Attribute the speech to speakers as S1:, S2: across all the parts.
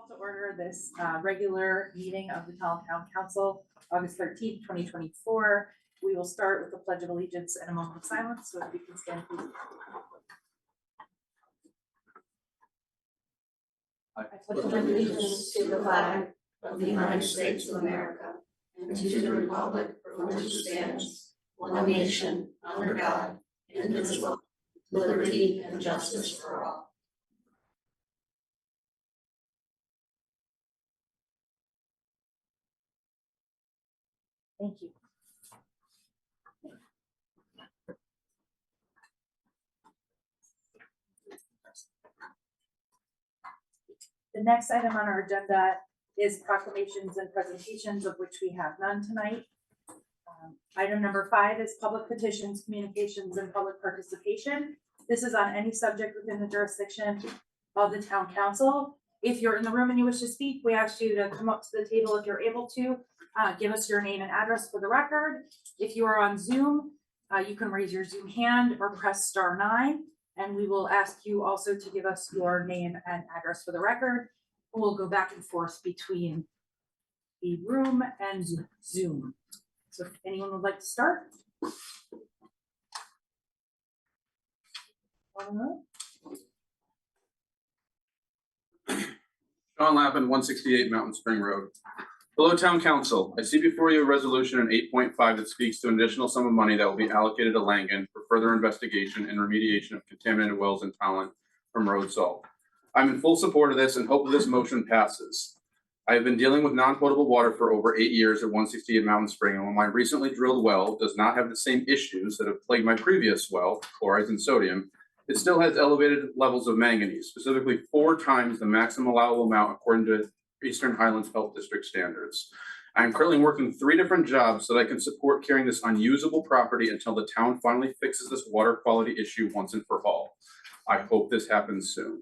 S1: Call to order this regular meeting of the Tolland Town Council, August 13th, 2024. We will start with the Pledge of Allegiance and a moment of silence, so if we can stand, please.
S2: I pledge allegiance to the flag of the United States of America and to the republic for which it stands, one nation, under God, indivisible, with liberty and justice for all.
S1: Thank you. The next item on our agenda is proclamations and presentations, of which we have none tonight. Item number 5 is public petitions, communications, and public participation. This is on any subject within the jurisdiction of the town council. If you're in the room and you wish to speak, we ask you to come up to the table if you're able to. Give us your name and address for the record. If you are on Zoom, you can raise your Zoom hand or press *9, and we will ask you also to give us your name and address for the record. We'll go back and forth between the room and Zoom. So if anyone would like to start.
S3: John Lappin, 168 Mountain Spring Road. Hello, Town Council. I see before you a resolution in 8.5 that speaks to an additional sum of money that will be allocated to Langen for further investigation and remediation of contaminated wells in Tolland from road salt. I'm in full support of this and hope that this motion passes. I have been dealing with non-potable water for over 8 years at 168 Mountain Spring, and while my recently drilled well does not have the same issues that have plagued my previous well, chlorides and sodium, it still has elevated levels of manganese, specifically 4 times the maximum allowable amount according to Eastern Highlands Health District standards. I am currently working 3 different jobs so that I can support carrying this unusable property until the town finally fixes this water quality issue once and for all. I hope this happens soon.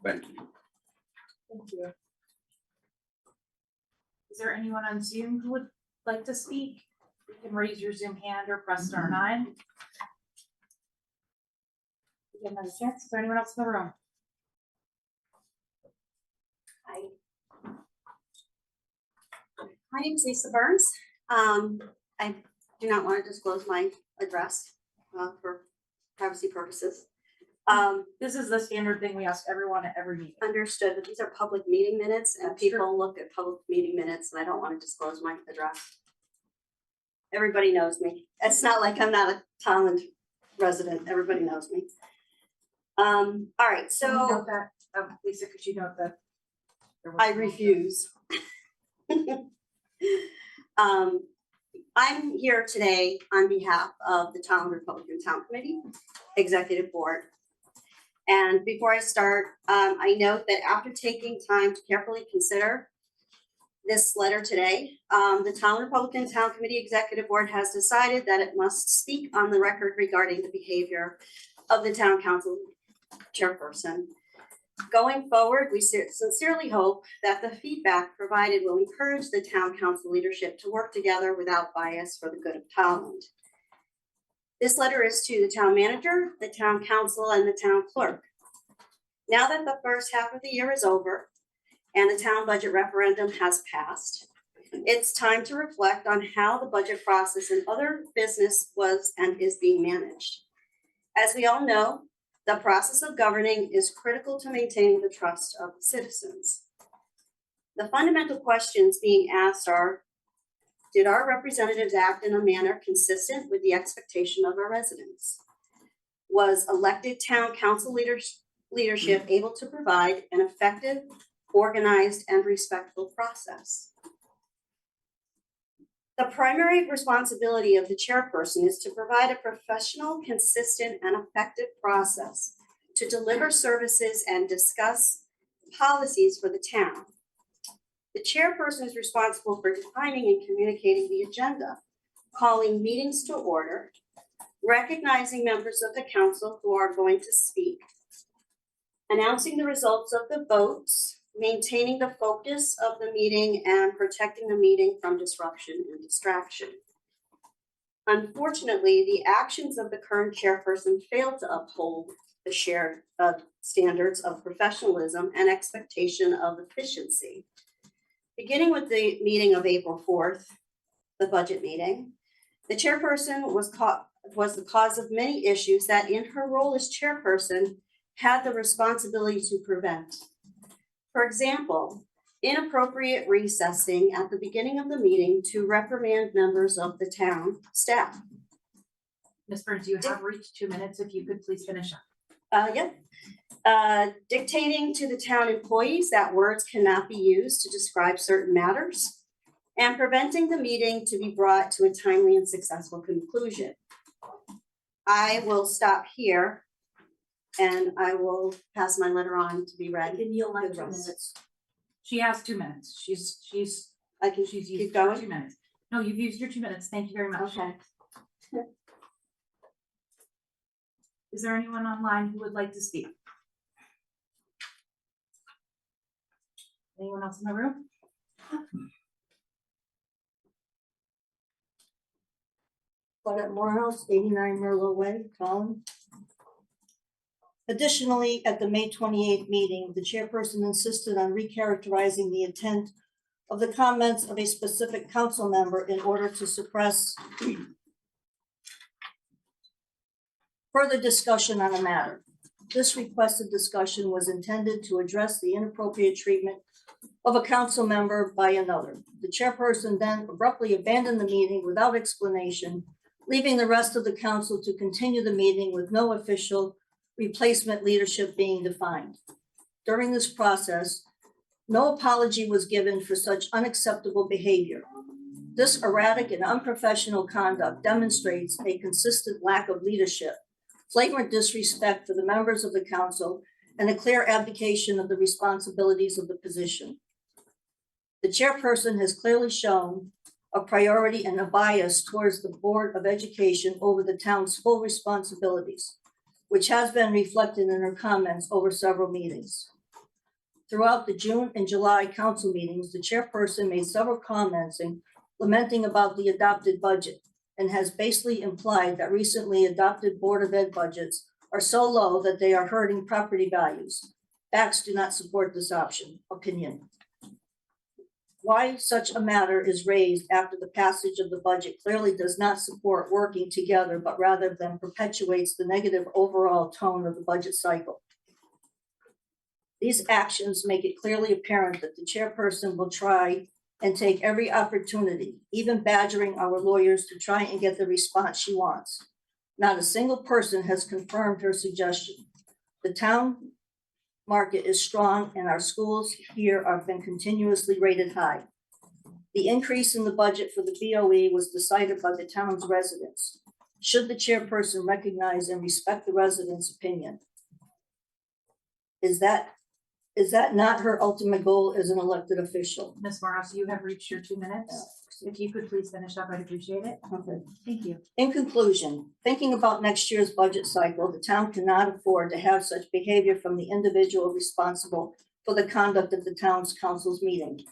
S3: Thank you.
S1: Thank you. Is there anyone on Zoom who would like to speak? You can raise your Zoom hand or press *9. Give another chance. Is there anyone else in the room?
S4: Hi. My name is Lisa Burns. I do not want to disclose my address for privacy purposes.
S1: This is the standard thing we ask everyone at every meeting.
S4: Understood, but these are public meeting minutes and
S1: That's
S4: people
S1: true.
S4: look at public meeting minutes and I don't want to disclose my address. Everybody knows me. It's not like I'm not a Tolland resident. Everybody knows me. All right,
S1: Can you
S4: so
S1: note that, Lisa, could you note that? there was
S4: I
S1: no-
S4: refuse. I'm here today on behalf of the Tolland Republican Town Committee Executive Board. And before I start, I note that after taking time to carefully consider this letter today, the Tolland Republican Town Committee Executive Board has decided that it must speak on the record regarding the behavior of the Town Council Chairperson. Going forward, we sincerely hope that the feedback provided will encourage the Town Council leadership to work together without bias for the good of Tolland. This letter is to the Town Manager, the Town Council, and the Town Clerk. Now that the first half of the year is over and the town budget referendum has passed, it's time to reflect on how the budget process and other business was and is being managed. As we all know, the process of governing is critical to maintaining the trust of citizens. The fundamental questions being asked are, did our representatives act in a manner consistent with the expectation of our residents? Was elected town council leadership able to provide an effective, organized, and respectful process? The primary responsibility of the chairperson is to provide a professional, consistent, and effective process to deliver services and discuss policies for the town. The chairperson is responsible for defining and communicating the agenda, calling meetings to order, recognizing members of the council who are going to speak, announcing the results of the votes, maintaining the focus of the meeting, and protecting the meeting from disruption and distraction. Unfortunately, the actions of the current chairperson failed to uphold the shared standards of professionalism and expectation of efficiency. Beginning with the meeting of April 4th, the budget meeting, the chairperson was the cause of many issues that in her role as chairperson had the responsibility to prevent. For example, inappropriate recessing at the beginning of the meeting to reprimand members of the town staff.
S1: Ms. Burns, you have reached 2 minutes. If you could please finish up.
S4: Dictating to the town employees that words cannot be used to describe certain matters, and preventing the meeting to be brought to a timely and successful conclusion. I will stop here and I will pass my letter on to be read.
S2: Can you
S4: for
S2: elect
S4: the
S2: 2
S4: rest.
S2: minutes?
S1: She has 2 minutes. She's
S4: I can
S1: used
S4: keep
S1: her
S4: going?
S1: 2 minutes. No, you've used your 2 minutes. Thank you very much.
S4: Okay.
S1: Is there anyone online who would like to speak? Anyone else in the room?
S2: Claudette Morehouse, 89 Merlot Way, Tolland. Additionally, at the May 28th meeting, the chairperson insisted on recharacterizing the intent of the comments of a specific council member in order to suppress further discussion on a matter. This requested discussion was intended to address the inappropriate treatment of a council member by another. The chairperson then abruptly abandoned the meeting without explanation, leaving the rest of the council to continue the meeting with no official replacement leadership being defined. During this process, no apology was given for such unacceptable behavior. This erratic and unprofessional conduct demonstrates a consistent lack of leadership, flagrant disrespect for the members of the council, and a clear abdication of the responsibilities of the position. The chairperson has clearly shown a priority and a bias towards the Board of Education over the town's full responsibilities, which has been reflected in her comments over several meetings. Throughout the June and July council meetings, the chairperson made several comments and lamenting about the adopted budget, and has basically implied that recently adopted Board of Ed budgets are so low that they are hurting property values. Facts do not support this opinion. Why such a matter is raised after the passage of the budget clearly does not support working together, but rather than perpetuates the negative overall tone of the budget cycle. These actions make it clearly apparent that the chairperson will try and take every opportunity, even badgering our lawyers to try and get the response she wants. Not a single person has confirmed her suggestion. The town market is strong and our schools here have been continuously rated high. The increase in the budget for the BOE was decided by the town's residents. Should the chairperson recognize and respect the residents' opinion? Is that not her ultimate goal as an elected official?
S1: Ms. Morris, you have reached your 2 minutes. If you could please finish up, I'd appreciate it.
S2: Okay.
S1: Thank you.
S2: In conclusion, thinking about next year's budget cycle, the town cannot afford to have such behavior from the individual responsible for the conduct of the town's council's meeting.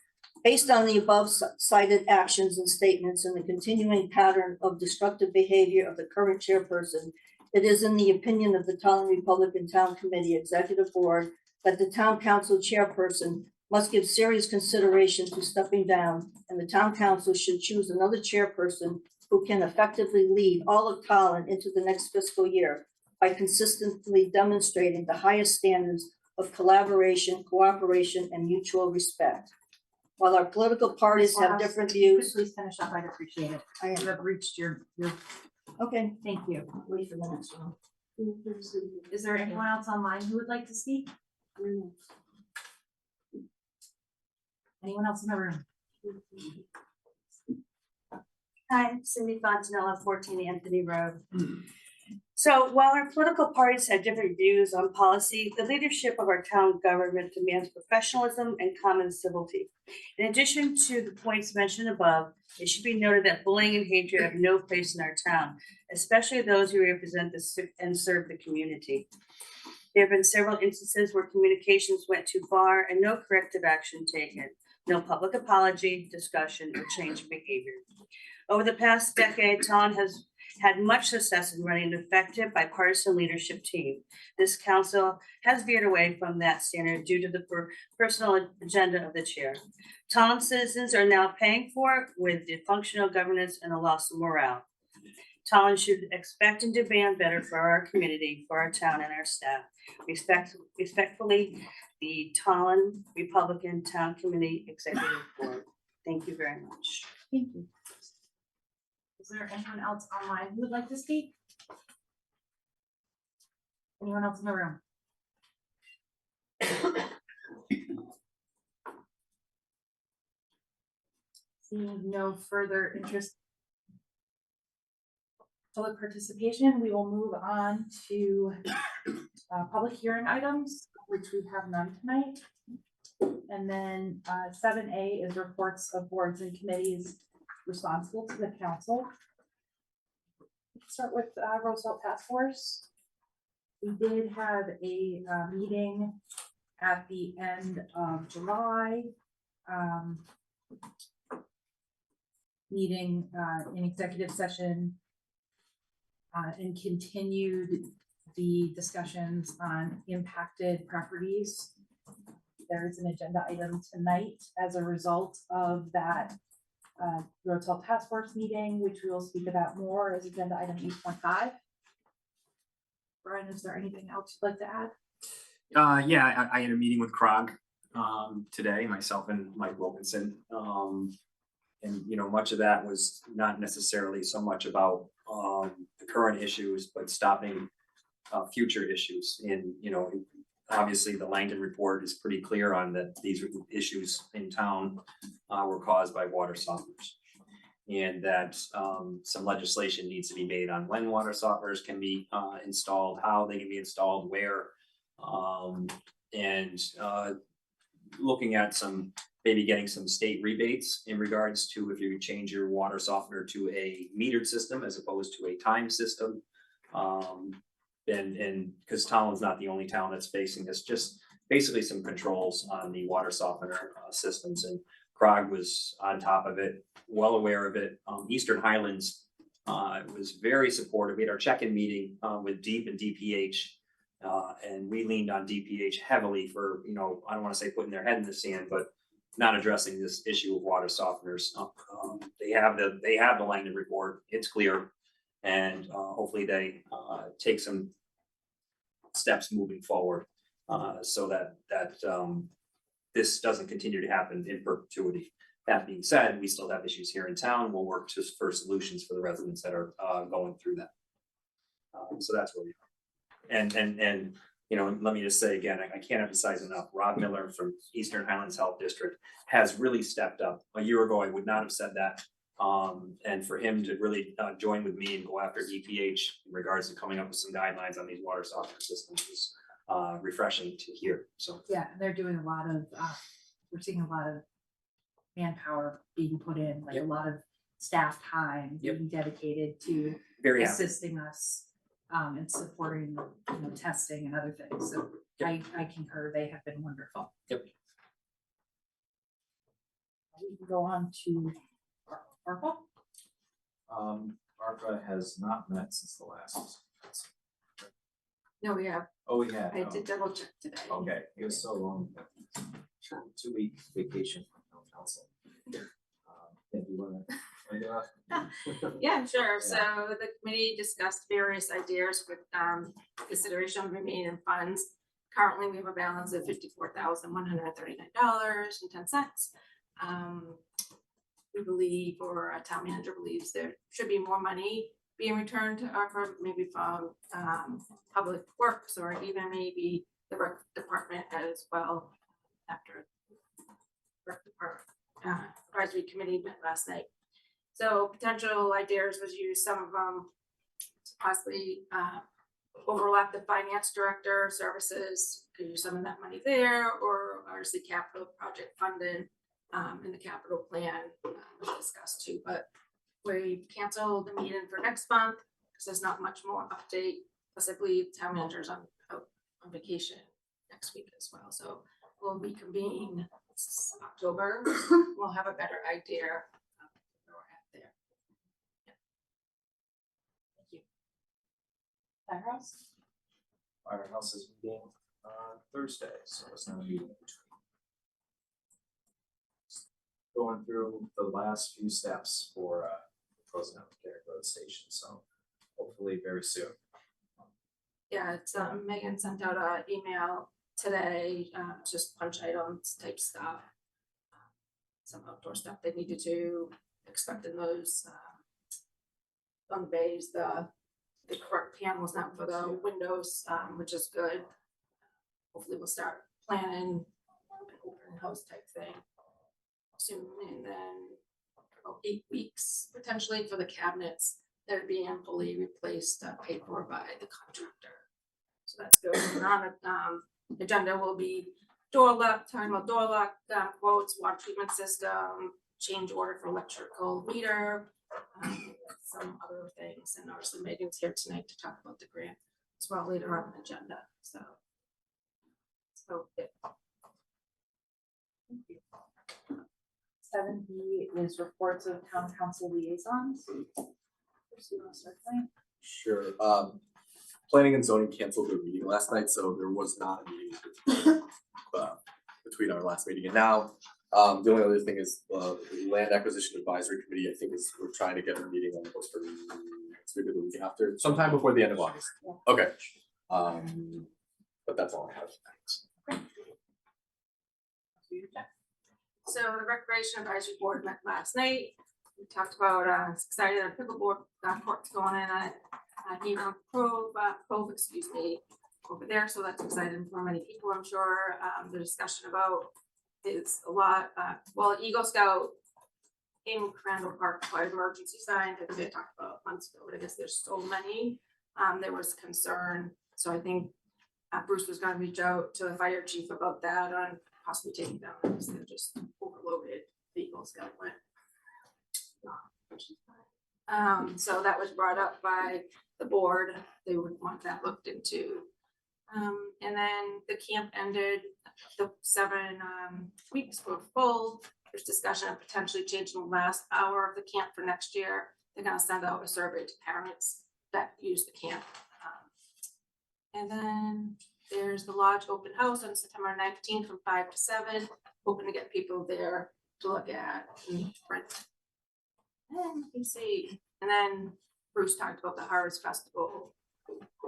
S2: Based on the above cited actions and statements and the continuing pattern of destructive behavior of the current chairperson, it is in the opinion of the Tolland Republican Town Committee Executive Board that the town council chairperson must give serious consideration to stepping down, and the town council should choose another chairperson who can effectively lead all of Tolland into the next fiscal year by consistently demonstrating the highest standards of collaboration, cooperation, and mutual respect. While our political parties have different
S1: If you could
S2: views,
S1: please finish up, I'd appreciate it. You have reached your,
S2: okay,
S1: thank you.
S2: wait for the next one.
S1: Is there anyone else online who would like to speak? Anyone else in the room?
S4: Hi, I'm Cindy Fontanella, 14 Anthony Road. So while our political parties have different views on policy, the leadership of our town government demands professionalism and common civility. In addition to the points mentioned above, it should be noted that bullying and hatred have no place in our town, especially those who represent and serve the community. There have been several instances where communications went too far and no corrective action taken, no public apology, discussion, or change in behavior. Over the past decade, Tolland has had much success in running an effective bipartisan leadership team. This council has veered away from that standard due to the personal agenda of the chair. Tolland citizens are now paying for it with dysfunctional governance and a loss of morale. Tolland should expect and demand better for our community, for our town and our staff. Respectfully, the Tolland Republican Town Committee Executive Board. Thank you very much.
S1: Thank you. Is there anyone else online who would like to speak? Anyone else in the room? Seeing no further interest. Public participation, we will move on to public hearing items, which we have none tonight. And then 7A is reports of boards and committees responsible to the council. Let's start with Roosevelt Task Force. We did have a meeting at the end of July. Meeting in executive session and continued the discussions on impacted properties. There is an agenda item tonight as a result of that Roosevelt Task Force meeting, which we will speak about more as agenda item 8.5. Brian, is there anything else you'd like to add?
S5: Yeah, I had a meeting with CROG today, myself and Mike Wilkinson. And you know, much of that was not necessarily so much about the current issues, but stopping future issues. And you know, obviously the Langdon report is pretty clear on that these issues in town were caused by water softeners. And that some legislation needs to be made on when water softeners can be installed, how they can be installed, where, and looking at maybe getting some state rebates in regards to if you change your water softener to a metered system as opposed to a time system. And because Tolland's not the only town that's facing this, just basically some controls on the water softener systems. And CROG was on top of it, well aware of it. Eastern Highlands was very supportive. We had our check-in meeting with DEEP and DPH. And we leaned on DPH heavily for, you know, I don't want to say putting their head in the sand, but not addressing this issue of water softeners. They have the Langdon report. It's clear, and hopefully they take some steps moving forward so that this doesn't continue to happen in perpetuity. That being said, we still have issues here in town. We'll work for solutions for the residents that are going through that. So that's where we are. And you know, let me just say again, I can't emphasize enough, Rob Miller from Eastern Highlands Health District has really stepped up. A year ago, I would not have said that. And for him to really join with me and go after EPH in regards to coming up with some guidelines on these water softener systems is refreshing to hear. So
S1: Yeah, they're doing a lot of, we're seeing a lot of manpower being put in, like a lot of staff time being dedicated to assisting us and supporting, you know, testing and other things. So I concur, they have been wonderful.
S5: Yep.
S1: We can go on to ARPA.
S6: ARPA has not met since the last.
S2: No, we have,
S6: Oh, we had.
S2: I did double check today.
S6: Okay, it was so long. 2-week vacation from town council. Yeah, you wanna go out?
S2: Yeah, sure. So the committee discussed various ideas with consideration of remaining funds. Currently, we have a balance of $54,139.10. We believe, or our town manager believes, there should be more money being returned to ARPA, maybe from public works or even maybe the rec department as well. After rec department advisory committee met last night. So potential ideas was use some of them to possibly overlap the finance director services, could use some of that money there, or obviously capital project funding in the capital plan was discussed too. But we canceled the meeting for next month because there's not much more update. Plus, I believe town manager's on vacation next week as well. So we'll reconvene October. We'll have a better idea of where we're at there.
S1: Firehouse?
S6: Firehouse is meeting on Thursday, so it's not a meeting in between. Going through the last few steps for closing out the Carrick Road Station, so hopefully very soon.
S2: Yeah, it's Megan sent out an email today, just punch items type stuff. Some outdoor stuff they needed to expect in those on the bays, the correct panels now for the windows, which is good. Hopefully we'll start planning an open house type thing soon, and then about 8 weeks potentially for the cabinets that are being fully replaced, paid for by the contractor. So that's good. And on the agenda will be door lock, talking about door lock quotes, water treatment system, change order for electrical meter, some other things. And obviously Megan's here tonight to talk about the grant as well later on the agenda. So yeah.
S1: 7B is reports of town council liaisons. First, you wanna start, Mike?
S7: Sure. Planning and zoning canceled their meeting last night, so there was not a meeting between our last meeting and now. The only other thing is the land acquisition advisory committee, I think we're trying to get our meeting on the books for next week or the week after, sometime before the end of August. Okay. But that's all I have. Thanks.
S2: So the Recreation Advisory Board met last night. We talked about, excited our pickleball court's going in at Haven Cove, excuse me, over there. So that's exciting for many people, I'm sure. The discussion about is a lot, well, Eagle Scout in Crandall Park applied emergency signs. I think they talked about months ago, but I guess there's so many. There was concern. So I think Bruce was gonna reach out to the fire chief about that on possibly taking down because they're just overloaded. The Eagle Scout went. So that was brought up by the board. They would want that looked into. And then the camp ended. The 7 weeks were full. There's discussion of potentially changing the last hour of the camp for next year. They're gonna send out a survey to parents that use the camp. And then there's the lodge open house on September 19th from 5 to 7. Hoping to get people there to look at and rent. And let me see. And then Bruce talked about the Harvest Festival,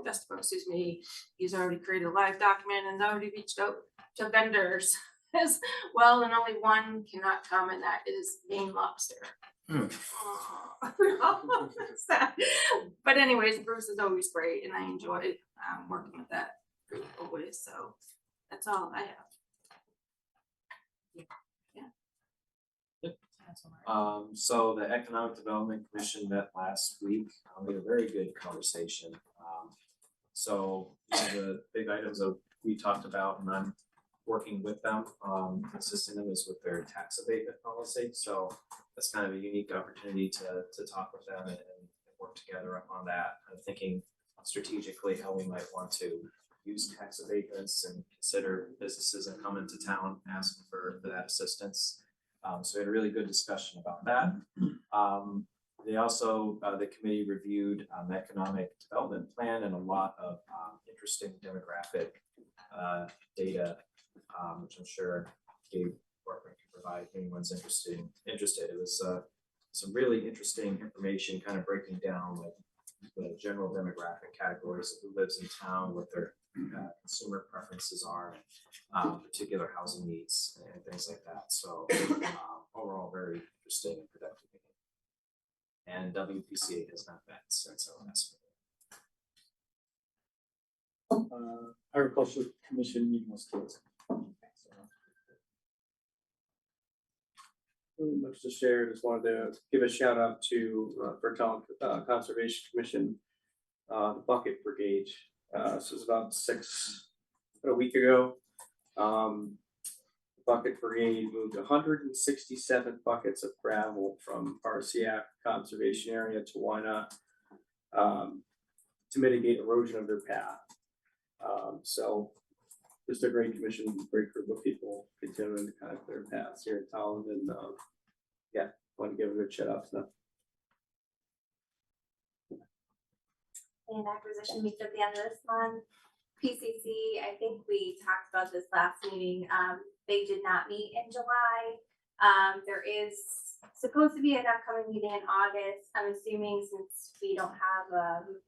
S2: excuse me. He's already created a live document and already reached out to vendors as well, and only one cannot come, and that is Maine Lobster. Oh, sad. But anyways, Bruce is always great, and I enjoy working with that group always. So that's all I have.
S6: So the Economic Development Commission met last week. We had a very good conversation. So the big items that we talked about, and I'm working with them, assisting them, is with their tax abatement policy. So that's kind of a unique opportunity to talk with them and work together on that. I'm thinking strategically how we might want to use tax abatements and consider businesses that come into town asking for that assistance. So we had a really good discussion about that. They also, the committee reviewed the economic development plan and a lot of interesting demographic data, which I'm sure Gabe Workman can provide if anyone's interested. It was some really interesting information, kind of breaking down like the general demographic categories of who lives in town, what their consumer preferences are, particular housing needs and things like that. So overall, very interesting and productive meeting. And WPCA has not met since our last meeting.
S8: Agricultural Commission meeting was canceled. Really much to share. Just wanted to give a shout out to for Tolland Conservation Commission, the Bucket Brigade. This was about a week ago. The Bucket Brigade moved 167 buckets of gravel from RCF conservation area to Wynot to mitigate erosion of their path. So just a great commission, great group of people continuing to kind of clear paths here in Tolland, and yeah, want to give a good shout out to them.
S9: Land acquisition meets at the end of this month. PCC, I think we talked about this last meeting, they did not meet in July. There is supposed to be an upcoming meeting in August. I'm assuming since we don't have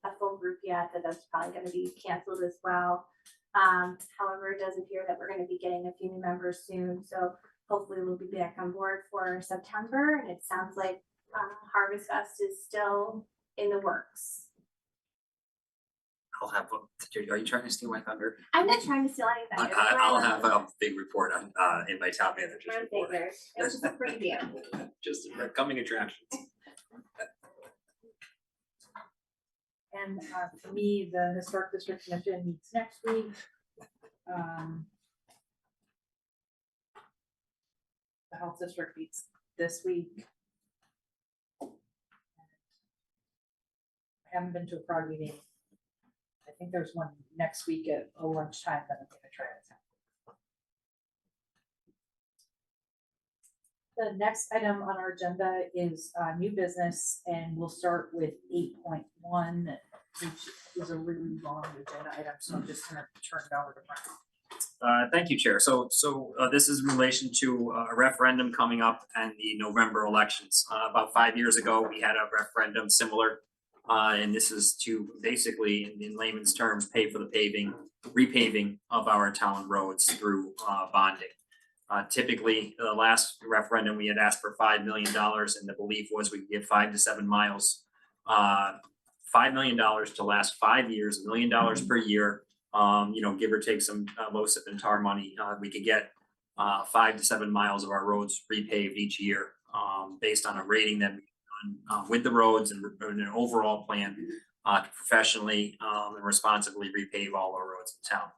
S9: a full group yet, that that's probably gonna be canceled as well. However, it does appear that we're gonna be getting a few new members soon, so hopefully we'll be back on board for September, and it sounds like Harvest Fest is still in the works.
S5: I'll have, are you trying to steal my thunder?
S9: I'm not trying to steal anything.
S5: I'll have a big report on, in my town manager's
S9: My
S5: report.
S9: figures. It was just a preview.
S5: Just coming attractions.
S1: And for me, the Historic District Commission meets next week. The Health District meets this week. I haven't been to a CROG meeting. I think there's one next week at a lunchtime that I'm gonna try to attend. The next item on our agenda is new business, and we'll start with 8.1, which is a really long agenda item, so I'm just gonna turn it over to Brian.
S5: Thank you, Chair. So this is in relation to a referendum coming up and the November elections. About 5 years ago, we had a referendum similar. And this is to basically, in layman's terms, pay for the repaving of our town roads through bonding. Typically, the last referendum, we had asked for $5 million, and the belief was we could get 5 to 7 miles. $5 million to last 5 years, $1 million per year. Give or take some low sip and tar money, we could get 5 to 7 miles of our roads repaved each year, based on a rating that we with the roads and an overall plan to professionally and responsibly repave all our roads in town.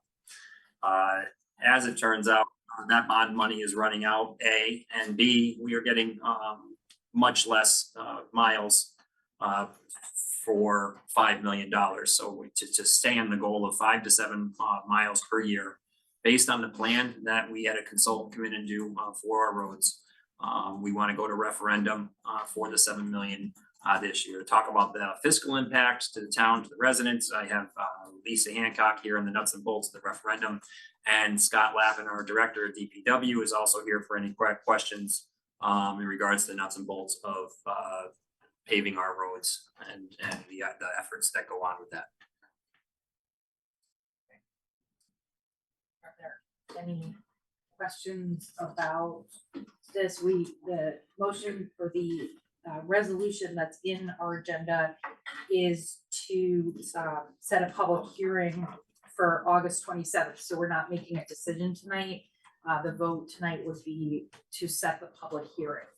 S5: As it turns out, that bond money is running out, A, and B, we are getting much less miles for $5 million. So to stay on the goal of 5 to 7 miles per year, based on the plan that we had a consultant come in and do for our roads. We want to go to referendum for the 7 million this year. Talk about the fiscal impacts to the town, to the residents. I have Lisa Hancock here in the nuts and bolts of the referendum, and Scott Lappin, our director at DPW, is also here for any questions in regards to the nuts and bolts of paving our roads and the efforts that go on with that.
S1: Are there any questions about this? The motion for the resolution that's in our agenda is to set a public hearing for August 27th. So we're not making a decision tonight. The vote tonight would be to set the public hearing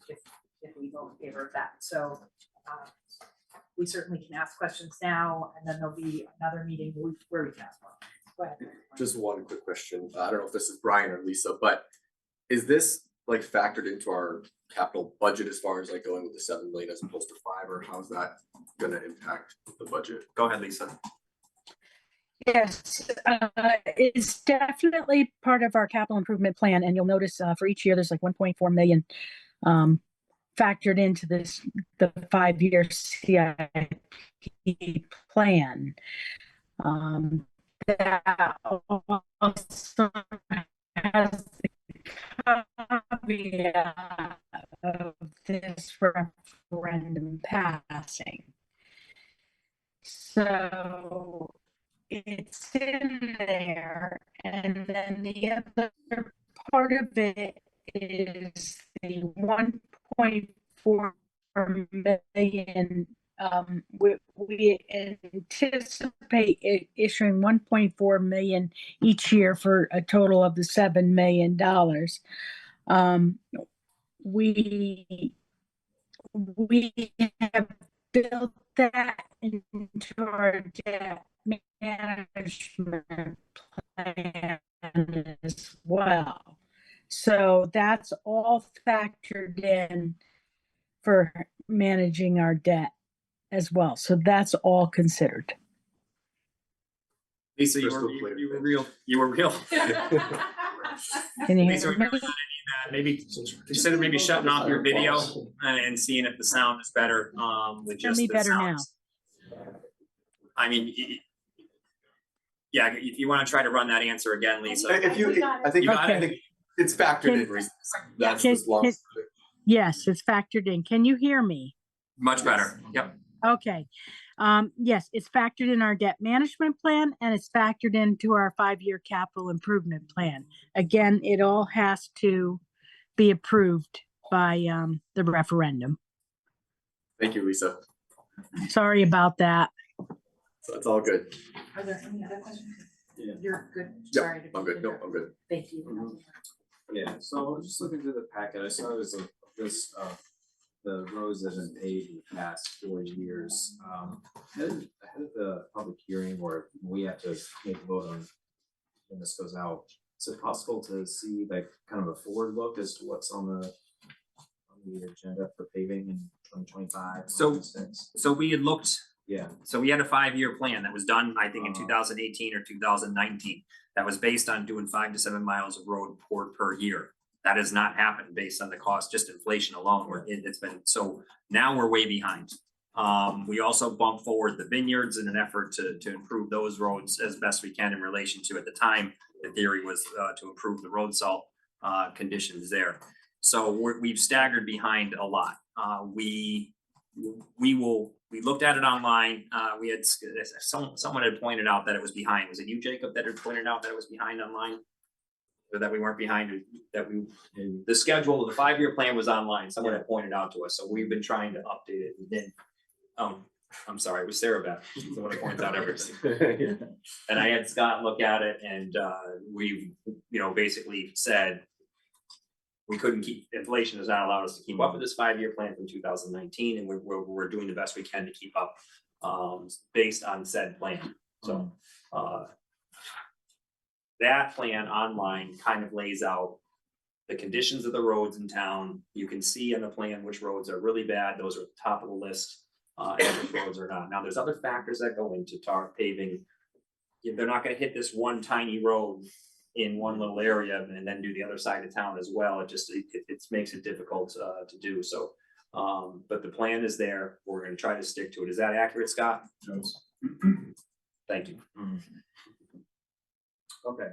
S1: if we vote in favor of that. So we certainly can ask questions now, and then there'll be another meeting where we can ask more. Go ahead.
S7: Just one quick question. I don't know if this is Brian or Lisa, but is this like factored into our capital budget as far as like going with the 7 million as opposed to 5, or how's that gonna impact the budget?
S5: Go ahead, Lisa.
S10: Yes, it's definitely part of our capital improvement plan, and you'll notice for each year there's like 1.4 million factored into the 5-year CIP plan. That also has the caveat of this referendum passing. So it's in there, and then the other part of it is the 1.4 million. We anticipate issuing 1.4 million each year for a total of the $7 million. We have built that into our debt management plan as well. So that's all factored in for managing our debt as well. So that's all considered.
S5: Lisa, you were real.
S10: Can you
S5: Lisa,
S10: hear me?
S5: maybe consider maybe shutting off your video and seeing if the sound is better with just
S10: Hear me
S5: the
S10: better now.
S5: sounds. I mean, yeah, if you wanna try to run that answer again, Lisa.
S7: If you, I think,
S5: You got
S7: I
S5: it?
S7: think it's factored in,
S10: Can-
S7: that's
S10: Can-
S7: just long.
S10: can- Yes, it's factored in. Can you hear me?
S5: Much better, yep.
S10: Okay. Yes, it's factored in our debt management plan and it's factored into our 5-year capital improvement plan. Again, it all has to be approved by, the referendum.
S7: Thank you, Lisa.
S10: Sorry about that.
S7: So it's all good.
S1: Are there any other questions?
S6: Yeah.
S1: You're good,
S7: Yep,
S1: sorry. to
S7: I'm good. No,
S1: interrupt.
S7: I'm good.
S1: Thank you.
S6: Mhm. Yeah, so just looking through the packet, I saw there's a list of the roads that have been paved in the past 4 years. Ahead of the public hearing where we have to make a vote on when this goes out, is it possible to see like kind of a forward look as to what's on the agenda for paving in 2025?
S5: So- So we had looked,
S6: Yeah,
S5: so we had a 5-year plan that was done, I think, in
S6: Uh-huh.
S5: 2018 or 2019. That was based on doing 5 to 7 miles of road poured per year. That has not happened based on the cost, just inflation alone, where it's been, so now we're way behind. We also bumped forward the vineyards in an effort to improve those roads as best we can in relation to, at the time, the theory was to improve the road salt conditions there. So we've staggered behind a lot. We looked at it online. We had someone had pointed out that it was behind. Was it you, Jacob, that had pointed out that it was behind online? Or that we weren't behind, the schedule, the 5-year plan was online. Someone had pointed out to us, so we've been trying to update it. And then, I'm sorry, it was Sarah Beth, someone that points out everything. And I had Scott look at it, and we've, basically said we couldn't keep, inflation has not allowed us to keep up with this 5-year plan from 2019, and we're doing the best we can to keep up based on said plan. So that plan online kind of lays out the conditions of the roads in town. You can see in the plan which roads are really bad, those are at the top of the list, and which roads are not. Now, there's other factors that go into tar paving. They're not gonna hit this one tiny road in one little area and then do the other side of town as well. It makes it difficult to do, so. But the plan is there, we're gonna try to stick to it. Is that accurate, Scott?
S3: Yes.
S5: Thank you.
S6: okay,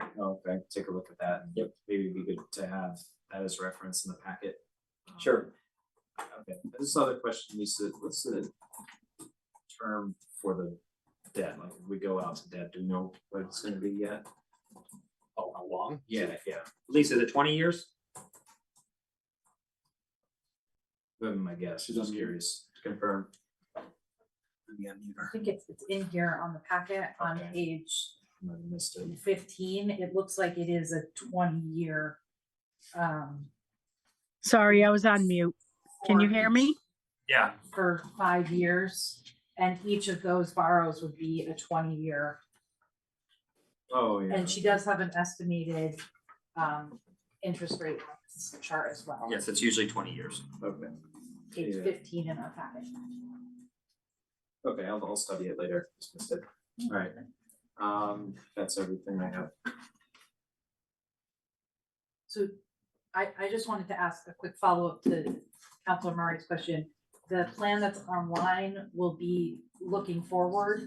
S6: take a look at that. And maybe it'd be good to have that as reference in the packet.
S5: Sure.
S6: Okay, this other question, Lisa, what's the term for the debt? Like, if we go out to debt, do you know what it's gonna be yet?
S5: Oh, how long?
S6: Yeah.
S5: Lisa, is it 20 years?
S6: My guess, just curious to confirm.
S1: I think it's in here on the packet on
S6: Okay.
S1: page
S6: I might have missed it.
S1: 15. It looks like it is a 20-year.
S10: Sorry, I was on mute. Can you hear me?
S5: Yeah.
S1: For 5 years, and each of those borrows would be a 20-year.
S6: Oh, yeah.
S1: And she does have an estimated interest rate chart as well.
S5: Yes, it's usually 20 years.
S6: Okay,
S1: Page
S6: yeah.
S1: 15 in our packet.
S6: okay, I'll study it later, just missed it. Alright, that's everything I have.
S1: So I just wanted to ask a quick follow-up to Councilor Murray's question. The plan that's online will be looking forward.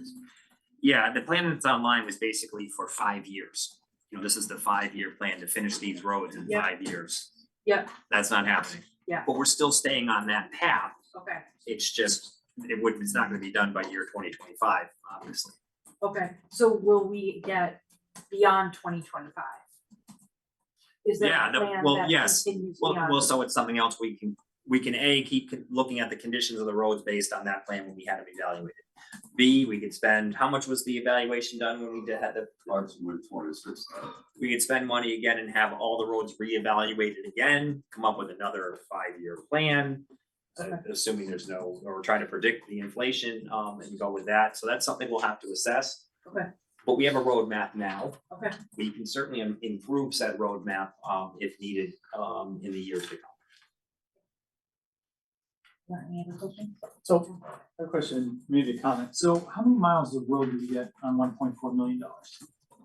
S5: Yeah, the plan that's online was basically for 5 years. This is the 5-year plan to finish these roads in
S1: Yeah.
S5: 5 years.
S1: Yep.
S5: That's not happening.
S1: Yeah.
S5: But we're still staying on that path.
S1: Okay,
S5: It's just, it's not gonna be done by year 2025, obviously.
S1: okay. So will we get beyond 2025? Is there
S5: Yeah,
S1: a
S5: the-
S1: plan
S5: well,
S1: that
S5: yes.
S1: continues
S5: Well,
S1: beyond?
S5: so it's something else we can A, keep looking at the conditions of the roads based on that plan when we had them evaluated. B, we could spend, how much was the evaluation done when we had the,
S3: Approximately 26.
S5: we could spend money again and have all the roads reevaluated again, come up with another 5-year plan. Assuming there's no, or try to predict the inflation, and go with that. So that's something we'll have to assess.
S1: Okay.
S5: But we have a roadmap now.
S1: Okay.
S5: We can certainly improve said roadmap, if needed, in the years to come.
S1: Any other questions?
S11: So, a question, maybe a comment. So how many miles of road do we get on $1.4 million?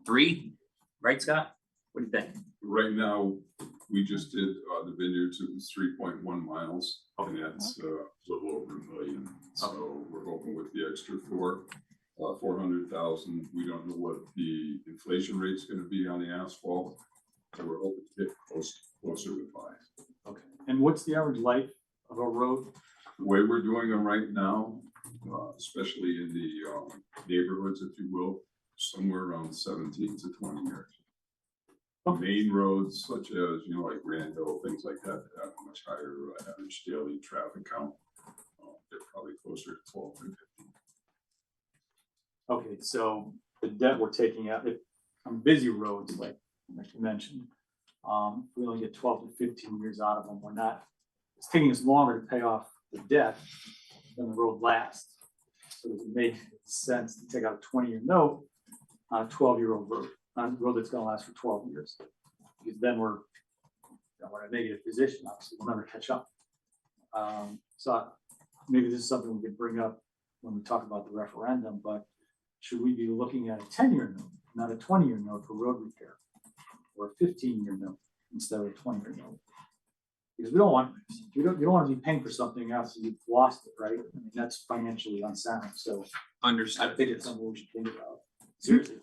S5: 3, right, Scott? What do you think?
S12: Right now, we just did the vineyards, it was 3.1 miles, and that's a little over $1 million. So we're hoping with the extra 4 400,000. We don't know what the inflation rate's gonna be on the asphalt. So we're hoping to get closer to 5.
S11: Okay. And what's the average life of a road?
S12: The way we're doing them right now, especially in the neighborhoods, if you will, somewhere around 17 to 20 years. Main roads such as, like Randall, things like that, have a much higher average daily traffic count. They're probably closer to 12 and 15.
S11: Okay, so the debt we're taking out, if on busy roads, like you mentioned, if we only get 12 to 15 years out of them, it's taking us longer to pay off the debt than the road lasts. So does it make sense to take out a 20-year note on a 12-year-old road, on a road that's gonna last for 12 years? Because then we're in a negative position, obviously, we'll never catch up. So maybe this is something we could bring up when we talk about the referendum, but should we be looking at a 10-year note, not a 20-year note for road repair? Or a 15-year note instead of a 20-year note? Because you don't want to be paying for something else and you've lost it, right? I mean, that's financially unsound, so I
S5: Understood.
S11: think it's something we should think about, seriously.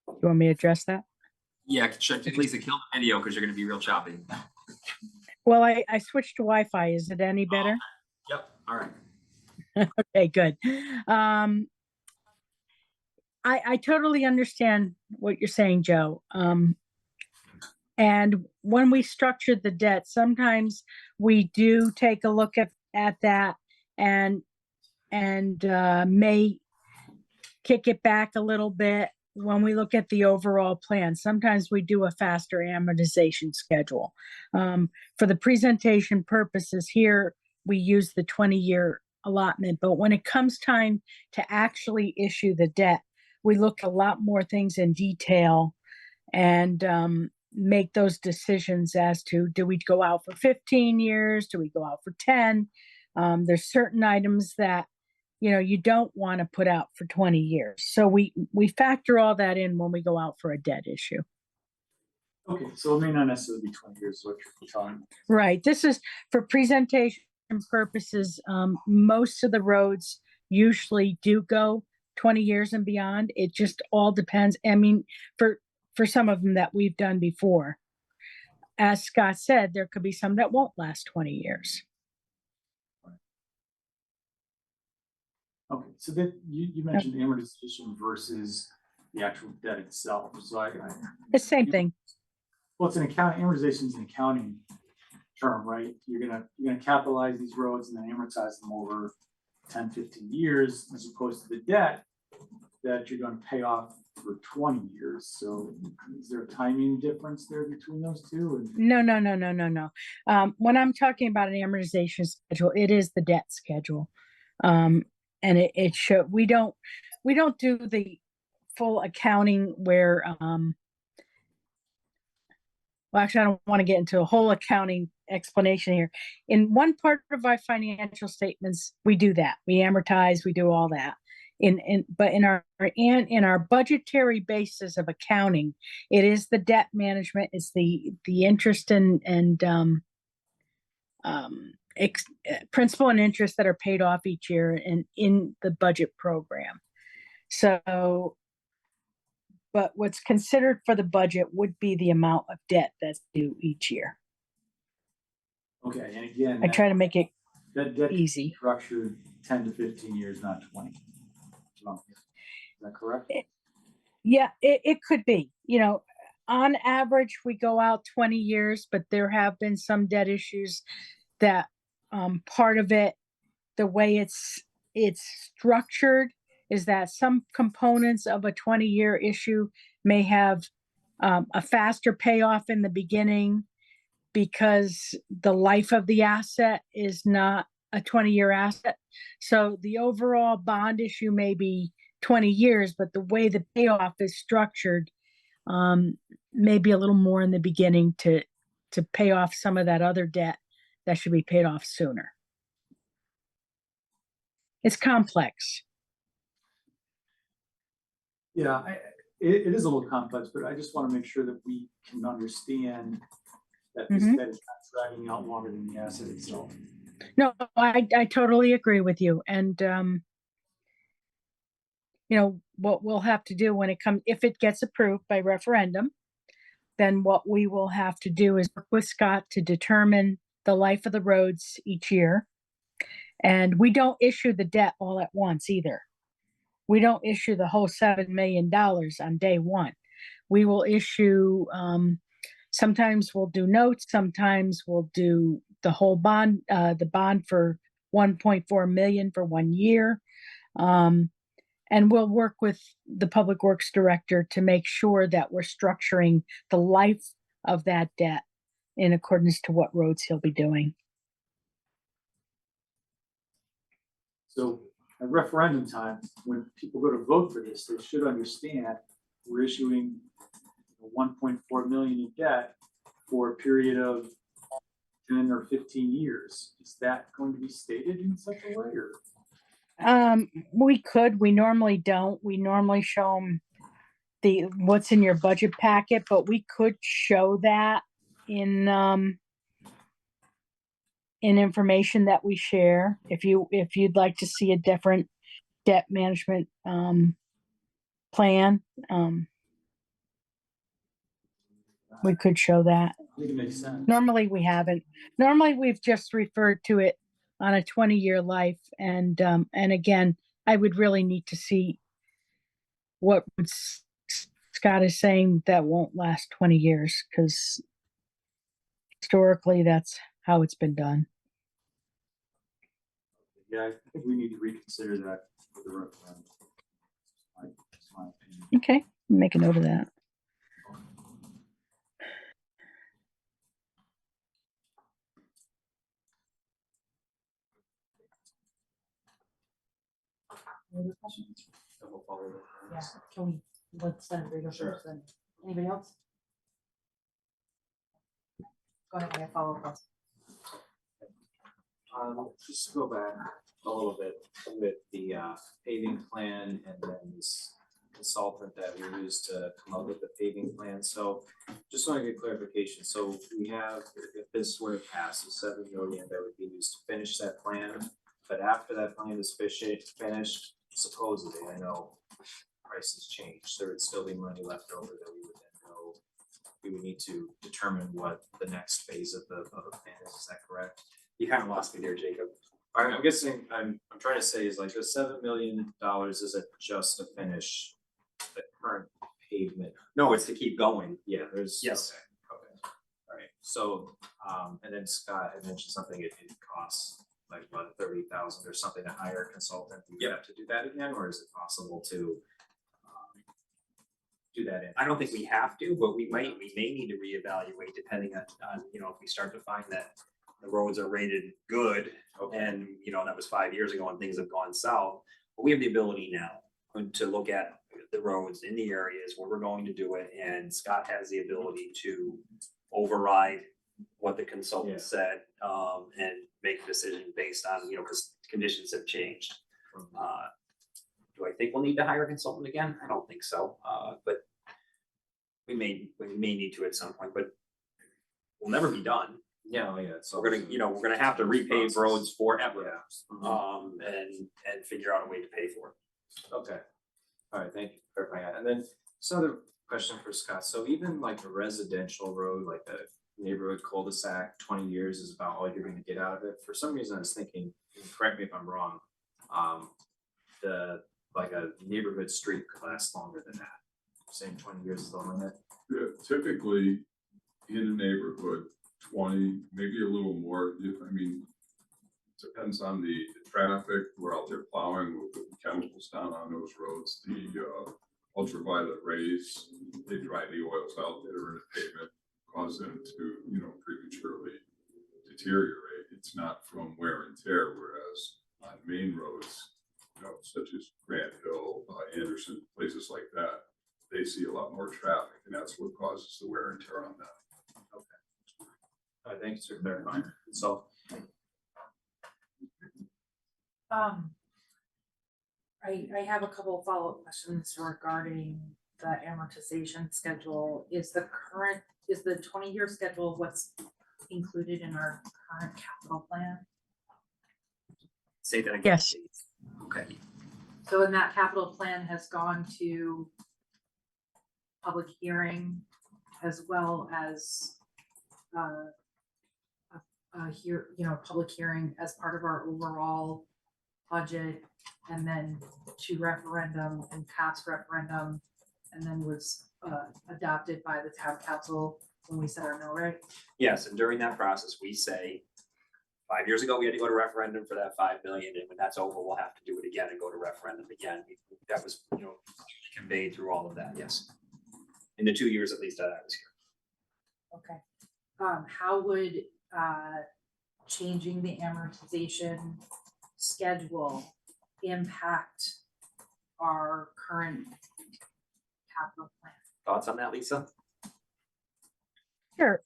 S10: You want me to address that?
S5: Yeah, Lisa, kill the video because you're gonna be real choppy.
S10: Well, I switched to Wi-Fi. Is it any better?
S5: Yep, all right.
S10: Okay, good. I totally understand what you're saying, Joe. And when we structured the debt, sometimes we do take a look at that and may kick it back a little bit when we look at the overall plan. Sometimes we do a faster amortization schedule. For the presentation purposes here, we use the 20-year allotment, but when it comes time to actually issue the debt, we look at a lot more things in detail and make those decisions as to, do we go out for 15 years? Do we go out for 10? There's certain items that, you don't want to put out for 20 years. So we factor all that in when we go out for a debt issue.
S11: Okay, so it may not necessarily be 20 years, what you're talking.
S10: Right. This is for presentation purposes. Most of the roads usually do go 20 years and beyond. It just all depends. I mean, for some of them that we've done before, as Scott said, there could be some that won't last 20 years.
S11: Okay, so that you mentioned amortization versus the actual debt itself. So
S10: The same thing.
S11: Well, it's an amortization is an accounting term, right? You're gonna capitalize these roads and then amortize them over 10, 15 years, as opposed to the debt that you're gonna pay off for 20 years. So is there a timing difference there between those two?
S10: No. When I'm talking about an amortization schedule, it is the debt schedule. And it should, we don't do the full accounting where, well, actually, I don't want to get into a whole accounting explanation here. In one part of our financial statements, we do that. We amortize, we do all that. But in our budgetary basis of accounting, it is the debt management, it's the interest and principal and interest that are paid off each year and in the budget program. So, but what's considered for the budget would be the amount of debt that's due each year.
S11: Okay, and again,
S10: I try to make it
S11: that debt
S10: easy.
S11: Structured 10 to 15 years, not 20. Is that correct?
S10: Yeah, it could be. On average, we go out 20 years, but there have been some debt issues that part of it, the way it's structured, is that some components of a 20-year issue may have a faster payoff in the beginning because the life of the asset is not a 20-year asset. So the overall bond issue may be 20 years, but the way the payoff is structured may be a little more in the beginning to pay off some of that other debt that should be paid off sooner. It's complex.
S11: Yeah, it is a little complex, but I just want to make sure that we can understand that this debt is not dragging out longer than the asset itself.
S10: No, I totally agree with you. And, you know, what we'll have to do when it comes, if it gets approved by referendum, then what we will have to do is work with Scott to determine the life of the roads each year. And we don't issue the debt all at once either. We don't issue the whole $7 million on day one. We will issue, sometimes we'll do notes, sometimes we'll do the whole bond, the bond for 1.4 million for 1 year. And we'll work with the Public Works Director to make sure that we're structuring the life of that debt in accordance to what roads he'll be doing.
S11: So at referendum time, when people go to vote for this, they should understand we're issuing 1.4 million in debt for a period of 10 or 15 years. Is that going to be stated in such a way, or?
S10: We normally don't. We normally show them what's in your budget packet, but we could show that in information that we share. If you'd like to see a different debt management plan, we could show that.
S11: I think it makes sense.
S10: Normally we haven't. Normally we've just referred to it on a 20-year life, and again, I would really need to see what Scott is saying that won't last 20 years, because historically that's how it's been done.
S11: Yeah, I think we need to reconsider that for the referendum. That's my opinion.
S10: Okay, make a note of that.
S1: Any other questions?
S6: So we'll follow the
S1: Yeah,
S6: plans.
S1: can we, let's Senator go
S6: Sure.
S1: first then. Anybody else? Go ahead, I have follow-up questions.
S6: Just to go back a little bit with the paving plan and then this consultant that we used to come up with the paving plan. So just want to get clarification. So we have, if this were to pass, the 7 million that would be used to finish that plan. But after that plan is finished, supposedly, I know prices change, there would still be money left over that we would then go. We would need to determine what the next phase of the plan is that correct?
S5: You kind of lost me there, Jacob.
S6: I'm guessing, I'm trying to say is like the $7 million isn't just to finish the current pavement.
S5: No, it's to keep going.
S6: Yeah, there's.
S5: Yes.
S6: Okay, all right, so, and then Scott had mentioned something, it costs like what, 30,000 or something to hire a consultant. Do you have to do that again, or is it possible to do that in?
S5: I don't think we have to, but we may need to reevaluate depending on, you know, if we start to find that the roads are rated good, and, you know, that was 5 years ago and things have gone south. But we have the ability now to look at the roads in the areas where we're going to do it, and Scott has the ability to override what the consultant said, and make a decision based on, you know, because conditions have changed. Do I think we'll need to hire a consultant again? I don't think so, but we may need to at some point, but we'll never be done.
S6: Yeah, yeah, so.
S5: We're gonna have to repave roads forever,
S6: Yeah.
S5: and figure out a way to pay for it.
S6: Okay, all right, thank you for clarifying that. And then this other question for Scott. So even like a residential road, like a neighborhood cul-de-sac, 20 years is about all you're gonna get out of it. For some reason, I was thinking, and correct me if I'm wrong, like a neighborhood street could last longer than that. Saying 20 years is the limit.
S12: Yeah, typically in a neighborhood, 20, maybe a little more. I mean, depends on the traffic. We're out there plowing, we're putting chemicals down on those roads. The ultraviolet rays, they dry the oils out that are in the pavement, cause them to, you know, prematurely deteriorate. It's not from wear and tear, whereas on main roads, you know, such as Grant Hill, Anderson, places like that, they see a lot more traffic, and that's what causes the wear and tear on them.
S6: Thanks for clarifying. So,
S1: I have a couple of follow-up questions regarding the amortization schedule. Is the 20-year schedule what's included in our current capital plan?
S5: Say that again.
S10: Yes.
S5: Please. Okay.
S1: So in that capital plan has gone to public hearing as well as public hearing as part of our overall budget, and then to referendum and pass referendum, and then was adopted by the town council when we said our mill rate.
S5: Yes, and during that process, we say, 5 years ago, we had to go to referendum for that 5 billion, and when that's over, we'll have to do it again and go to referendum again. That was, conveyed through all of that, yes. In the 2 years at least that I was here.
S1: Okay. How would changing the amortization schedule impact our current capital plan?
S5: Thoughts on that, Lisa?
S10: Sure.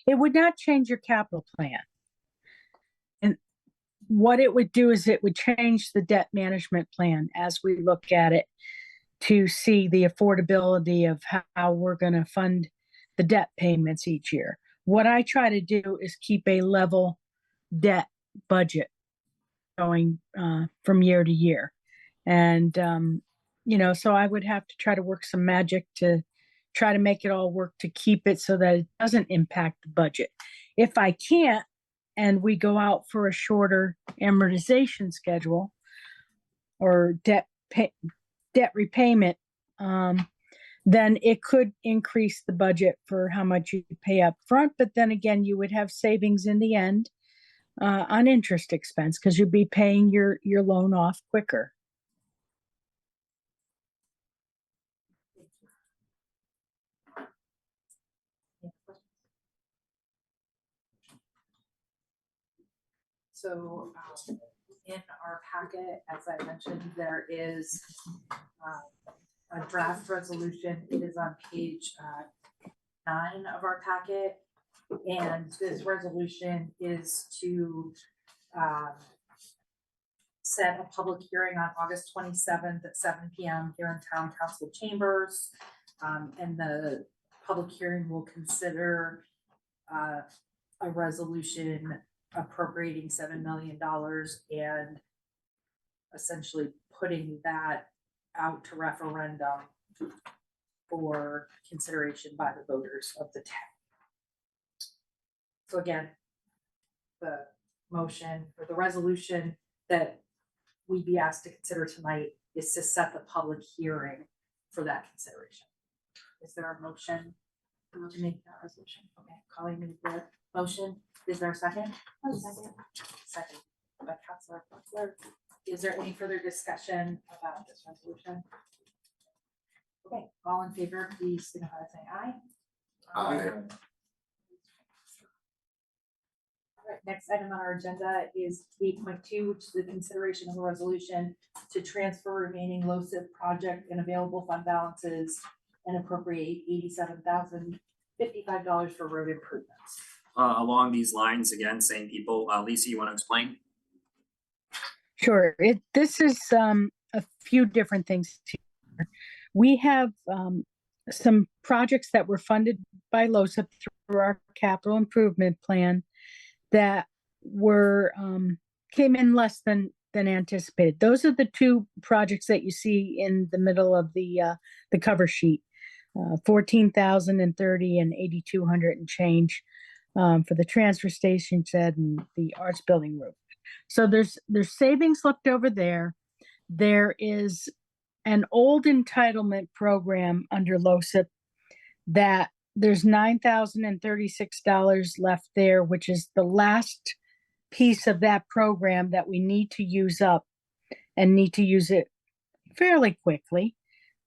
S10: It would not change your capital plan. And what it would do is it would change the debt management plan as we look at it to see the affordability of how we're going to fund the debt payments each year. What I try to do is keep a level debt budget going from year to year. And, so I would have to try to work some magic to try to make it all work to keep it so that it doesn't impact the budget. If I can't, and we go out for a shorter amortization schedule or debt repayment, then it could increase the budget for how much you pay up front. But then again, you would have savings in the end on interest expense because you'd be paying your loan off quicker.
S1: So in our packet, as I mentioned, there is a draft resolution. It is on page 9 of our packet. And this resolution is to set a public hearing on August 27th at 7 p.m. here in Town Council Chambers. And the public hearing will consider a resolution appropriating $7 million and essentially putting that out to referendum for consideration by the voters of the town. So again, the motion or the resolution that we'd be asked to consider tonight is to set the public hearing for that consideration. Is there a motion to make that resolution? Okay, Colleen made the motion. Is there a second? Second by Councilor Butler. Is there any further discussion about this resolution? Okay, all in favor, please signify by saying aye.
S7: Aye.
S1: All right, next item on our agenda is 8.2, which is the consideration of a resolution to transfer remaining LoSiP project and available fund balances and appropriate $87,055 for road improvements.
S5: Along these lines, again, same people. Lisa, you want to explain?
S10: Sure. This is a few different things here. We have some projects that were funded by LoSiP through our capital improvement plan that were came in less than anticipated. Those are the two projects that you see in the middle of the cover sheet, 14,030 and 8,200 and change for the transfer station shed and the arts building roof. So there's savings left over there. There is an old entitlement program under LoSiP that there's $9,036 left there, which is the last piece of that program that we need to use up and need to use it fairly quickly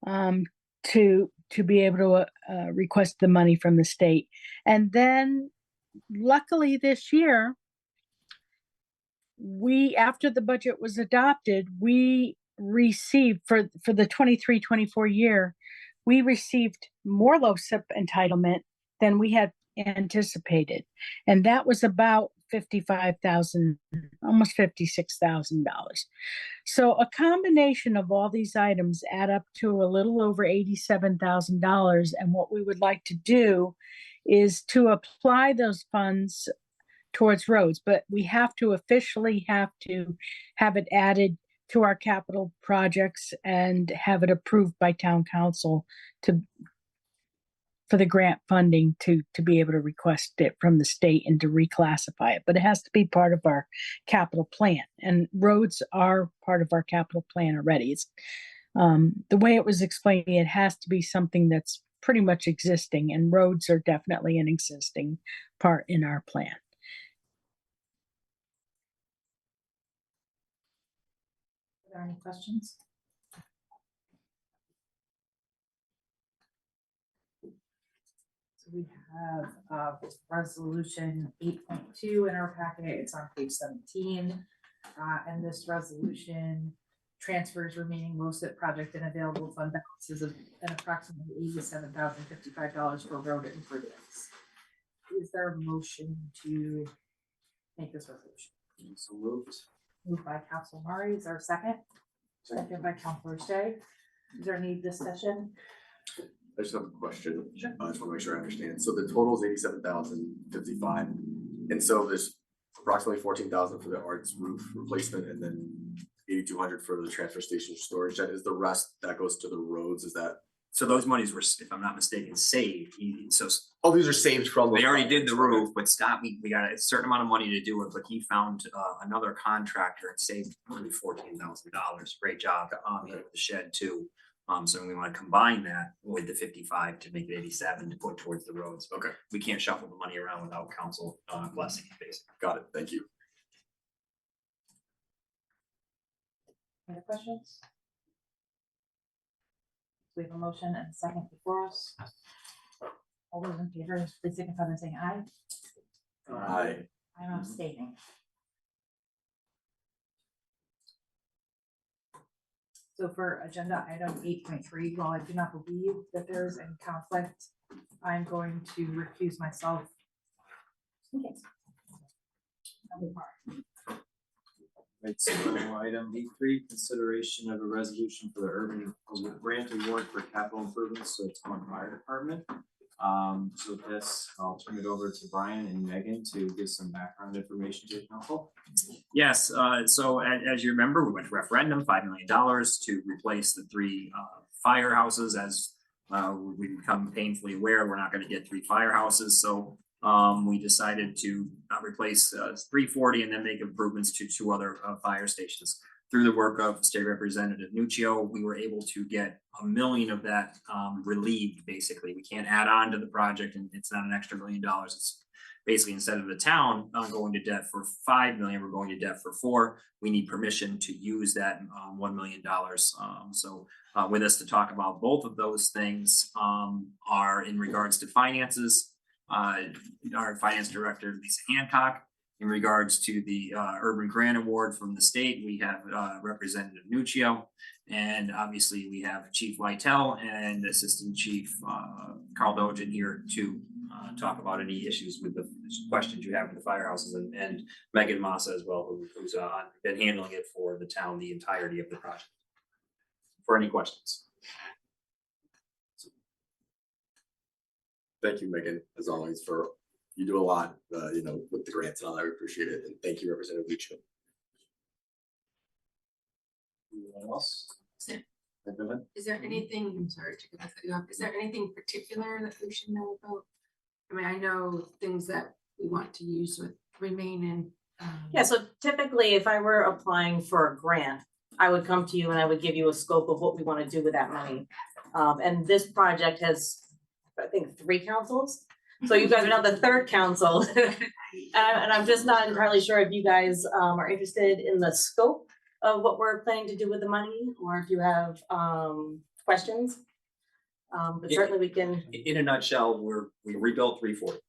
S10: to be able to request the money from the state. And then luckily this year, after the budget was adopted, we received for the 23-24 year, we received more LoSiP entitlement than we had anticipated. And that was about $55,000, almost $56,000. So a combination of all these items add up to a little over $87,000. And what we would like to do is to apply those funds towards roads, but we have to officially have it added to our capital projects and have it approved by town council for the grant funding to be able to request it from the state and to reclassify it. But it has to be part of our capital plan, and roads are part of our capital plan already. It's the way it was explained, it has to be something that's pretty much existing, and roads are definitely an existing part in our plan.
S1: Are there any questions? So we have resolution 8.2 in our packet. It's on page 17. And this resolution transfers remaining LoCIP project and available fund balances of an approximately $87,055 for road improvements. Is there a motion to make this resolution?
S6: So moved.
S1: Moved by Council Murray. Is there a second? Second by Councilor Shay. Is there any discussion?
S7: I just have a question.
S1: Sure.
S7: I just wanna make sure I understand. So the total is 87,055, and so there's approximately 14,000 for the arts roof replacement, and then 8,200 for the transfer station storage shed. Is the rest that goes to the roads? Is that?
S5: So those monies were, if I'm not mistaken, saved. So
S7: Oh, these are saved from.
S5: they
S7: those
S5: already did the
S7: projects.
S5: roof, but Scott, we got a certain amount of money to do it, but he found another contractor and saved only $14,000. Great job on the shed too. So we want to combine that with the 55 to make it 87 to put towards the roads.
S7: Okay,
S5: We can't shuffle the money around without council blessing, basically.
S7: got it. Thank you.
S1: Any questions? We have a motion and a second before us. All those in favor, please signify by saying aye.
S7: Aye.
S1: I'm abstaining. So for agenda item 8.3, while I do not believe that there is any conflict, I'm going to recuse myself. Okay.
S6: Right, so item E3, consideration of a resolution for the urban grant award for capital improvements to the Tolland Fire Department. So with this, I'll turn it over to Brian and Megan to give some background information to the council.
S5: Yes, so as you remember, we went to referendum, $5 million to replace the three firehouses. As we become painfully aware, we're not gonna get three firehouses, so we decided to replace 340 and then make improvements to two other fire stations. Through the work of State Representative Nuccio, we were able to get $1 million of that relieved, basically. We can't add on to the project, and it's not an extra $1 million. It's basically, instead of the town going to debt for $5 million, we're going to debt for $4 million. We need permission to use that $1 million. So with us to talk about both of those things are in regards to finances. Our finance director, Lisa Hancock. In regards to the urban grant award from the state, we have Representative Nuccio, and obviously we have Chief Lytle and Assistant Chief Carl Dogen here to talk about any issues with the questions you have with the firehouses, and Megan Massa as well, who's been handling it for the town the entirety of the project. For any questions.
S7: Thank you, Megan, as always, for, you do a lot, with the grants and all. I appreciate it. And thank you, Representative Nuccio.
S6: Anyone else?
S2: Sam.
S6: Go ahead.
S2: Is there anything, I'm sorry to cut you off, is there anything particular that we should know about? I mean, I know things that we want to use with remain in.
S13: Yeah, so typically if I were applying for a grant, I would come to you and I would give you a scope of what we want to do with that money. And this project has, I think, 3 councils. So you guys are now the 3rd council. And I'm just not entirely sure if you guys are interested in the scope of what we're planning to do with the money, or if you have questions. But certainly we can.
S5: In a nutshell, we rebuilt 340.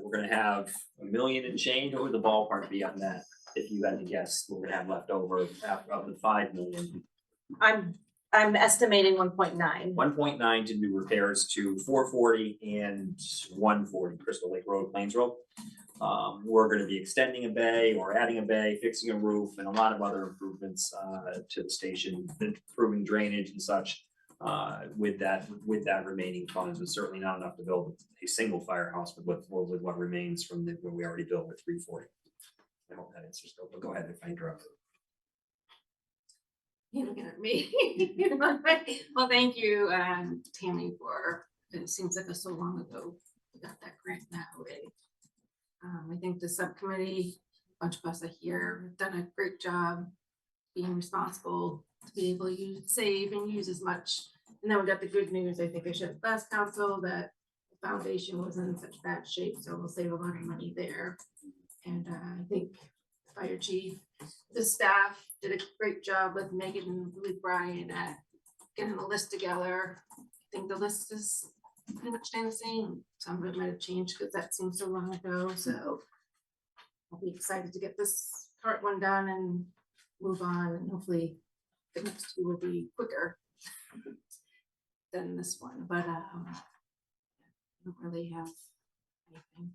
S5: We're gonna have $1 million and change. What would the ballpark be on that? If you had to guess, we're gonna have left over after of the 5 million.
S13: I'm estimating 1.9.
S5: 1.9 to do repairs to 440 and 140 Crystal Lake Road, Plains Road. We're gonna be extending a bay or adding a bay, fixing a roof, and a lot of other improvements to the station, improving drainage and such. with that remaining funds, but certainly not enough to build a single firehouse with what remains from what we already built with 340. I hope that answers, but go ahead if I interrupt.
S2: You looking at me? Well, thank you, Tammy, for, it seems like so long ago, we got that grant now already. I think the subcommittee, a bunch of us are here, have done a great job being responsible to be able to save and use as much. And then we got the good news, I think I shared with last council, that the foundation was in such bad shape, so we'll save a lot of money there. And I think fire chief, the staff did a great job with Megan and with Brian at getting the list together. I think the list is pretty much staying the same. Some of it might have changed because that seems so long ago, so I'll be excited to get this current one done and move on, and hopefully the next two will be quicker than this one, but I don't really have anything.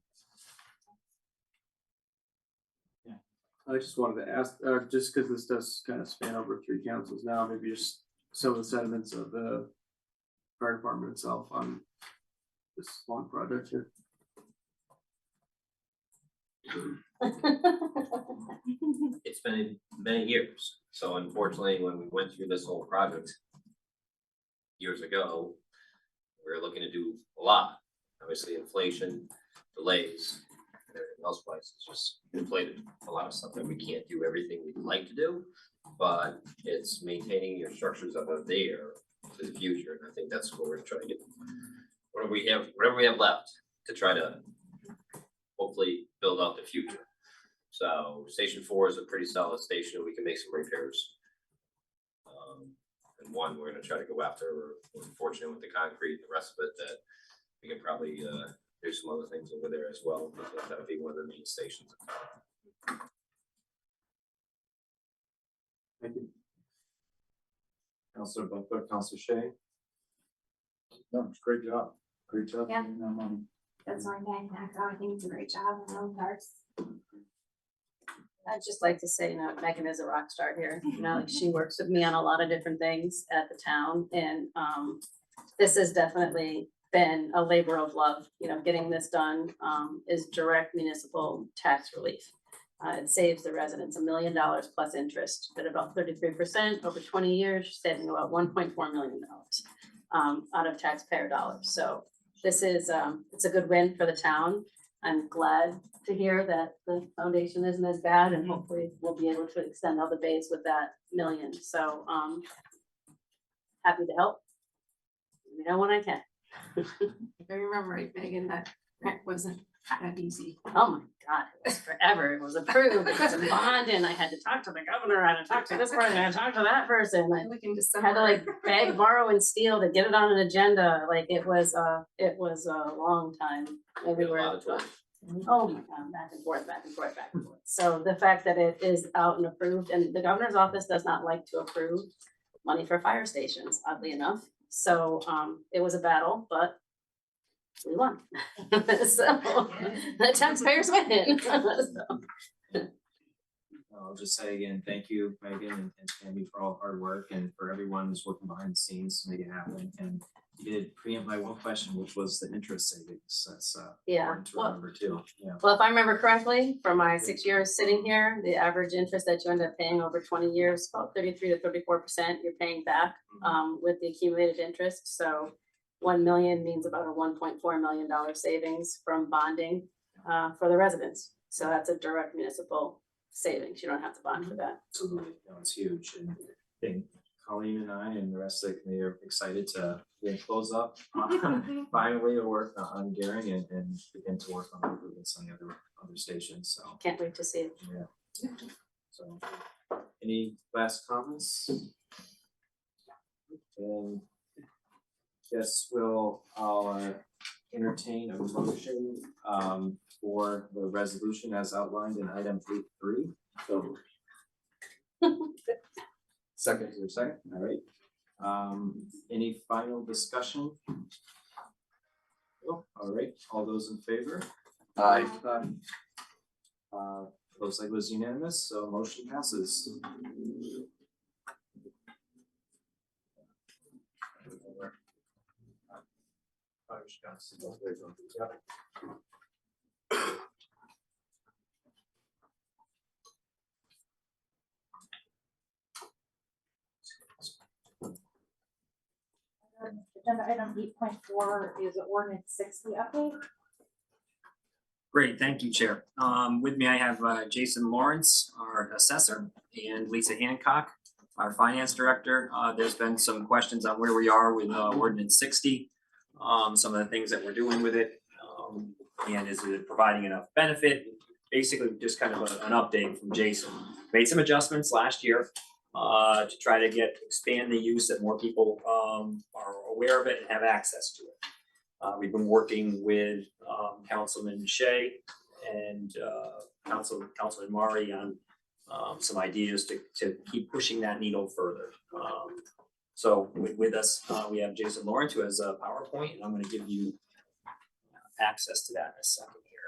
S8: I just wanted to ask, just because this does kind of span over 3 councils now, maybe just some of the sentiments of the fire department itself on this one project here.
S14: It's been many years, so unfortunately, when we went through this whole project years ago, we were looking to do a lot. Obviously, inflation, delays, and everything else, prices just inflated a lot of stuff that we can't do everything we'd like to do, but it's maintaining your structures that are there for the future, and I think that's what we're trying to get. Whatever we have left to try to hopefully build out the future. So Station 4 is a pretty solid station. We can make some repairs. And one we're gonna try to go after. We're fortunate with the concrete, the rest of it, that we can probably do some other things over there as well. But that'll be one of the main stations.
S6: Thank you. Counselor Buckler, Counselor Shay.
S11: No, it's a great job. Great job.
S9: Yeah.
S11: getting that money.
S9: That's my bag, I think it's a great job on all parts.
S15: I'd just like to say, you know, Megan is a rock star here. You know, like she works with me on a lot of different things at the town, and this has definitely been a labor of love. You know, getting this done is direct municipal tax relief. It saves the residents $1 million plus interest at about 33% over 20 years, saving about $1.4 million out of taxpayer dollars. So this is it's a good win for the town. I'm glad to hear that the foundation isn't as bad, and hopefully we'll be able to extend all the bays with that $1 million. So happy to help. You know when I can.
S2: If I remember right, Megan, that grant wasn't that easy.
S15: Oh my God, it was forever. It was approved. It was a bond, and I had to talk to the governor. I had to talk to this person. I had to talk to that person. I
S2: We can just.
S15: had to like beg, borrow, and steal to get it on an agenda. Like it was a long time. And we
S14: A lot
S15: were,
S14: of time.
S15: oh my God, back and forth, back and forth, back and forth. So the fact that it is out and approved, and the governor's office does not like to approve money for fire stations, oddly enough. So it was a battle, but we won. So the taxpayers win. So.
S6: I'll just say again, thank you, Megan and Tammy, for all the hard work, and for everyone who's working behind the scenes to make it happen. And you did preempt my one question, which was the interest savings. That's
S15: Yeah,
S6: important to
S15: well-
S6: remember too. Yeah.
S15: Well, if I remember correctly, for my 6 years sitting here, the average interest that you end up paying over 20 years, about 33 to 34%, you're paying back with the accumulated interest. So 1 million means about a $1.4 million savings from bonding for the residents. So that's a direct municipal savings. You don't have to bond for that.
S6: Absolutely, no, it's huge, and I think Colleen and I and the rest of the committee are excited to close up, finally to work on Gearing and begin to work on improvements on the other stations, so,
S15: Can't wait to see it.
S6: yeah. So, any last comments? And yes, I'll entertain a motion for the resolution as outlined in item 8.3. So
S7: Second.
S6: is there a second? All right. Any final discussion? Oh, all right. All those in favor?
S7: Aye.
S6: Looks like it was unanimous, so motion passes.
S1: Agenda item 8.4 is ordinance 60 update.
S5: Great, thank you, Chair. With me, I have Jason Lawrence, our assessor, and Lisa Hancock, our finance director. There's been some questions on where we are with ordinance 60, some of the things that we're doing with it, and is it providing enough benefit? Basically, just kind of an update from Jason. Made some adjustments last year to try to expand the use that more people are aware of it and have access to it. We've been working with Councilman Shea and Councilman Mari on some ideas to keep pushing that needle further. So with us, we have Jason Lawrence, who has a PowerPoint, and I'm going to give you access to that in a second here.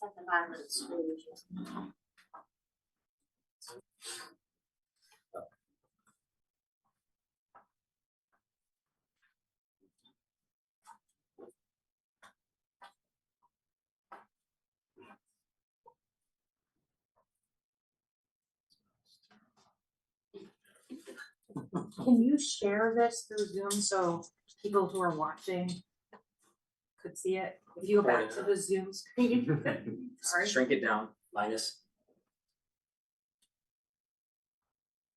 S4: At the bottom of the screen.
S1: Can you share this through Zoom so people who are watching could see it? If you go back to the Zoom screen. Sorry.
S5: Shrink it down, minus.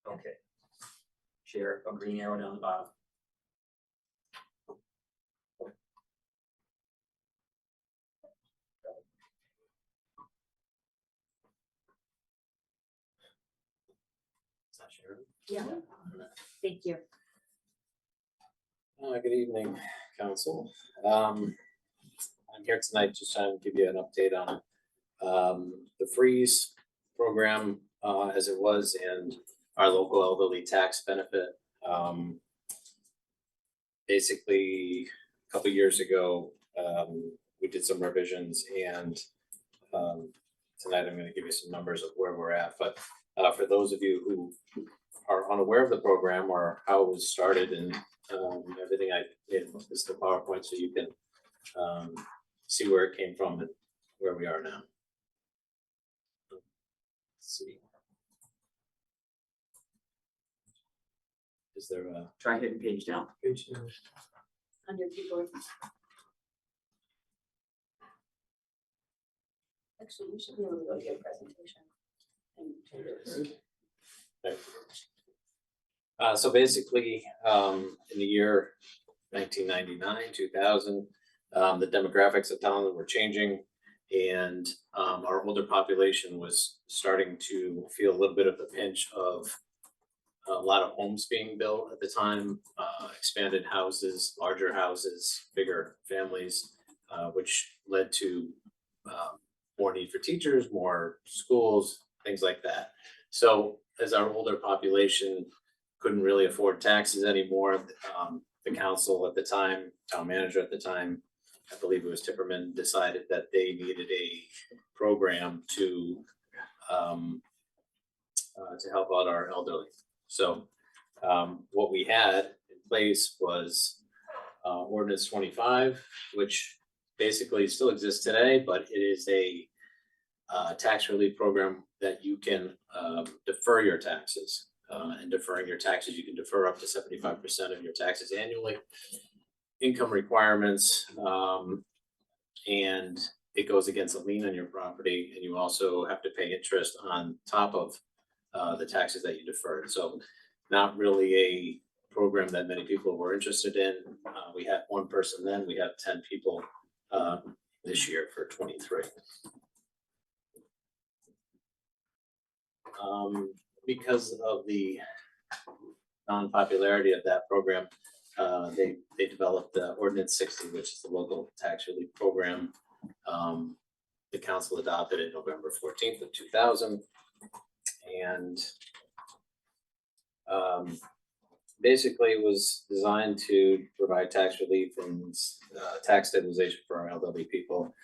S5: Okay. Share a green arrow down the bottom. Is that shared?
S1: Yeah. Thank you.
S6: Good evening, council. I'm here tonight just trying to give you an update on the freeze program as it was and our local elderly tax benefit. Basically, a couple years ago, we did some revisions, and tonight I'm going to give you some numbers of where we're at. But for those of you who are unaware of the program or how it was started and everything, I made this the PowerPoint so you can see where it came from and where we are now. Let's see. Is there a
S5: Try hitting page down.
S6: page down?
S4: On your keyboard. Actually, you should be able to go to your presentation. And change it.
S6: So basically, in the year 1999, 2000, the demographics of Tolland were changing, and our older population was starting to feel a little bit of the pinch of a lot of homes being built at the time, expanded houses, larger houses, bigger families, which led to more need for teachers, more schools, things like that. So as our older population couldn't really afford taxes anymore, the council at the time, town manager at the time, I believe it was Tipperman, decided that they needed a program to help out our elderly. So what we had in place was ordinance 25, which basically still exists today, but it is a tax relief program that you can defer your taxes. And deferring your taxes, you can defer up to 75% of your taxes annually. Income requirements, and it goes against a lien on your property, and you also have to pay interest on top of the taxes that you deferred. So not really a program that many people were interested in. We had one person then, we have 10 people this year for 23. Because of the non-popularity of that program, they developed the ordinance 60, which is the local tax relief program. The council adopted it November 14th of 2000, and basically it was designed to provide tax relief and tax stabilization for our elderly people,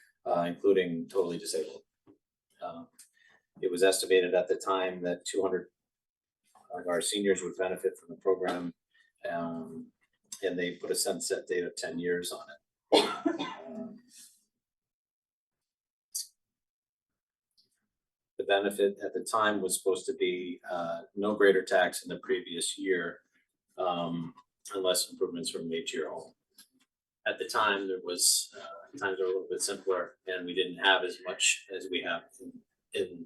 S6: including totally disabled. It was estimated at the time that 200 of our seniors would benefit from the program. And they put a sunset date of 10 years on it. The benefit at the time was supposed to be no greater tax in the previous year unless improvements were made to your home. At the time, there was times were a little bit simpler, and we didn't have as much as we have in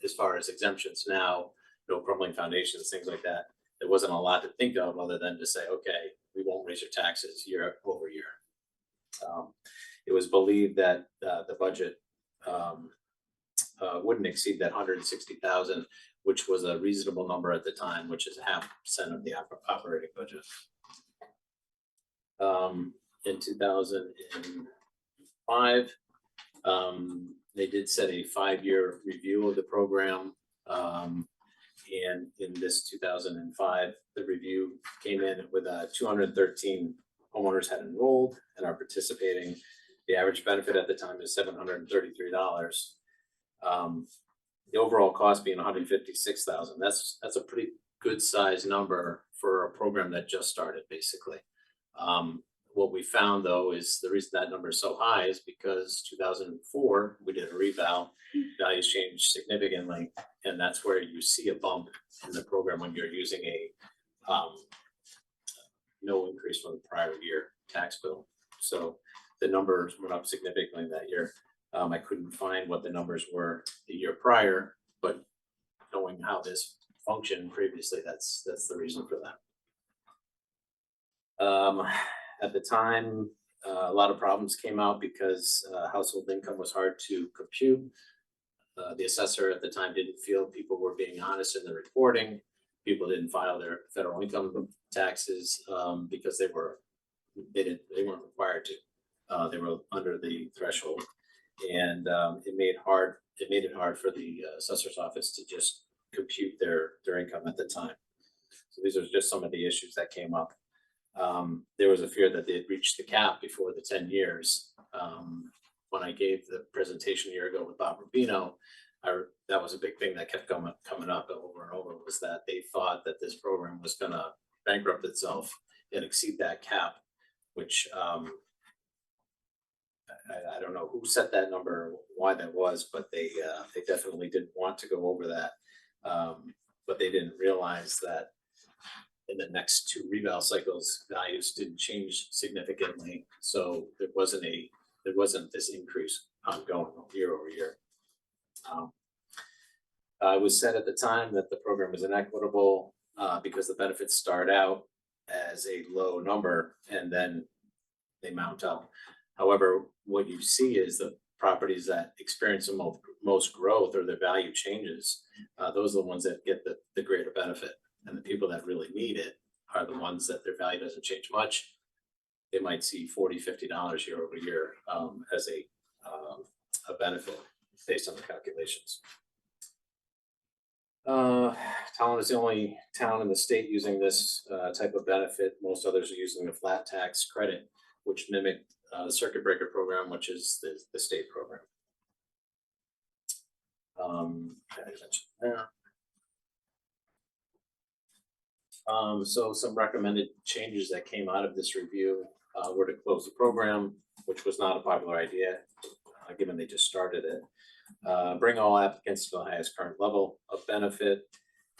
S6: as far as exemptions now. No crumbling foundations, things like that. There wasn't a lot to think of other than to say, okay, we won't raise your taxes year over year. It was believed that the budget wouldn't exceed that 160,000, which was a reasonable number at the time, which is 0.5% of the operating budget. In 2005, they did set a 5-year review of the program. And in this 2005, the review came in with 213 homeowners had enrolled and are participating. The average benefit at the time is $733. The overall cost being $156,000. That's a pretty good size number for a program that just started, basically. What we found, though, is the reason that number is so high is because 2004 we did a reval, values changed significantly, and that's where you see a bump in the program when you're using a no increase from the prior year tax bill. So the numbers went up significantly that year. I couldn't find what the numbers were the year prior, but knowing how this functioned previously, that's the reason for that. At the time, a lot of problems came out because household income was hard to compute. The assessor at the time didn't feel people were being honest in the reporting. People didn't file their federal income taxes because they weren't required to. They were under the threshold, and it made it hard for the assessor's office to just compute their income at the time. So these are just some of the issues that came up. There was a fear that they had reached the cap before the 10 years. When I gave the presentation a year ago with Bob Rubino, that was a big thing that kept coming up over and over, was that they thought that this program was going to bankrupt itself and exceed that cap, which I don't know who set that number, why that was, but they definitely didn't want to go over that. But they didn't realize that in the next 2 reval cycles, values didn't change significantly. So there wasn't this increase ongoing year over year. It was said at the time that the program is inequitable because the benefits start out as a low number and then they mount up. However, what you see is the properties that experience the most growth or their value changes. Those are the ones that get the greater benefit. And the people that really need it are the ones that their value doesn't change much. They might see $40, $50 year over year as a benefit based on the calculations. Tolland is the only town in the state using this type of benefit. Most others are using the flat tax credit, which mimicked the circuit breaker program, which is the state program. I mentioned there. So some recommended changes that came out of this review were to close the program, which was not a popular idea, given they just started it. Bring all applicants to the highest current level of benefit,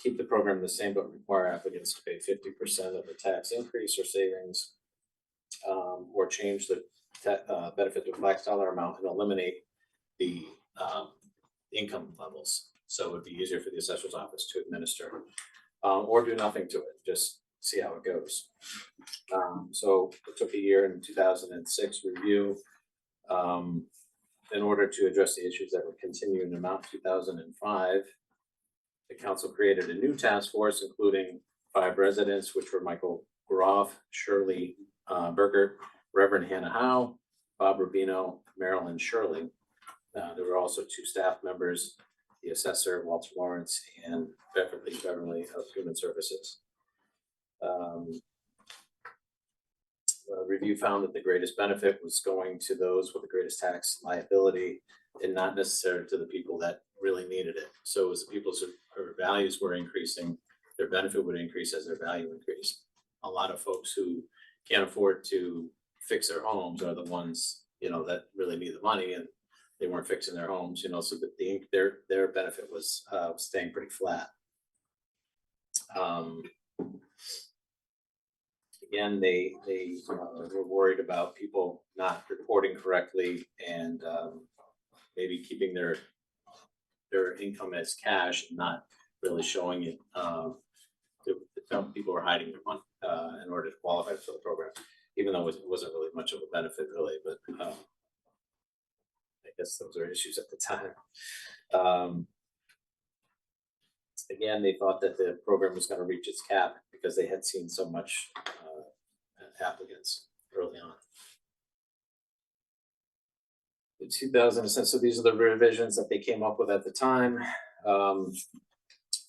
S6: keep the program the same, but require applicants to pay 50% of the tax increase or savings, or change the benefit to a flat dollar amount and eliminate the income levels. So it would be easier for the assessor's office to administer. Or do nothing to it, just see how it goes. So it took a year in 2006 review in order to address the issues that were continuing in Mount 2005. The council created a new task force, including 5 residents, which were Michael Groff, Shirley Burgert, Reverend Hannah Howe, Bob Rubino, Marilyn Shirley. There were also 2 staff members, the assessor, Walter Lawrence, and Beverly of Human Services. The review found that the greatest benefit was going to those with the greatest tax liability, and not necessarily to the people that really needed it. So as the people's values were increasing, their benefit would increase as their value increased. A lot of folks who can't afford to fix their homes are the ones, you know, that really need the money, and they weren't fixing their homes, you know, so that their benefit was staying pretty flat. Again, they were worried about people not reporting correctly and maybe keeping their income as cash and not really showing it. Some people were hiding their money in order to qualify for the program, even though it wasn't really much of a benefit really, but I guess those are issues at the time. Again, they thought that the program was going to reach its cap because they had seen so much applicants early on. In 2000, so these are the revisions that they came up with at the time.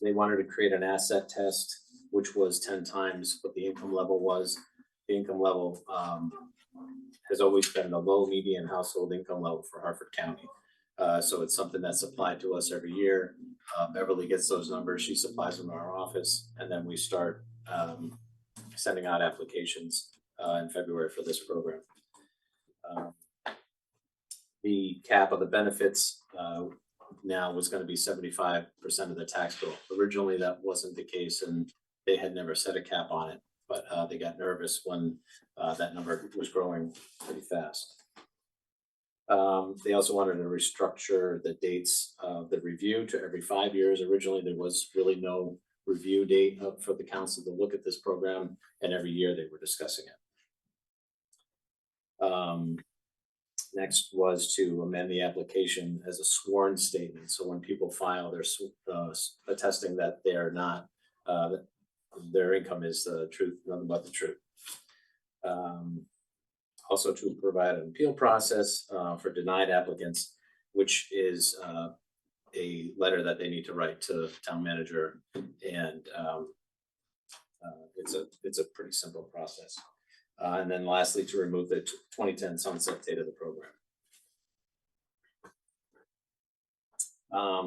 S6: They wanted to create an asset test, which was 10 times what the income level was. The income level has always been the low median household income level for Harford County. So it's something that's applied to us every year. Beverly gets those numbers, she supplies them to our office, and then we start sending out applications in February for this program. The cap of the benefits now was going to be 75% of the tax bill. Originally, that wasn't the case, and they had never set a cap on it, but they got nervous when that number was growing pretty fast. They also wanted to restructure the dates of the review to every 5 years. Originally, there was really no review date for the council to look at this program, and every year they were discussing it. Next was to amend the application as a sworn statement. So when people file, they're attesting that they are not, their income is the truth, nothing but the truth. Also to provide an appeal process for denied applicants, which is a letter that they need to write to the town manager, and it's a pretty simple process. And then lastly, to remove the 2010 sunset date of the program.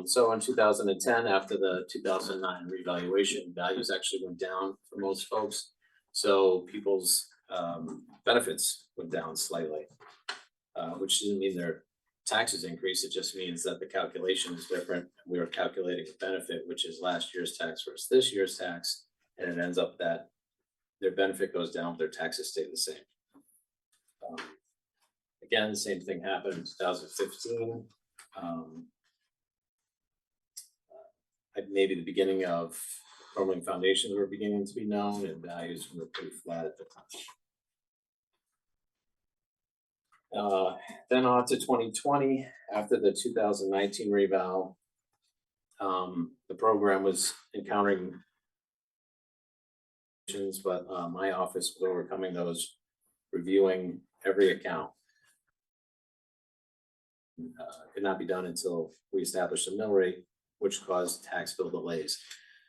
S6: So in 2010, after the 2009 revaluation, values actually went down for most folks. So people's benefits went down slightly, which doesn't mean their taxes increase. It just means that the calculation is different. We are calculating a benefit, which is last year's tax versus this year's tax, and it ends up that their benefit goes down, but their taxes stay the same. Again, the same thing happened in 2015. Maybe the beginning of crumbling foundations were beginning to be known, and values were pretty flat at the time. Then on to 2020, after the 2019 reval, the program was encountering, but my office was overcoming those, reviewing every account. Could not be done until we established a mill rate, which caused tax bill delays.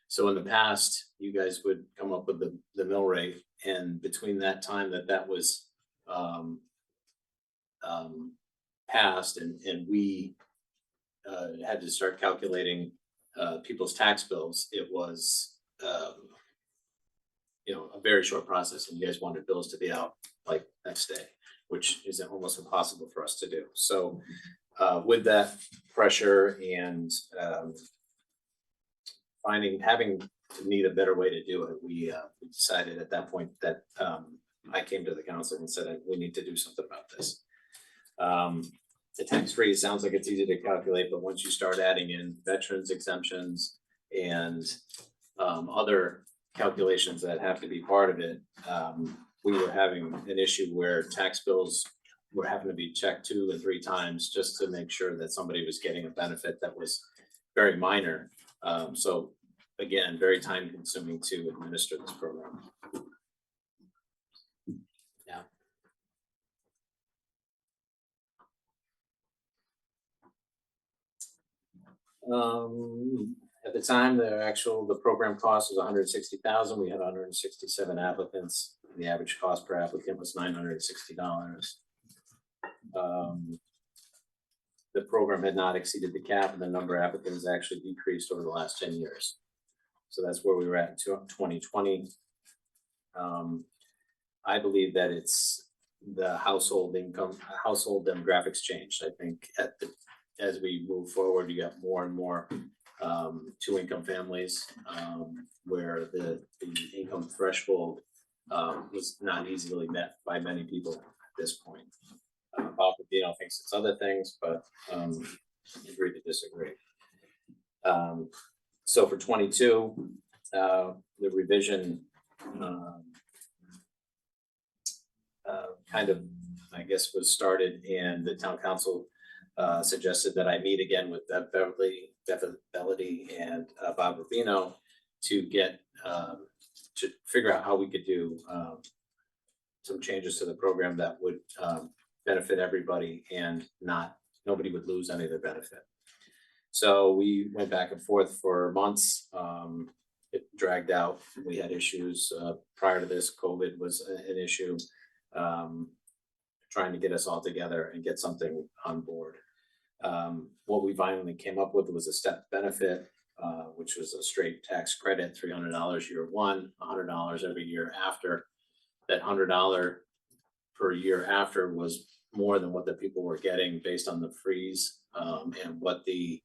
S6: So in the past, you guys would come up with the mill rate, and between that time that was passed and we had to start calculating people's tax bills, it was you know, a very short process, and you guys wanted bills to be out like next day, which is almost impossible for us to do. So with that pressure and having to need a better way to do it, we decided at that point that I came to the council and said, we need to do something about this. The tax rate sounds like it's easy to calculate, but once you start adding in veterans exemptions and other calculations that have to be part of it, we were having an issue where tax bills were having to be checked 2 and 3 times just to make sure that somebody was getting a benefit that was very minor. So again, very time consuming to administer this program. Yeah. At the time, the program cost was 160,000. We had 167 applicants. The average cost per applicant was $960. the program had not exceeded the cap and the number of applicants actually decreased over the last 10 years. So that's where we were at in 2020. I believe that it's the household income, household demographics changed. I think as we move forward, you got more and more two-income families where the income threshold was not easily met by many people at this point. Bob Rubino thinks it's other things, but agree to disagree. So for 22, the revision kind of, I guess, was started, and the town council suggested that I meet again with Bev Bellady and Bob Rubino to get to figure out how we could do some changes to the program that would benefit everybody and nobody would lose any of their benefit. So we went back and forth for months. It dragged out. We had issues prior to this. COVID was an issue. Trying to get us all together and get something on board. What we finally came up with was a step benefit, which was a straight tax credit, $300 year one, $100 every year after. That $100 per year after was more than what the people were getting based on the freeze, and what the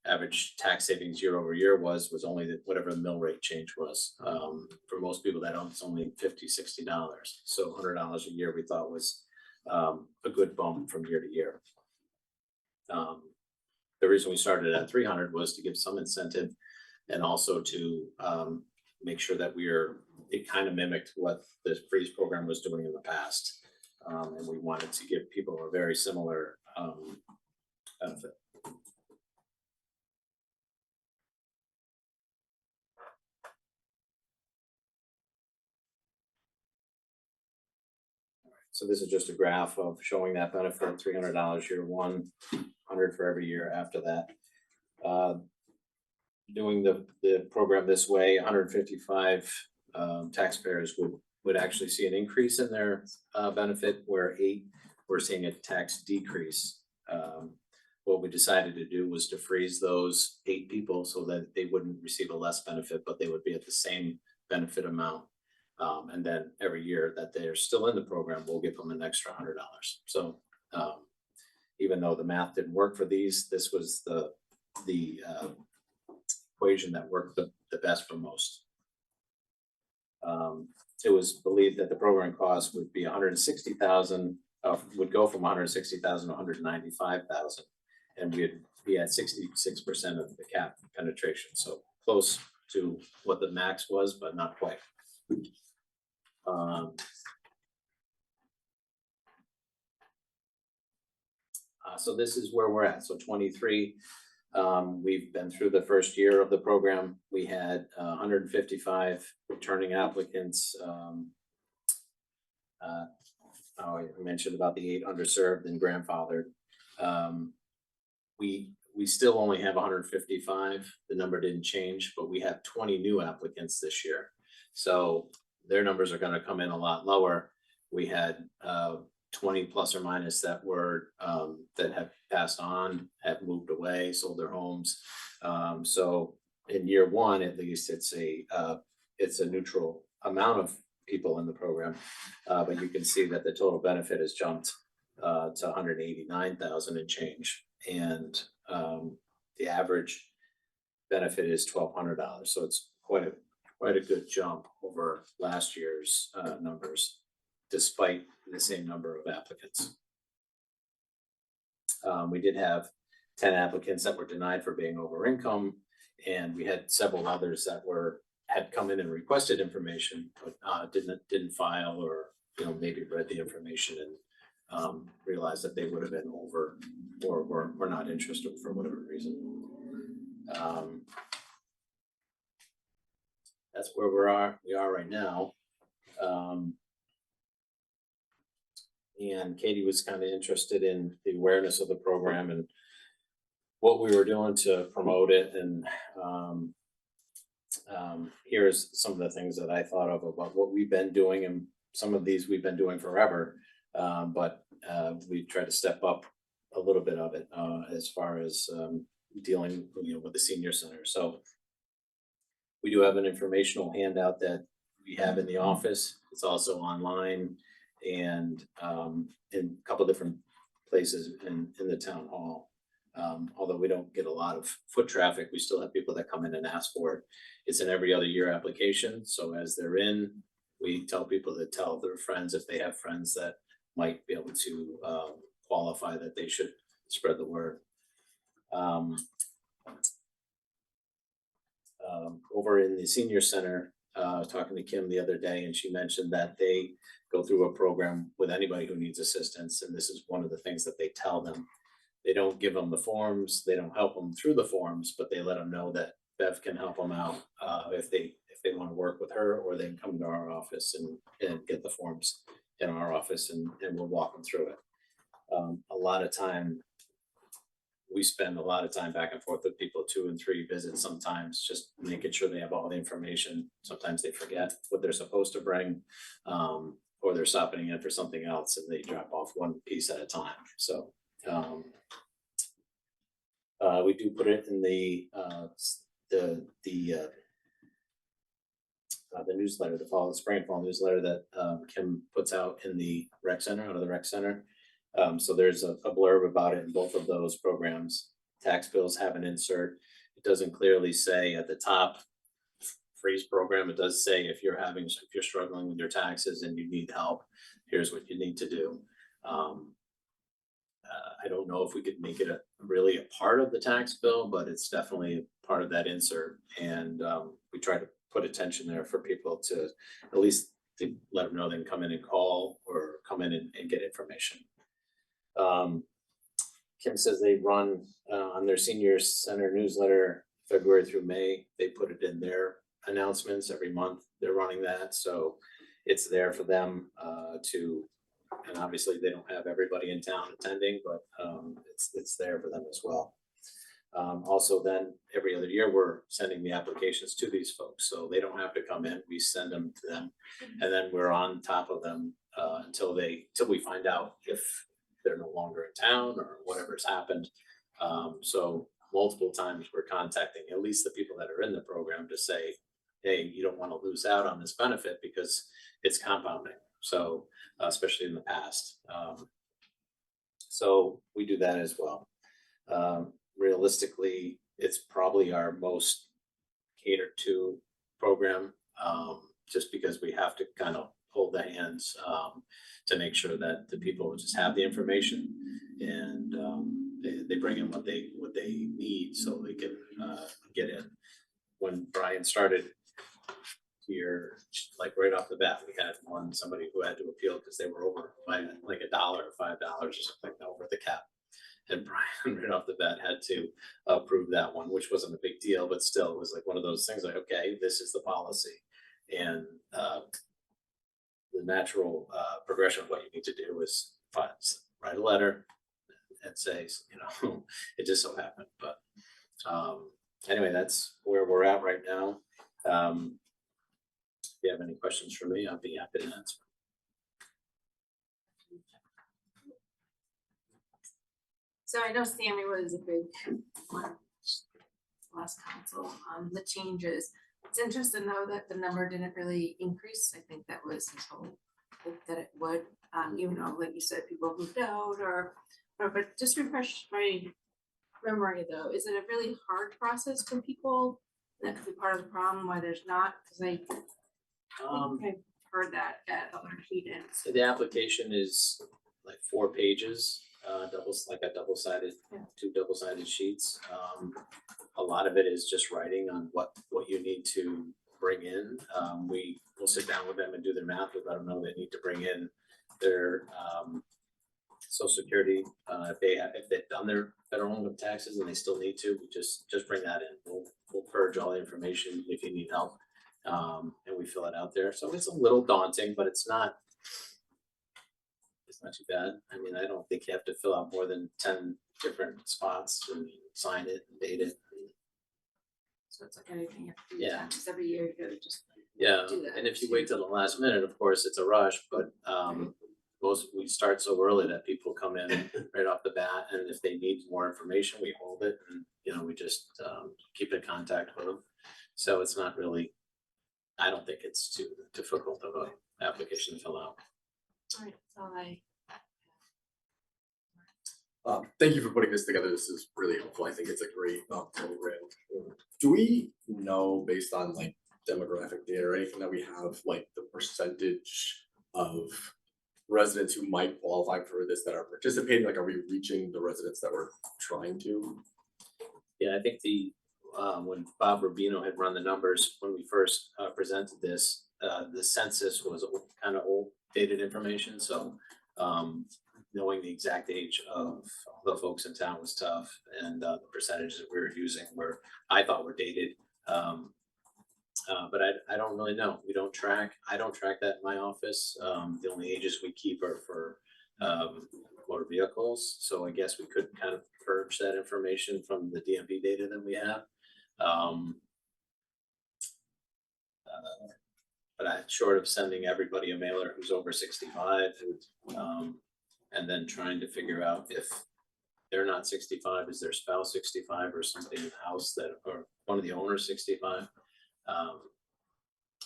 S6: average tax savings year over year was only whatever the mill rate change was. For most people, that was only $50, $60. So $100 a year we thought was a good bump from year to year. The reason we started at 300 was to give some incentive and also to make sure that it kind of mimicked what the freeze program was doing in the past. And we wanted to give people a very similar benefit. So this is just a graph of showing that benefit, $300 year one, $100 for every year after that. Doing the program this way, 155 taxpayers would actually see an increase in their benefit, where 8 we're seeing a tax decrease. What we decided to do was to freeze those 8 people so that they wouldn't receive a less benefit, but they would be at the same benefit amount. And then every year that they're still in the program, we'll give them an extra $100. So even though the math didn't work for these, this was the equation that worked the best for most. It was believed that the program cost would be 160,000, would go from 160,000 to 195,000, and we had 66% of the cap penetration, so close to what the max was, but not quite. So this is where we're at. So 23, we've been through the first year of the program. We had 155 returning applicants. I mentioned about the 8 underserved and grandfathered. We still only have 155. The number didn't change, but we have 20 new applicants this year. So their numbers are going to come in a lot lower. We had 20 plus or minus that were that have passed on, have moved away, sold their homes. So in year one, at least, it's a neutral amount of people in the program, but you can see that the total benefit has jumped to 189,000 and change, and the average benefit is $1,200. So it's quite a good jump over last year's numbers, despite the same number of applicants. We did have 10 applicants that were denied for being over income, and we had several others that had come in and requested information, but didn't file, or maybe read the information and realized that they would have been over, or were not interested for whatever reason. That's where we are right now. And Katie was kind of interested in the awareness of the program and what we were doing to promote it. And here's some of the things that I thought of about what we've been doing, and some of these we've been doing forever, but we tried to step up a little bit of it, as far as, dealing, with the senior center, so. We do have an informational handout that we have in the office, it's also online and, in a couple different places in the town hall. Although we don't get a lot of foot traffic, we still have people that come in and ask for it. It's an every other year application, so as they're in, we tell people to tell their friends if they have friends that might be able to qualify, that they should spread the word. Over in the senior center, talking to Kim the other day, and she mentioned that they go through a program with anybody who needs assistance, and this is one of the things that they tell them. They don't give them the forms, they don't help them through the forms, but they let them know that Bev can help them out if they want to work with her, or they can come to our office and get the forms in our office, and we'll walk them through it. A lot of time, we spend a lot of time back and forth with people, 2 and 3 visits sometimes, just making sure they have all the information. Sometimes they forget what they're supposed to bring, or they're stopping in for something else and they drop off one piece at a time. So we do put it in the newsletter, the spring and fall newsletter that Kim puts out in the rec center, out of the rec center. So there's a blurb about it in both of those programs. Tax bills have an insert. It doesn't clearly say at the top, freeze program. It does say if you're struggling with your taxes and you need help, here's what you need to do. I don't know if we could make it really a part of the tax bill, but it's definitely part of that insert. And we try to put attention there for people to at least to let them know they can come in and call or come in and get information. Kim says they run on their senior center newsletter February through May. They put it in their announcements every month. They're running that, so it's there for them to. And obviously, they don't have everybody in town attending, but it's there for them as well. Also, then every other year we're sending the applications to these folks, so they don't have to come in. We send them to them, and then we're on top of them until we find out if they're no longer in town or whatever's happened. So multiple times we're contacting at least the people that are in the program to say, hey, you don't want to lose out on this benefit because it's compounding. So especially in the past. So we do that as well. Realistically, it's probably our most catered to program, just because we have to kind of hold the hands to make sure that the people just have the information and they bring in what they need so they can get in. When Brian started here, like right off the bat, we had somebody who had to appeal because they were over by like $1 or $5 or something like that over the cap. And Brian right off the bat had to approve that one, which wasn't a big deal, but still it was like one of those things like, okay, this is the policy. And the natural progression of what you need to do is write a letter and say, it just so happened. But anyway, that's where we're at right now. If you have any questions for me, I'll be happy to answer.
S16: So I know Sammy was a big one last council on the changes. It's interesting though that the number didn't really increase. I think that was his hope that it would, even though, like you said, people moved out but just refresh my memory though. Is it a really hard process for people? That could be part of the problem why there's not, because I think I've heard that at other meetings.
S6: So the application is like 4 pages, double-sided, 2 double-sided sheets. A lot of it is just writing on what you need to bring in. We will sit down with them and do their math. We let them know they need to bring in their Social Security. If they've done their federal income taxes and they still need to, we just bring that in. We'll purge all the information if you need help, and we fill it out there. So it's a little daunting, but it's not too bad. I mean, I don't think you have to fill out more than 10 different spots and sign it and date it.
S16: So it's like anything you have to do taxes every year, you gotta just
S6: Yeah,
S16: do that.
S6: and if you wait till the last minute, of course, it's a rush, but we start so early that people come in right off the bat, and if they need more information, we hold it, and, you know, we just, keep in contact with them. So it's not really, I don't think it's too difficult of a application to fill out.
S16: Alright, so I.
S7: Thank you for putting this together. This is really helpful. I think it's a great program. Do we know, based on like demographic data or anything, that we have like the percentage of residents who might qualify for this that are participating? Like, are we reaching the residents that we're trying to?
S6: Yeah, I think when Bob Rubino had run the numbers, when we first presented this, the census was kind of old dated information, so knowing the exact age of the folks in town was tough, and the percentages that we were using I thought were dated. But I don't really know. I don't track that in my office. The only ages we keep are for motor vehicles. So I guess we could kind of purge that information from the DMV data that we have. But short of sending everybody a mailer who's over 65, and then trying to figure out if they're not 65, is their spouse 65 or somebody in the house or one of the owners 65?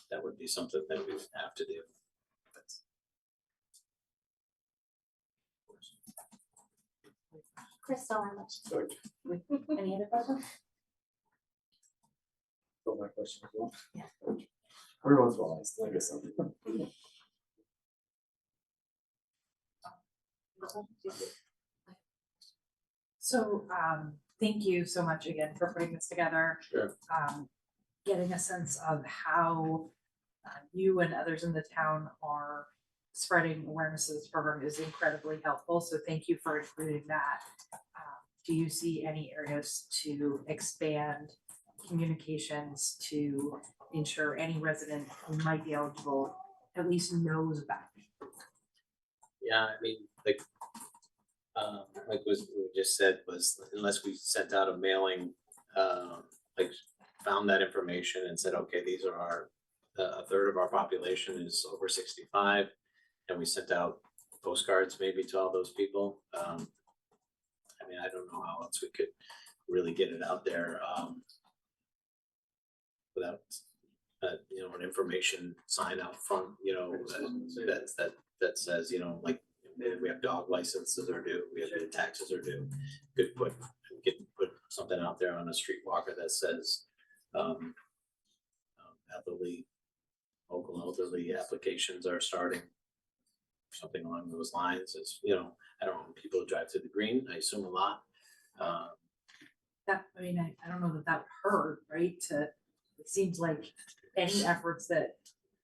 S6: That would be something that we would have to do.
S9: Crystal, how much?
S7: Sorry.
S1: Any other questions?
S7: Got my question as well.
S1: Yeah.
S7: Every once in a while, I still get something.
S1: So, thank you so much again for putting this together.
S6: Sure.
S1: Getting a sense of how you and others in the town are spreading awareness of this program is incredibly helpful. So thank you for including that. Do you see any areas to expand communications to ensure any resident who might be eligible at least knows about it?
S6: Yeah, I mean, like we just said, was unless we sent out a mailing, like found that information and said, okay, these are a third of our population is over 65, and we sent out postcards maybe to all those people. I mean, I don't know how else we could really get it out there without you know, an information sign out front, you know, that says, you know, like we have dog licenses are due, we have taxes are due. Could put something out there on a street walker that says local elderly applications are starting, something along those lines. It's, you know, I don't know, people drive through the green, I assume a lot.
S1: That, I mean, I don't know that would hurt, right? It seems like any efforts that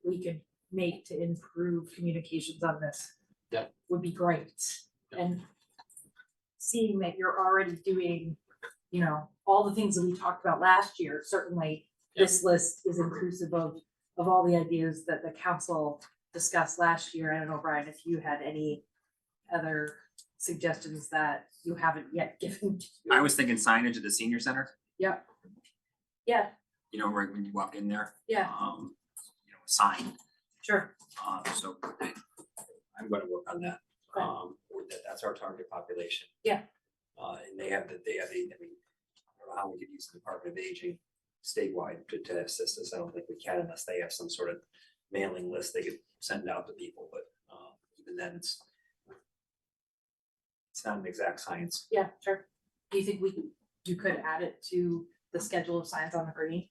S1: we could make to improve communications on this
S6: Yeah.
S1: would be great.
S6: Yeah.
S1: And seeing that you're already doing, you know, all the things that we talked about last year, certainly this list is inclusive of all the ideas that the council discussed last year. I don't know, Brian, if you had any other suggestions that you haven't yet given to.
S5: I was thinking signage at the senior center,
S1: Yeah. Yeah,
S5: you know, right when you walk in there.
S1: Yeah.
S5: You know, a sign,
S1: sure.
S5: so I'm gonna work on that.
S1: Okay.
S5: That's our target population.
S1: Yeah.
S5: And I mean, I don't know how we could use the Department of Aging statewide to assist us. I don't think we can unless they have some sort of mailing list they could send out to people, but even then it's not an exact science.
S1: Yeah, sure. Do you think you could add it to the schedule of signs on the green?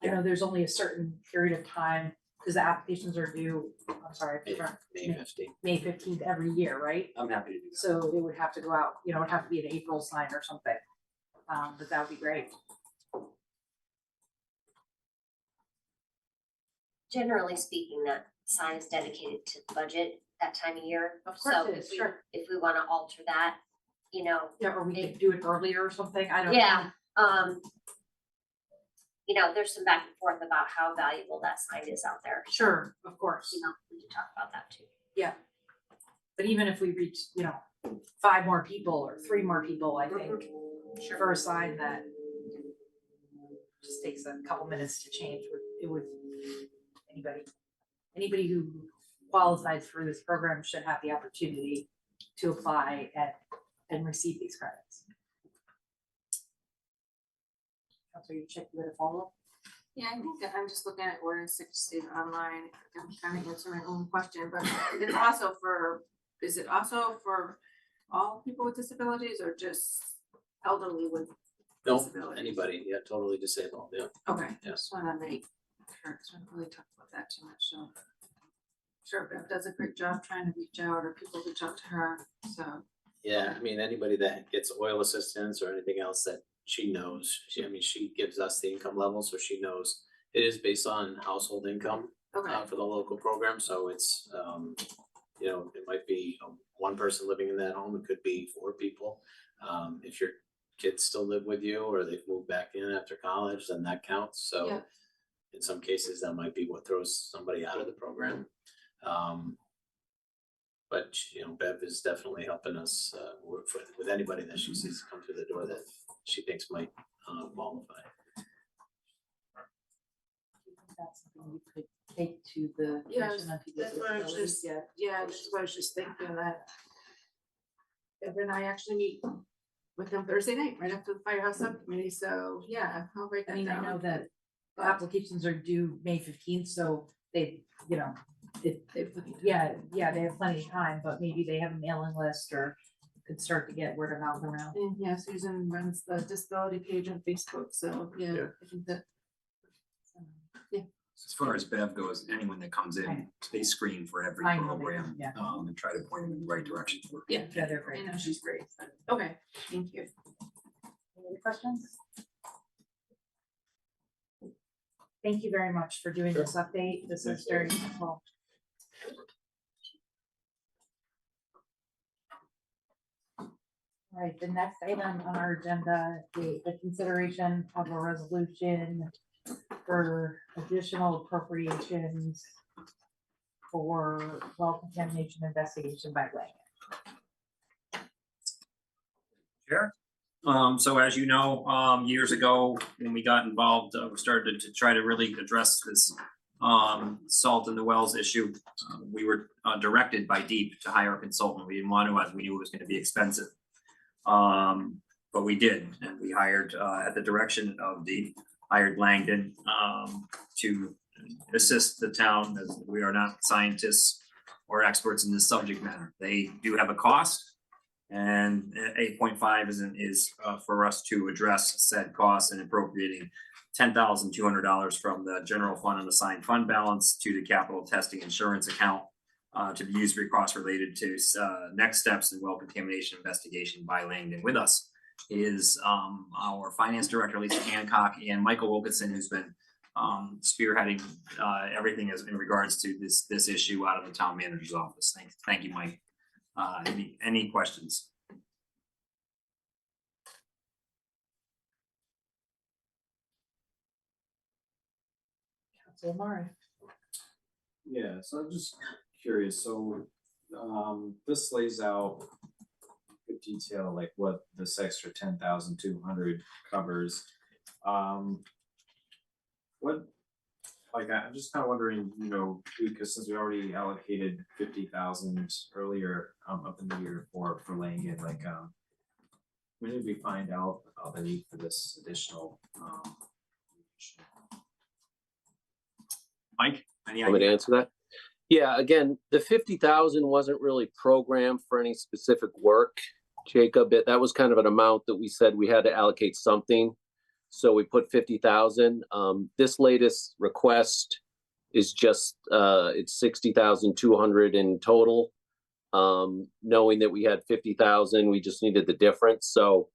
S1: I know there's only a certain period of time, because the applications are due, I'm sorry,
S6: May 15th.
S1: May 15th every year, right?
S5: I'm happy to do that.
S1: So it would have to go out, you know, it would have to be an April sign or something. But that would be great.
S2: Generally speaking, that sign is dedicated to the budget that time of year.
S1: Of course
S2: So
S1: it is, sure.
S2: if we wanna alter that, you know,
S1: Yeah, or we could do it earlier or something, I don't know.
S2: yeah, you know, there's some back and forth about how valuable that sign is out there.
S1: Sure, of course.
S2: You know, we can talk about that too.
S1: Yeah. But even if we reach, you know, 5 more people or 3 more people, I think, for a sign that just takes a couple minutes to change, it would, anybody who qualifies for this program should have the opportunity to apply and receive these credits. So you check with a follow-up?
S16: Yeah, I think that I'm just looking at ordinance 60 online. I'm trying to answer my own question, but it's also is it also for all people with disabilities or just elderly with
S6: No,
S16: disabilities?
S6: anybody, yeah, totally disabled, yeah.
S16: Okay,
S6: Yes.
S16: just wanna make sure, because we haven't really talked about that too much, so. Sure, Bev does a great job trying to reach out, or people reach out to her, so.
S6: Yeah, I mean, anybody that gets oil assistance or anything else that she knows, she gives us the income level, so she knows it is based on household income
S16: Okay,
S6: for the local program, so it's, you know, it might be one person living in that home, it could be 4 people. If your kids still live with you or they've moved back in after college, then that counts, so.
S16: Yeah.
S6: In some cases, that might be what throws somebody out of the program. But, you know, Bev is definitely helping us, with anybody that she sees come through the door that she thinks might, qualify.
S1: That's something you could take to the
S16: yeah,
S1: Commission on People with
S16: that's what I was
S1: Disabilities.
S16: just, yeah, that's what I was just thinking that. Bev and I actually meet with them Thursday night, right after the firehouse subcommittee, so, yeah, I'll write
S1: I
S16: that
S1: mean, I know
S16: down.
S1: that applications are due May 15th, so they, you know,
S16: They've put it-
S1: yeah, they have plenty of time, but maybe they have a mailing list or could start to get word of mouth around.
S16: And yeah, Susan runs the disability page on Facebook, so, yeah,
S7: Yeah.
S16: I think that.
S5: As far as Bev goes, anyone that comes in, they screen for every
S1: I know they do,
S5: program,
S1: yeah.
S5: and try to point them in the right direction.
S16: Yeah,
S1: Yeah, they're great.
S16: I know she's great, but, okay, thank you.
S1: Any other questions? Thank you very much for doing this update. This is very helpful. All right, the next item on our agenda is the consideration of a resolution for additional appropriations for well contamination investigation by Lang.
S5: Sure. So as you know, years ago, when we got involved, we started to try to really address this salt in the wells issue. We were directed by Deep to hire a consultant. We didn't want to, as we knew it was gonna be expensive. But we did, and we hired, at the direction of Deep, hired Langdon to assist the town, as we are not scientists or experts in this subject matter. They do have a cost. And 8.5 is for us to address said costs and appropriating $10,200 from the general fund unassigned fund balance to the capital testing insurance account to be used for costs related to next steps in well contamination investigation by Langdon. With us is our finance director, Lisa Hancock, and Michael Wilkinson, who's been spearheading everything as in regards to this issue out of the town manager's office. Thank you, Mike. Any questions?
S1: Councilor Murray.
S6: Yeah, so I'm just curious, so, this lays out good detail, like what this extra 10,200 covers. What, like, I'm just kind of wondering, you know, because since we already allocated 50,000 earlier, up in the year for Langen, like, when did we find out the need for this additional,
S5: Mike, any
S17: Want me to
S5: idea?
S17: answer that? Yeah, again, the 50,000 wasn't really programmed for any specific work, Jacob. That was kind of an amount that we said we had to allocate something. So we put 50,000. This latest request is just, it's 60,200 in total. Knowing that we had 50,000, we just needed the difference. So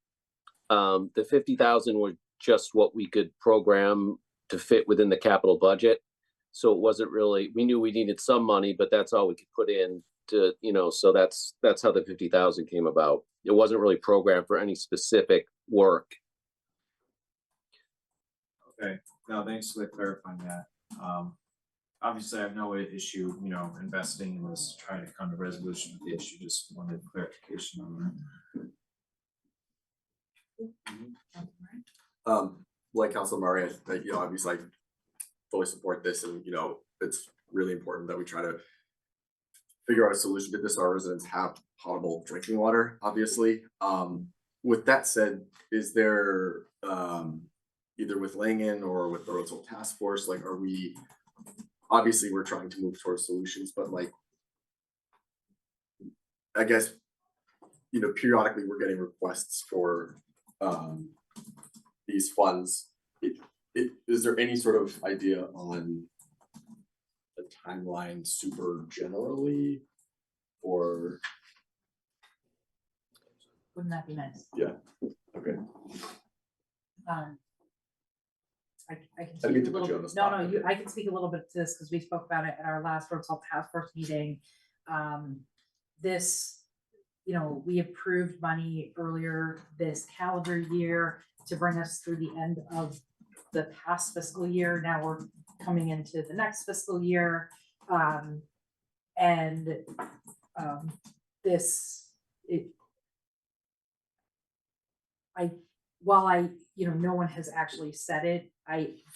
S17: the 50,000 was just what we could program to fit within the capital budget. So it wasn't really, we knew we needed some money, but that's all we could put in to, you know, so that's how the 50,000 came about. It wasn't really programmed for any specific work.
S6: Okay, no, thanks for clarifying that. Obviously, I have no issue, you know, investing in this, trying to come to resolution of the issue, just wanted clarification on that.
S7: Like Council Murray, you know, obviously I fully support this, and you know, it's really important that we try to figure out a solution to this. Our residents have potable drinking water, obviously. With that said, is there, either with Langen or with the Roadsville Task Force, like, are we, obviously, we're trying to move towards solutions, but like, I guess, you know, periodically we're getting requests for, these funds. Is there any sort of idea on the timeline super generally, or?
S1: Wouldn't that be nice?
S7: Yeah, okay.
S1: I can
S7: I didn't
S1: speak
S7: mean
S1: a
S7: to put
S1: little
S7: you on
S1: bit,
S7: the
S1: no,
S7: spot,
S1: no,
S7: but-
S1: you, I can speak a little bit to this, because we spoke about it at our last Road Salt Task Force meeting. This, you know, we approved money earlier this calendar year to bring us through the end of the past fiscal year. Now we're coming into the next fiscal year. This, while I, you know, no one has actually said it,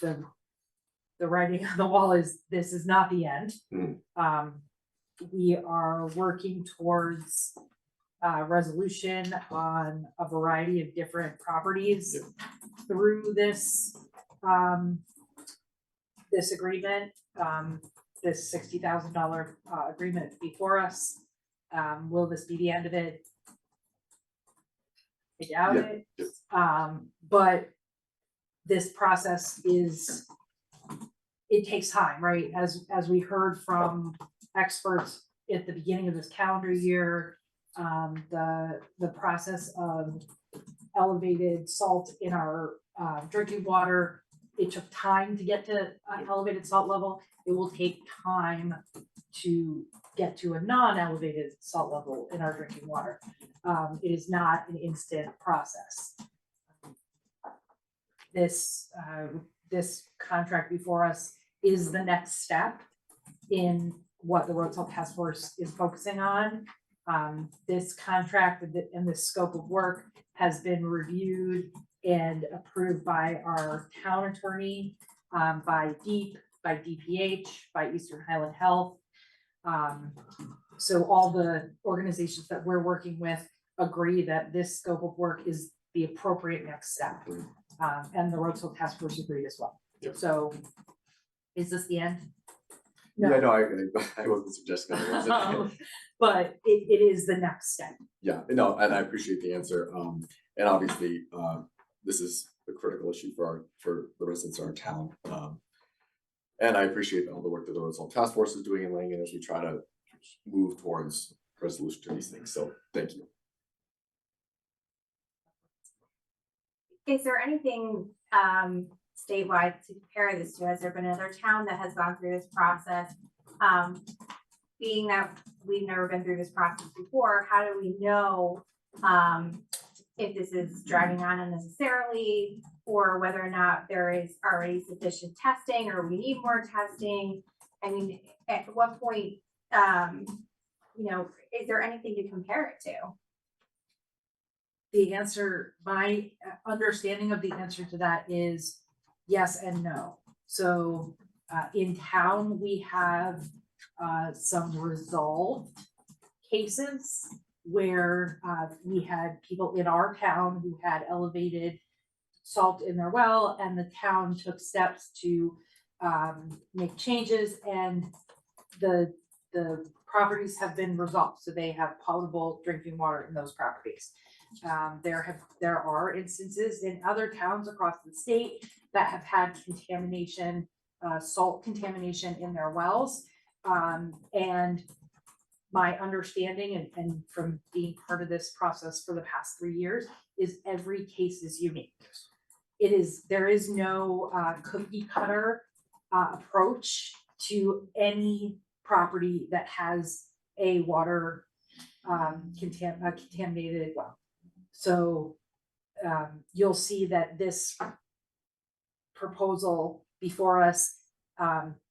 S1: the writing on the wall is, this is not the end. We are working towards resolution on a variety of different properties through this, this agreement, this $60,000 agreement before us. Will this be the end of it? I doubt it. But this process is, it takes time, right? As we heard from experts at the beginning of this calendar year, the process of elevated salt in our drinking water, it took time to get to an elevated salt level. It will take time to get to a non-elevated salt level in our drinking water. It is not an instant process. This contract before us is the next step in what the Road Salt Task Force is focusing on. This contract and this scope of work has been reviewed and approved by our town attorney, by DEEP, by DPH, by Eastern Highland Health. So all the organizations that we're working with agree that this scope of work is the appropriate next step. And the Road Salt Task Force agreed as well. So is this the end?
S7: Yeah, no, I wasn't suggesting that. It wasn't.
S1: But it is the next step.
S7: Yeah, no, and I appreciate the answer. And obviously, this is a critical issue for the residents of our town. And I appreciate all the work that the Road Salt Task Force is doing in Langen as we try to move towards resolution to these things. So thank you.
S9: Is there anything statewide to compare this to? Has there been another town that has gone through this process? Being that we've never been through this process before, how do we know if this is dragging on unnecessarily, or whether or not there is already sufficient testing, or we need more testing? I mean, at what point, you know, is there anything to compare it to?
S1: The answer, my understanding of the answer to that is yes and no. So in town, we have some resolved cases where we had people in our town who had elevated salt in their well, and the town took steps to make changes, and the properties have been resolved. So they have potable drinking water in those properties. There are instances in other towns across the state that have had contamination, salt contamination in their wells. And my understanding and from being part of this process for the past 3 years is every case is unique. There is no cookie cutter approach to any property that has a water contaminated well. So you'll see that this proposal before us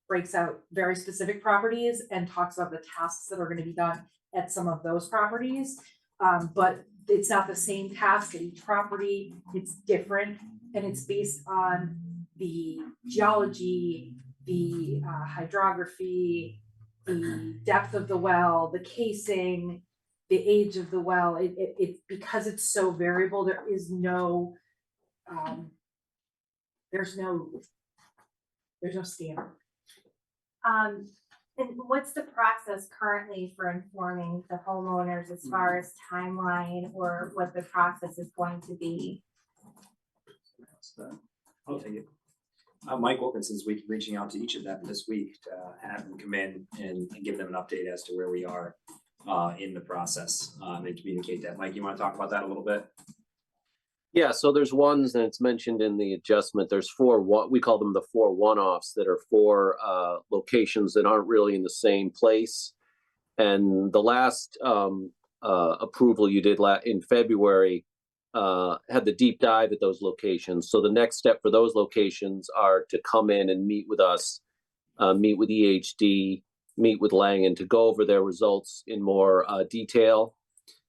S1: breaks out very specific properties and talks about the tasks that are going to be done at some of those properties. But it's not the same task at each property. It's different, and it's based on the geology, the hydrography, the depth of the well, the casing, the age of the well, it because it's so variable, there is no, there's no standard.
S9: And what's the process currently for informing the homeowners as far as timeline or what the process is going to be?
S5: I'll take it. Mike Wilkinson's reaching out to each of them this week to have them come in and give them an update as to where we are in the process and communicate that. Mike, you want to talk about that a little bit?
S17: Yeah, so there's ones, and it's mentioned in the adjustment, there's four, what we call them the 4 one-offs that are 4 locations that aren't really in the same place. And the last approval you did in February had the deep dive at those locations. So the next step for those locations are to come in and meet with us, meet with EHD, meet with Langen to go over their results in more detail,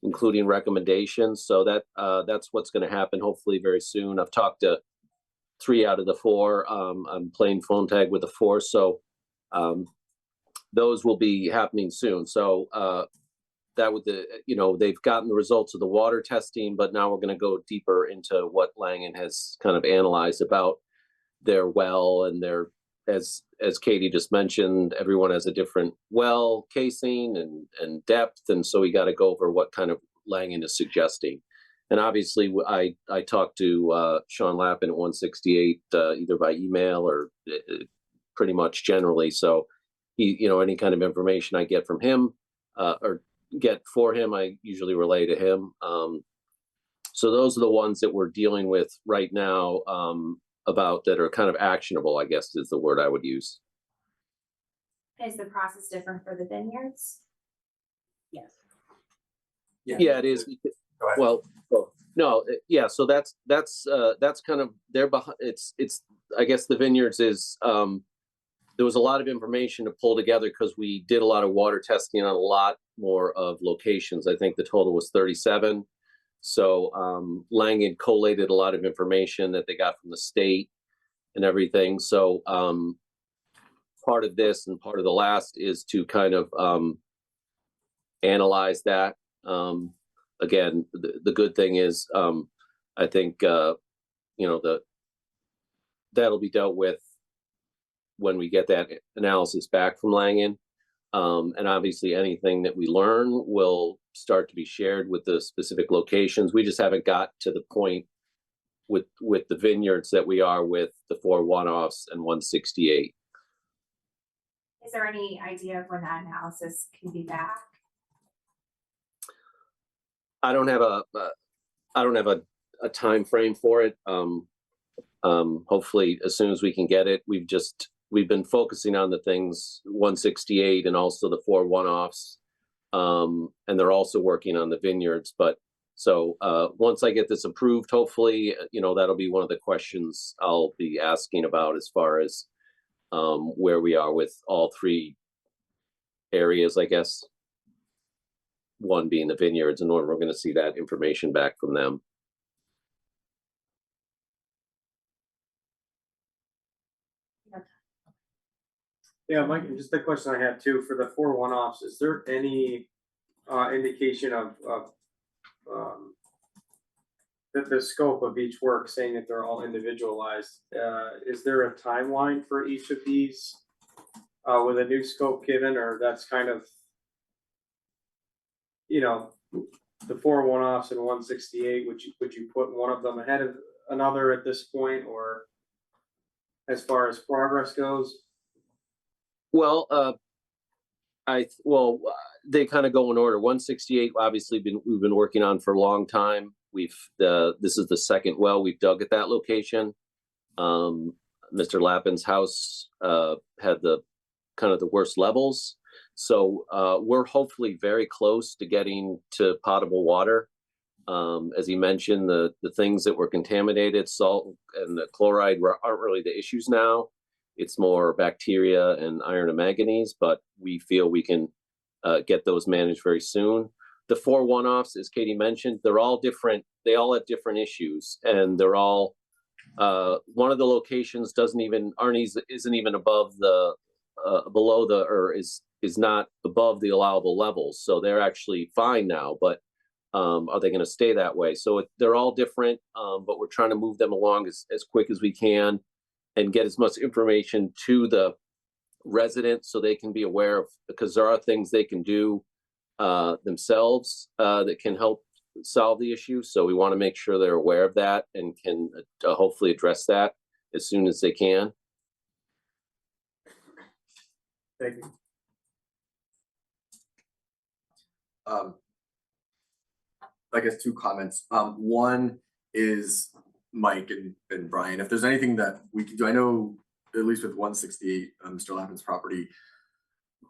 S17: including recommendations. So that's what's going to happen hopefully very soon. I've talked to 3 out of the 4. I'm playing phone tag with the 4. So those will be happening soon. So that would they've gotten the results of the water testing, but now we're going to go deeper into what Langen has kind of analyzed about their well and their, as Katie just mentioned, everyone has a different well casing and depth. And so we got to go over what kind of Langen is suggesting. And obviously I talked to Sean Lappin at 168 either by email or pretty much generally. So he, any kind of information I get from him or get for him, I usually relay to him. So those are the ones that we're dealing with right now about that are kind of actionable, I guess is the word I would use.
S9: Is the process different for the vineyards?
S1: Yes.
S17: Yeah, it is. Well, no, yeah. So that's kind of they're behind. It's I guess the vineyards is there was a lot of information to pull together because we did a lot of water testing on a lot more of locations. I think the total was 37. So Langen collated a lot of information that they got from the state and everything. So part of this and part of the last is to kind of analyze that. Again, the good thing is I think that'll be dealt with when we get that analysis back from Langen. And obviously anything that we learn will start to be shared with the specific locations. We just haven't got to the point with the vineyards that we are with the 4 one-offs and 168.
S9: Is there any idea of when that analysis can be back?
S17: I don't have a time frame for it. Hopefully as soon as we can get it. We've been focusing on the things 168 and also the 4 one-offs. And they're also working on the vineyards. But so once I get this approved, hopefully, that'll be one of the questions I'll be asking about as far as where we are with all 3 areas, I guess. One being the vineyards, and we're going to see that information back from them.
S8: Yeah, Mike, just the question I had too, for the 4 one-offs, is there any indication of the scope of each work, saying that they're all individualized? Is there a timeline for each of these with a new scope given, or that's kind of, the 4 one-offs and 168, would you put one of them ahead of another at this point, or as far as progress goes?
S17: Well, they kind of go in order. 168, obviously, we've been working on for a long time. This is the second well we've dug at that location. Mr. Lappin's house had the kind of the worst levels, so we're hopefully very close to getting to potable water. As he mentioned, the things that were contaminated, salt and the chloride, aren't really the issues now. It's more bacteria and iron and manganese, but we feel we can get those managed very soon. The 4 one-offs, as Katie mentioned, they're all different. They all have different issues, and they're all one of the locations isn't even above the below the, or is not above the allowable levels. So they're actually fine now, but are they gonna stay that way? So they're all different, but we're trying to move them along as quick as we can and get as much information to the residents so they can be aware of, because there are things they can do themselves that can help solve the issue. So we want to make sure they're aware of that and can hopefully address that as soon as they can.
S8: Thank you.
S7: I guess two comments. One is Mike and Brian, if there's anything that we can do, I know at least with 168, Mr. Lappin's property,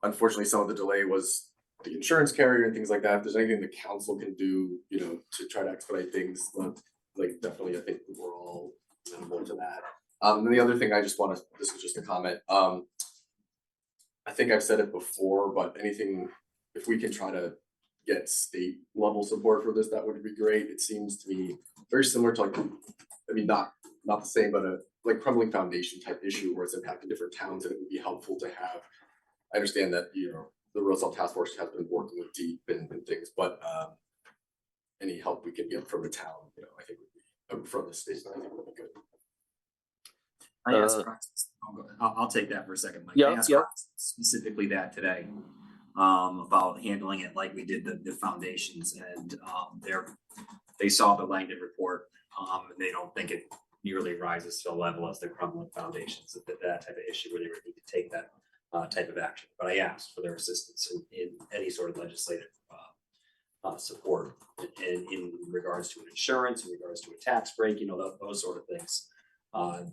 S7: unfortunately, some of the delay was the insurance carrier and things like that. If there's anything the council can do, you know, to try to expedite things, like definitely, I think we're all amenable to that. And the other thing I just want to, this is just a comment. I think I've said it before, but anything, if we can try to get state level support for this, that would be great. It seems to me very similar to like, I mean, not the same, but a like crumbling foundation type issue where it's impacting different towns, and it would be helpful to have. I understand that, you know, the Road Salt Task Force has been working with DEEP and things, but any help we can get from the town, you know, I think would be from the state, I think would be good.
S5: I asked I'll take that for a second, Mike.
S17: Yeah,
S5: I asked specifically that today, about handling it like we did the foundations, and they saw the Langdon report, and they don't think it nearly rises to the level as the crumbling foundations, that type of issue where they would need to take that type of action. But I asked for their assistance in any sort of legislative support in regards to an insurance, in regards to a tax break, you know, those sort of things.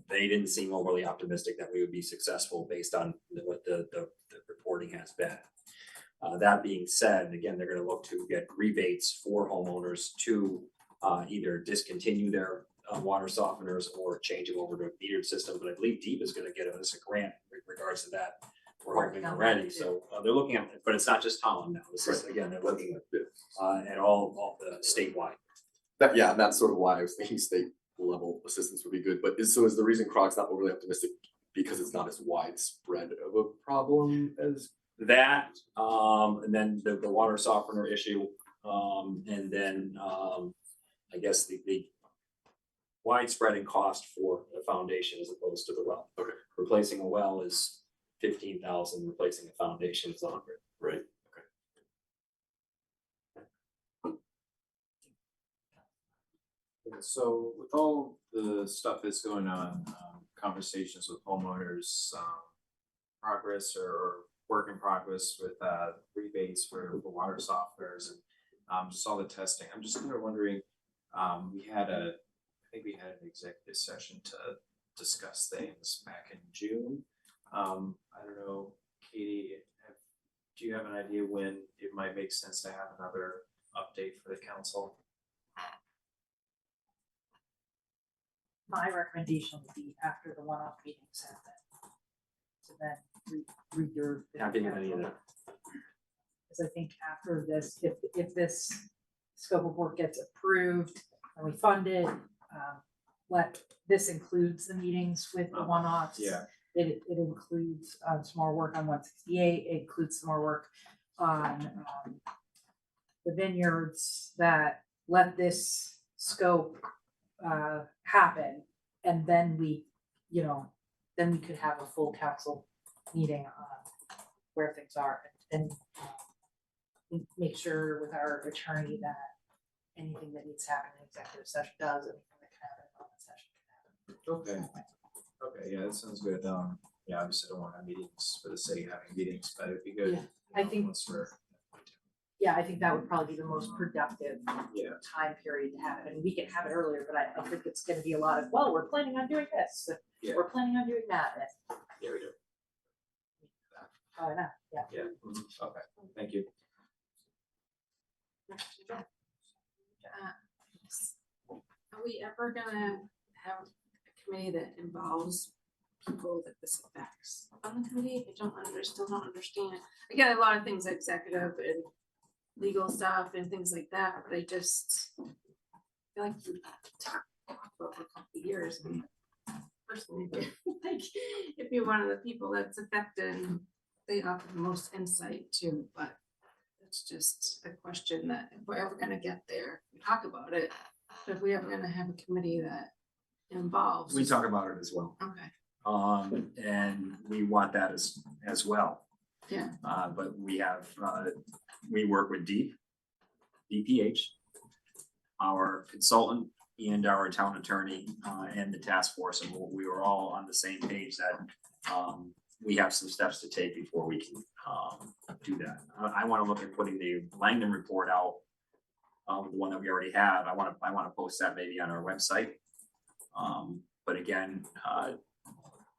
S5: They didn't seem overly optimistic that we would be successful based on what the reporting has been. That being said, again, they're going to look to get rebates for homeowners to either discontinue their water softeners or change them over to a metered system. But I believe DEEP is going to get us a grant in regards to that. We're hoping already. So they're looking at it, but it's not just Tolland now. This is, again, they're looking at all the statewide.
S7: Yeah, and that's sort of why I was thinking state level assistance would be good. But is the reason Croc's not overly optimistic because it's not as widespread of a problem as
S5: that, and then the water softener issue, and then I guess the widespread in cost for the foundation as opposed to the well.
S7: Okay.
S5: Replacing a well is $15,000. Replacing a foundation is $100.
S7: Right.
S6: So with all the stuff that's going on, conversations with homeowners, progress or work in progress with rebates for water softeners and just all the testing. I'm just kind of wondering, I think we had an executive session to discuss things back in June. I don't know, Katie, do you have an idea when it might make sense to have another update for the council?
S1: My recommendation would be after the one-off meetings happen. So then read your.
S5: Not being any of that.
S1: Because I think after this, if this scope of work gets approved and we fund it, this includes the meetings with the one-offs.
S6: Yeah.
S1: It includes some more work on 168. It includes some more work on the vineyards that let this scope happen, and then we could have a full council meeting on where things are and make sure with our attorney that anything that needs to happen in executive session does, anything that can happen in open session can happen.
S6: Okay, yeah, that sounds good. Yeah, obviously I don't want to have meetings for the sake of having meetings, but it'd be good.
S1: Yeah, I think that would probably be the most productive time period to have it. And we can have it earlier, but I think it's going to be a lot of, well, we're planning on doing this.
S6: Yeah.
S1: We're planning on doing that.
S6: Yeah, we do.
S1: Oh, I know, yeah.
S6: Yeah, okay, thank you.
S16: Are we ever gonna have a committee that involves people that this affects on the committee? Still don't understand. I get a lot of things executive and legal stuff and things like that, but I just feel like we've talked about it for a couple of years. And personally, like if you're one of the people that's affected, they offer the most insight too, but it's just a question that if we're ever gonna get there, we talk about it, but if we ever gonna have a committee that involves.
S5: We talk about it as well.
S16: Okay,
S5: And we want that as well.
S16: yeah,
S5: But we have, we work with DPH, our consultant and our town attorney, and the task force, and we were all on the same page that, we have some steps to take before we can, do that. I wanna look at putting the Langdon report out, the one that we already have. I wanna post that maybe on our website. But again,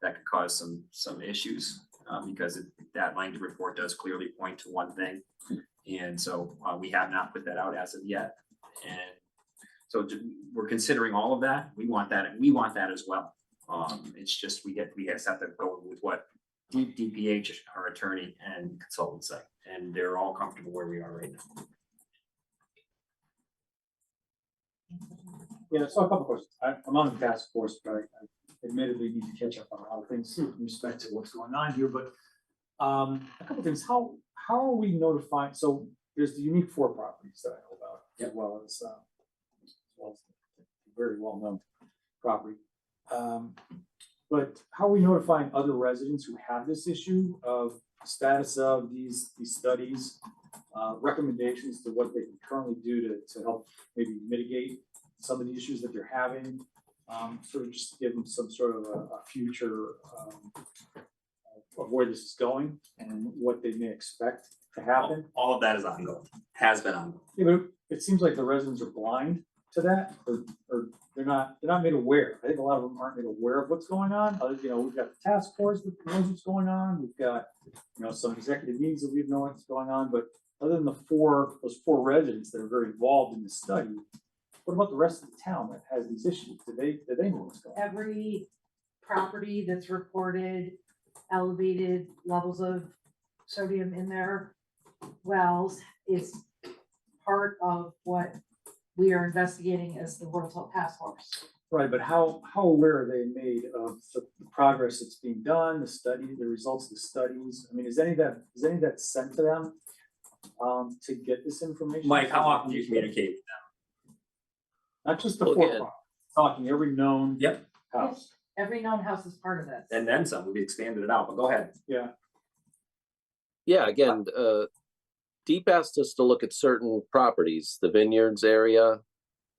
S5: that could cause some issues, because that Langdon report does clearly point to one thing. And so, we have not put that out as of yet. And so we're considering all of that. We want that as well. It's just, we just have to go with what DPH, our attorney and consultant say, and they're all comfortable where we are right now.
S11: Yeah, so a couple questions. I'm on the task force, but I admittedly need to catch up on a lot of things in respect to what's going on here, but a couple things. How are we notifying? So there's the unique 4 properties that I know about, as well as very well-known property. But how are we notifying other residents who have this issue of status of these studies, recommendations to what they can currently do to help maybe mitigate some of the issues that they're having, sort of just give them some sort of a future of where this is going and what they may expect to happen.
S5: All of that is ongoing, has been ongoing.
S11: Yeah, but it seems like the residents are blind to that, or they're not made aware. I think a lot of them aren't made aware of what's going on. We've got the task force that knows what's going on. We've got, some executive meetings that we know what's going on, but other than those 4 residents that are very involved in the study, what about the rest of the town that has these issues? Do they know what's going on?
S1: Every property that's reported elevated levels of sodium in their wells is part of what we are investigating as the World Health Task Force.
S11: Right, but how aware are they made of the progress that's being done, the results of the studies? I mean, is any of that sent to them to get this information?
S5: Mike, how often do you communicate with them?
S11: Not just the 4 properties, talking every known house.
S1: Every known house is part of this.
S5: And then some, we expanded it out, but go ahead.
S11: Yeah.
S17: Yeah, again, Deep asked us to look at certain properties, the Vineyards area,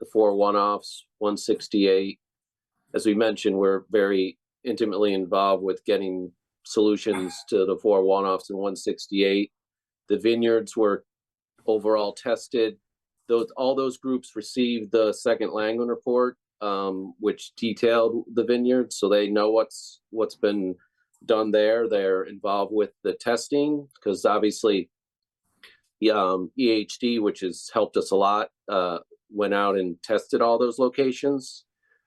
S17: the 4 one-offs, 168. As we mentioned, we're very intimately involved with getting solutions to the 4 one-offs and 168. The Vineyards were overall tested. All those groups received the second Langland report, which detailed the Vineyards, so they know what's been done there. They're involved with the testing, because obviously EHD, which has helped us a lot, went out and tested all those locations.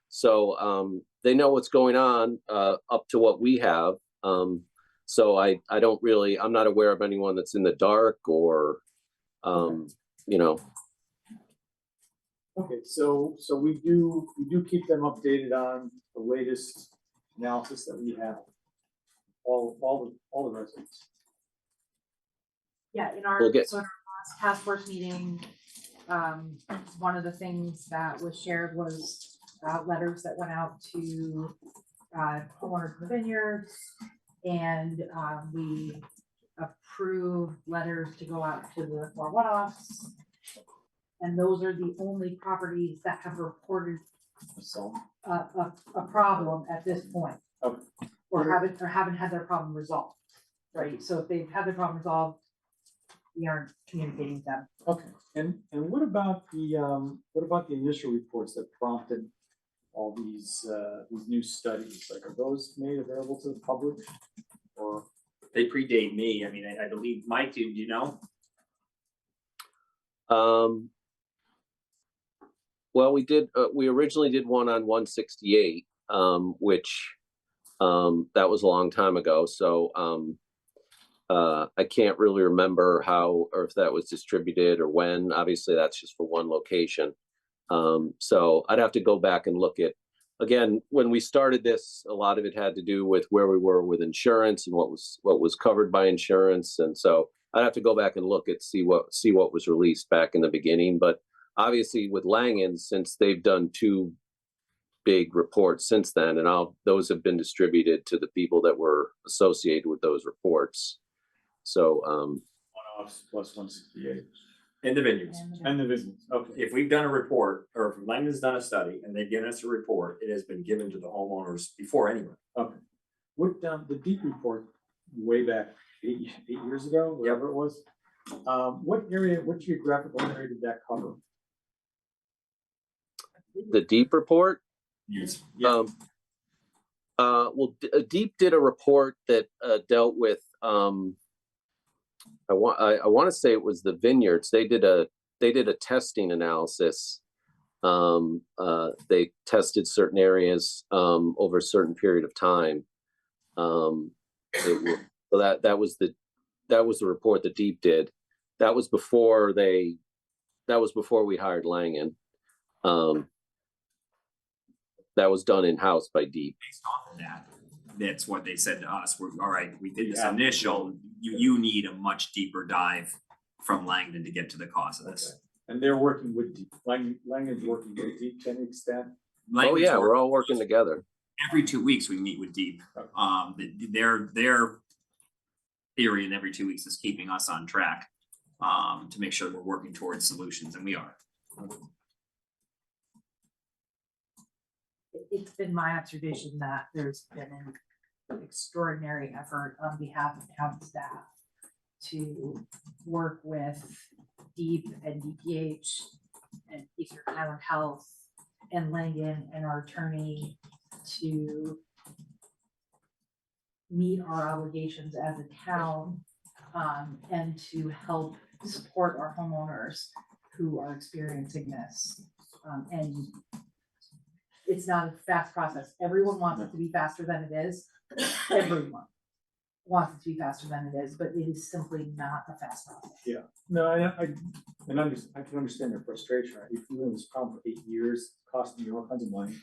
S17: So they know what's going on up to what we have. So I'm not aware of anyone that's in the dark or,
S11: Okay, so we do keep them updated on the latest analysis that we have. All the residents.
S1: Yeah, in our last task force meeting, one of the things that was shared was letters that went out to homeowners of the Vineyards, and we approved letters to go out to the 4 one-offs. And those are the only properties that have reported a problem at this point.
S11: Okay.
S1: Or haven't had their problem resolved, right? So if they've had their problem resolved, we aren't communicating with them.
S11: Okay, and what about the initial reports that prompted all these new studies? Like, are those made available to the public, or?
S5: They predate me. I mean, I believe Mike, do you know?
S17: Well, we originally did one on 168, which that was a long time ago. So I can't really remember how, or if that was distributed or when. Obviously that's just for one location. So I'd have to go back and look at again, when we started this, a lot of it had to do with where we were with insurance and what was covered by insurance. And so I'd have to go back and look at see what was released back in the beginning. But obviously with Langen, since they've done 2 big reports since then, and those have been distributed to the people that were associated with those reports. So
S11: One-offs plus 168.
S5: In the vineyards.
S11: And the business, okay.
S5: If we've done a report, or if Langdon's done a study and they've given us a report, it has been given to the homeowners before anyway.
S11: Okay. What, the deep report way back 8 years ago, whatever it was, what geographical area did that cover?
S17: the Deep report.
S5: Yes.
S17: Well, Deep did a report that dealt with. I want to say it was the vineyards. They did a testing analysis. They tested certain areas over a certain period of time. So that was the report that Deep did. That was before we hired Langen. That was done in-house by Deep.
S5: Based off of that, that's what they said to us. We're all right. We did this initial. You need a much deeper dive from Langdon to get to the cost of this.
S11: And they're working with Deep. Langen's working with Deep to an extent.
S17: Oh yeah, we're all working together.
S5: Every 2 weeks we meet with Deep. Their theory in every 2 weeks is keeping us on track to make sure we're working towards solutions, and we are.
S1: It's been my observation that there's been an extraordinary effort on behalf of town staff to work with Deep and DPH and Eastern Highland Health and Langen and our attorney to meet our obligations as a town and to help support our homeowners who are experiencing this. And it's not a fast process. Everyone wants it to be faster than it is. Everyone wants it to be faster than it is, but it is simply not a fast process.
S11: Yeah, no, I can understand their frustration, right? You've been in this problem for 8 years, costing you all kinds of money.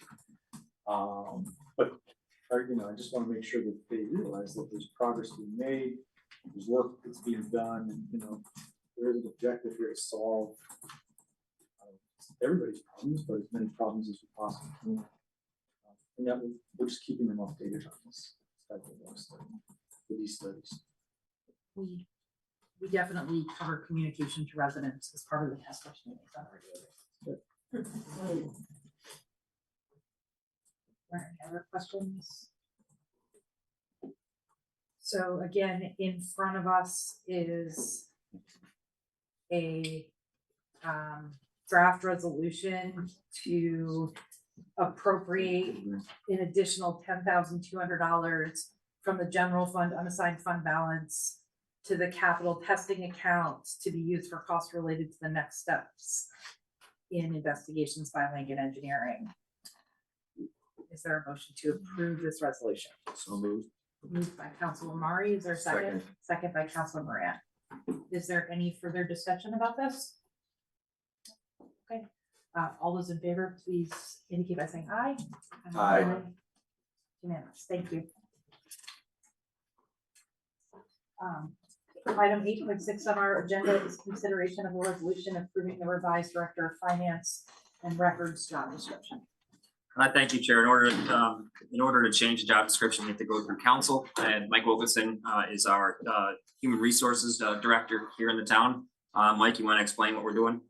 S11: But I just want to make sure that they realize that there's progress being made, there's work that's being done, and there is an objective here to solve everybody's problems, but as many problems as we possibly can. And that we're just keeping them updated on this type of work study, with these studies.
S1: We definitely cover communication to residents as part of the task force meetings on a regular basis. Are there any other questions? So again, in front of us is a draft resolution to appropriate an additional $10,200 from the general fund unassigned fund balance to the capital testing account to be used for costs related to the next steps in investigations by Langen Engineering. Is there a motion to approve this resolution?
S7: So moved.
S1: Moved by Councilor Mari. Is there a second? Second by Councilor Moran. Is there any further discussion about this? Okay, all those in favor, please indicate by saying aye.
S7: Aye.
S1: Unanimous, thank you. Item 8.6 on our agenda is consideration of a resolution approving the revised Director of Finance and Records job description.
S5: Thank you, Chair. In order to change the job description, we have to go through council, and Mike Wilkinson is our Human Resources Director here in the town. Mike, you want to explain what we're doing?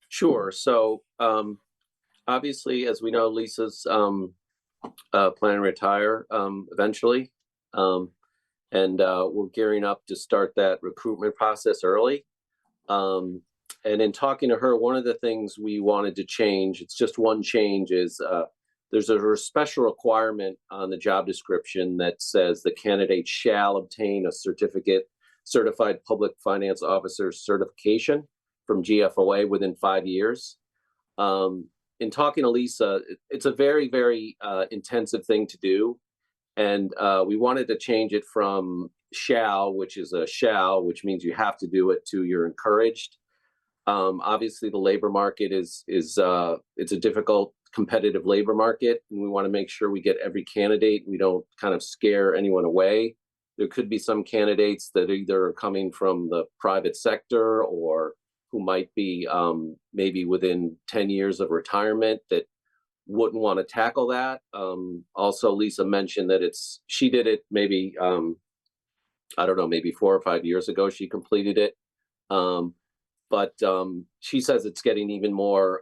S17: Sure. So obviously, as we know, Lisa's planning to retire eventually. And we're gearing up to start that recruitment process early. And in talking to her, one of the things we wanted to change, it's just one change, is there's a special requirement on the job description that says the candidate shall obtain a certified public finance officer certification from GFOA within 5 years. In talking to Lisa, it's a very, very intensive thing to do. And we wanted to change it from shall, which is a shall, which means you have to do it, to you're encouraged. Obviously, the labor market is it's a difficult competitive labor market, and we want to make sure we get every candidate. We don't kind of scare anyone away. There could be some candidates that either are coming from the private sector or who might be maybe within 10 years of retirement that wouldn't want to tackle that. Also, Lisa mentioned that she did it maybe, I don't know, maybe 4 or 5 years ago, she completed it. But she says it's getting even more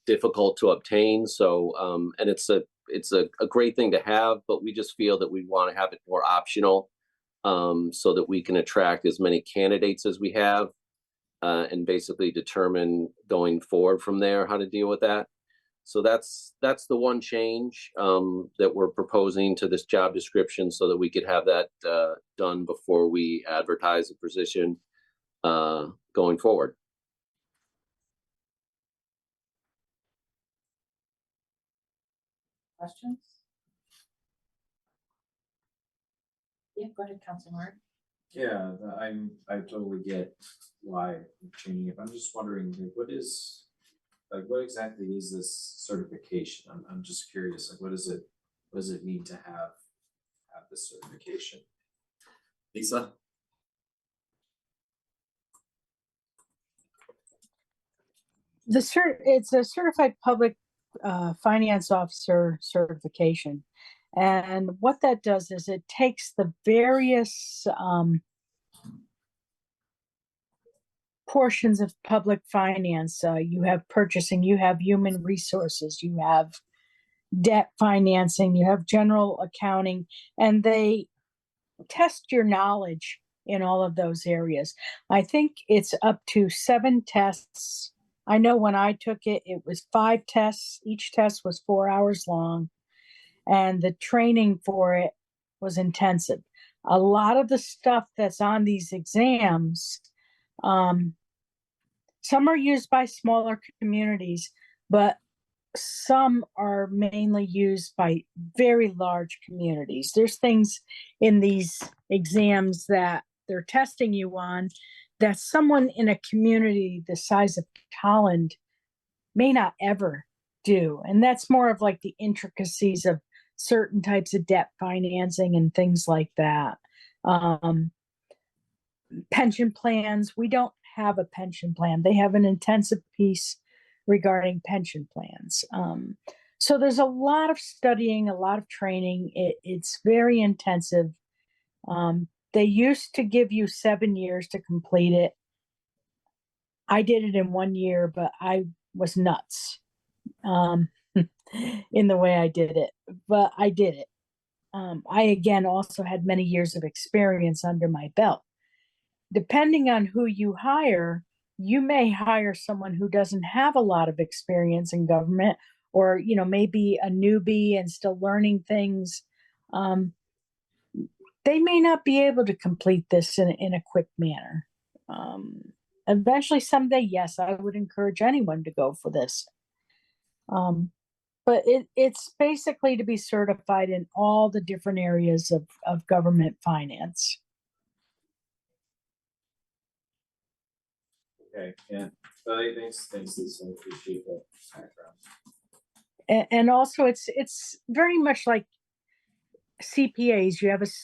S17: difficult to obtain. So, and it's a great thing to have, but we just feel that we want to have it more optional so that we can attract as many candidates as we have and basically determine going forward from there how to deal with that. So that's the one change that we're proposing to this job description so that we could have that done before we advertise the position going forward.
S1: Questions? Yeah, go ahead, Councilor Martin.
S6: Yeah, I totally get why you're changing it. I'm just wondering, like, what exactly is this certification? I'm just curious, like, what does it mean to have this certification?
S7: Lisa?
S10: It's a certified public finance officer certification. And what that does is it takes the various portions of public finance. You have purchasing, you have human resources, you have debt financing, you have general accounting, and they test your knowledge in all of those areas. I think it's up to 7 tests. I know when I took it, it was 5 tests. Each test was 4 hours long, and the training for it was intensive. A lot of the stuff that's on these exams, some are used by smaller communities, but some are mainly used by very large communities. There's things in these exams that they're testing you on that someone in a community the size of Tolland may not ever do. And that's more of like the intricacies of certain types of debt financing and things like that. Pension plans, we don't have a pension plan. They have an intensive piece regarding pension plans. So there's a lot of studying, a lot of training. It's very intensive. They used to give you 7 years to complete it. I did it in 1 year, but I was nuts in the way I did it, but I did it. I, again, also had many years of experience under my belt. Depending on who you hire, you may hire someone who doesn't have a lot of experience in government, or, you know, maybe a newbie and still learning things. They may not be able to complete this in a quick manner. Eventually, someday, yes, I would encourage anyone to go for this. But it's basically to be certified in all the different areas of government finance.
S6: Okay, yeah. Thanks, Lisa. I appreciate that background.
S10: And also it's very much like CPAs.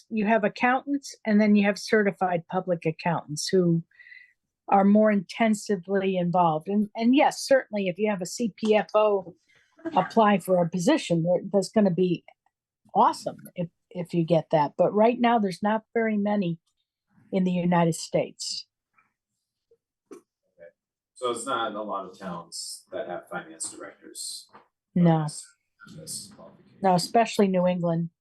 S10: You have accountants, and then you have certified public accountants who are more intensively involved. And yes, certainly if you have a CPFO apply for a position, that's going to be awesome if you get that. But right now there's not very many in the United States.
S6: So it's not a lot of towns that have finance directors.
S10: No, especially New England.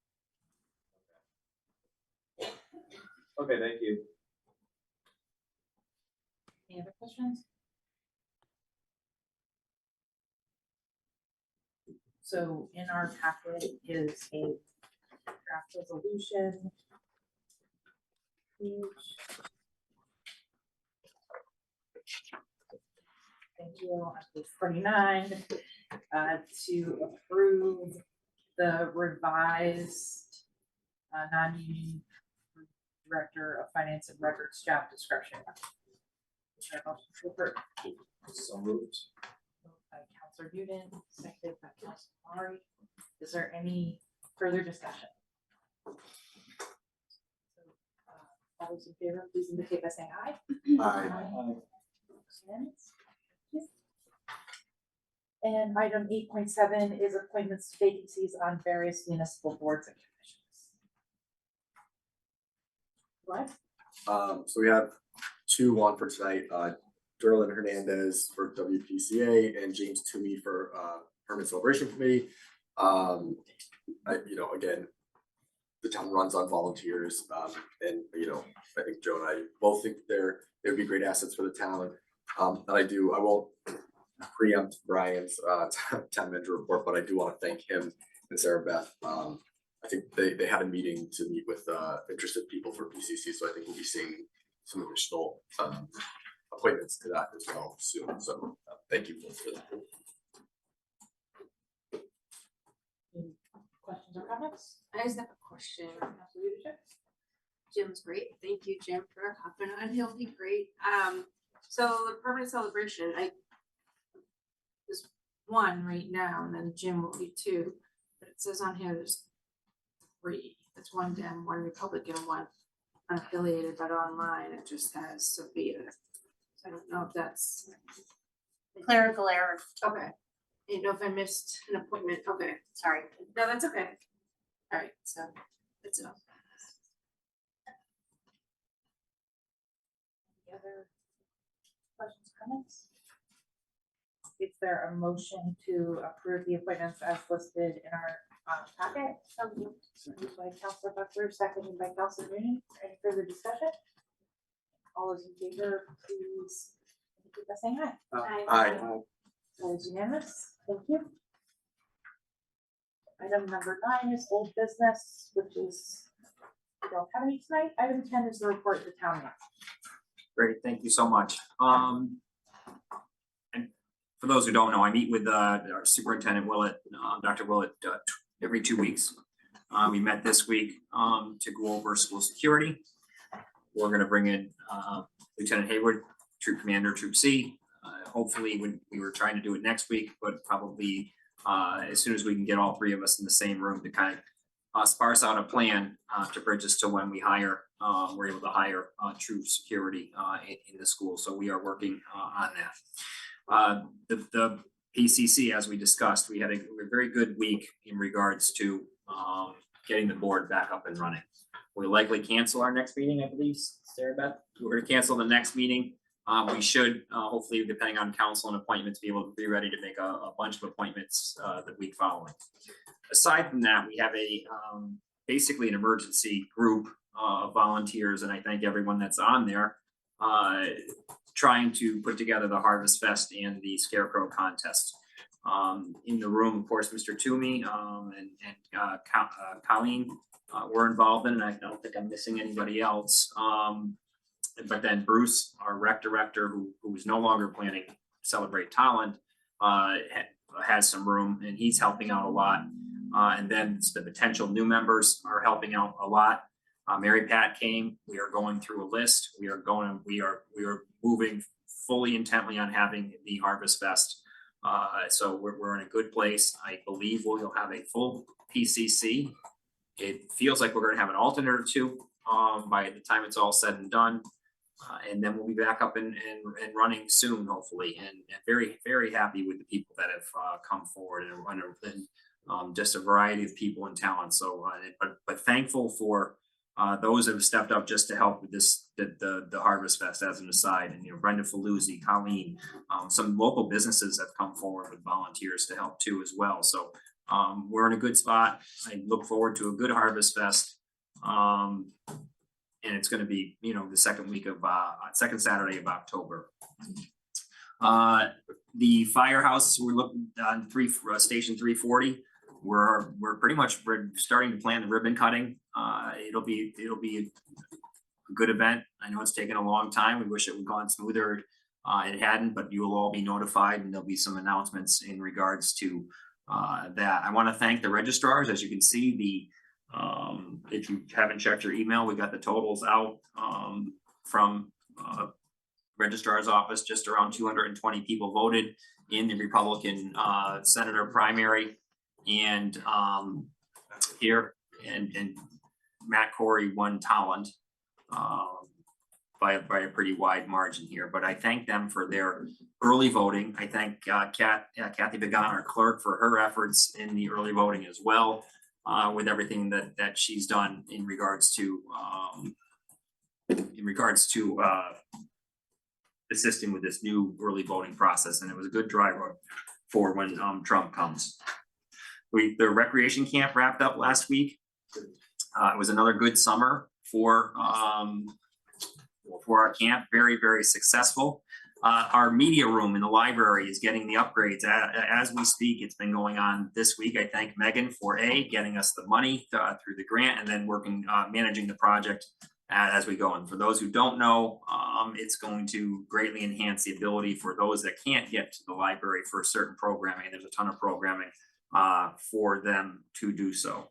S6: Okay, thank you.
S1: Any other questions? So in our packet is a draft resolution. Thank you. On page 49, to approve the revised non-union director of finance and records job description.
S6: So moved.
S1: by Counselor Newton, seconded by Counselor Mari. Is there any further discussion? So, all those in favor, please indicate by saying aye. Unanimous. And item 8.7 is appointments to vacancies on various municipal boards and commissions. What?
S7: So we have two on for tonight, Derlin Hernandez for WPCA and James Toomey for, Permit Celebration Committee. Again, the town runs on volunteers, and, I think Joe and I both think they'd be great assets for the town. And I won't preempt Brian's, town manager report, but I do want to thank him and Sarah Beth. I think they had a meeting to meet with, interested people for PCC, so I think we'll be seeing some additional, appointments to that as well soon, so, thank you for that.
S1: Questions or comments?
S16: I just have a question. Jim's great. Thank you, Jim, for hopping on. He'll be great. So the permanent celebration, there's one right now, and then Jim will be two. But it says on here there's three. It's one Dem, one Republican, one unaffiliated, but online it just has Sophia. So I don't know if that's
S4: Clerical error.
S16: okay. I didn't know if I missed an appointment. Okay,
S4: Sorry.
S16: no, that's okay. All right, so that's it.
S1: Any other questions, comments? Is there a motion to approve the appointments as listed in our packet? Moved by Counselor Buckler, seconded by Counselor Noonan. Any further discussion? All those in favor, please indicate by saying aye.
S7: Aye.
S1: That is unanimous. Thank you. Item number 9 is old business, which is, we don't have any tonight. Item 10 is the report to town manager.
S5: Great, thank you so much. And for those who don't know, I meet with our superintendent Willett, Dr. Willett, every 2 weeks. We met this week to go over school security. We're gonna bring in Lieutenant Hayward, Troop Commander, Troop C. Hopefully, we were trying to do it next week, but probably as soon as we can get all three of us in the same room to kind of sparse out a plan to bridge us to when we're able to hire true security in the school. So we are working on that. The PCC, as we discussed, we had a very good week in regards to getting the board back up and running. We'll likely cancel our next meeting, I believe, Sarah Beth. We're gonna cancel the next meeting. We should, hopefully, depending on council and appointments, be able to be ready to make a bunch of appointments the week following. Aside from that, we have basically an emergency group of volunteers, and I thank everyone that's on there, trying to put together the Harvest Fest and the Scarecrow contest. In the room, of course, Mr. Toomey and Colleen were involved in it, and I don't think I'm missing anybody else. But then Bruce, our rec director, who is no longer planning to celebrate Tolland, has some room, and he's helping out a lot. And then the potential new members are helping out a lot. Mary Pat came. We are going through a list. We are moving fully intently on having the Harvest Fest. So we're in a good place. I believe we'll have a full PCC. It feels like we're going to have an alternate or two by the time it's all said and done. And then we'll be back up and running soon, hopefully, and very, very happy with the people that have come forward and just a variety of people and talent. So, but thankful for those that have stepped up just to help with this, the Harvest Fest as an aside, and Brenda Faluzzi, Colleen, some local businesses have come forward with volunteers to help too as well. So we're in a good spot. I look forward to a good Harvest Fest. And it's going to be, the second Saturday of October. The firehouse, we're looking on station 340. We're starting to plan the ribbon cutting. It'll be a good event. I know it's taken a long time. We wish it would have gone smoother. It hadn't, but you will all be notified, and there'll be some announcements in regards to that. I want to thank the registrars. As you can see, if you haven't checked your email, we got the totals out from registrar's office, just around 220 people voted in the Republican senator primary. And here, and Matt Corey won Tolland by a pretty wide margin here. But I thank them for their early voting. I thank Kathy Began, our clerk, for her efforts in the early voting as well, with everything that she's done in regards to assisting with this new early voting process. And it was a good driver for when Trump comes. The recreation camp wrapped up last week. It was another good summer for our camp. Very, very successful. Our media room in the library is getting the upgrades as we speak. It's been going on this week. I thank Megan for getting us the money through the grant, and then working managing the project as we go. And for those who don't know, it's going to greatly enhance the ability for those that can't get to the library for certain programming. There's a ton of programming for them to do so.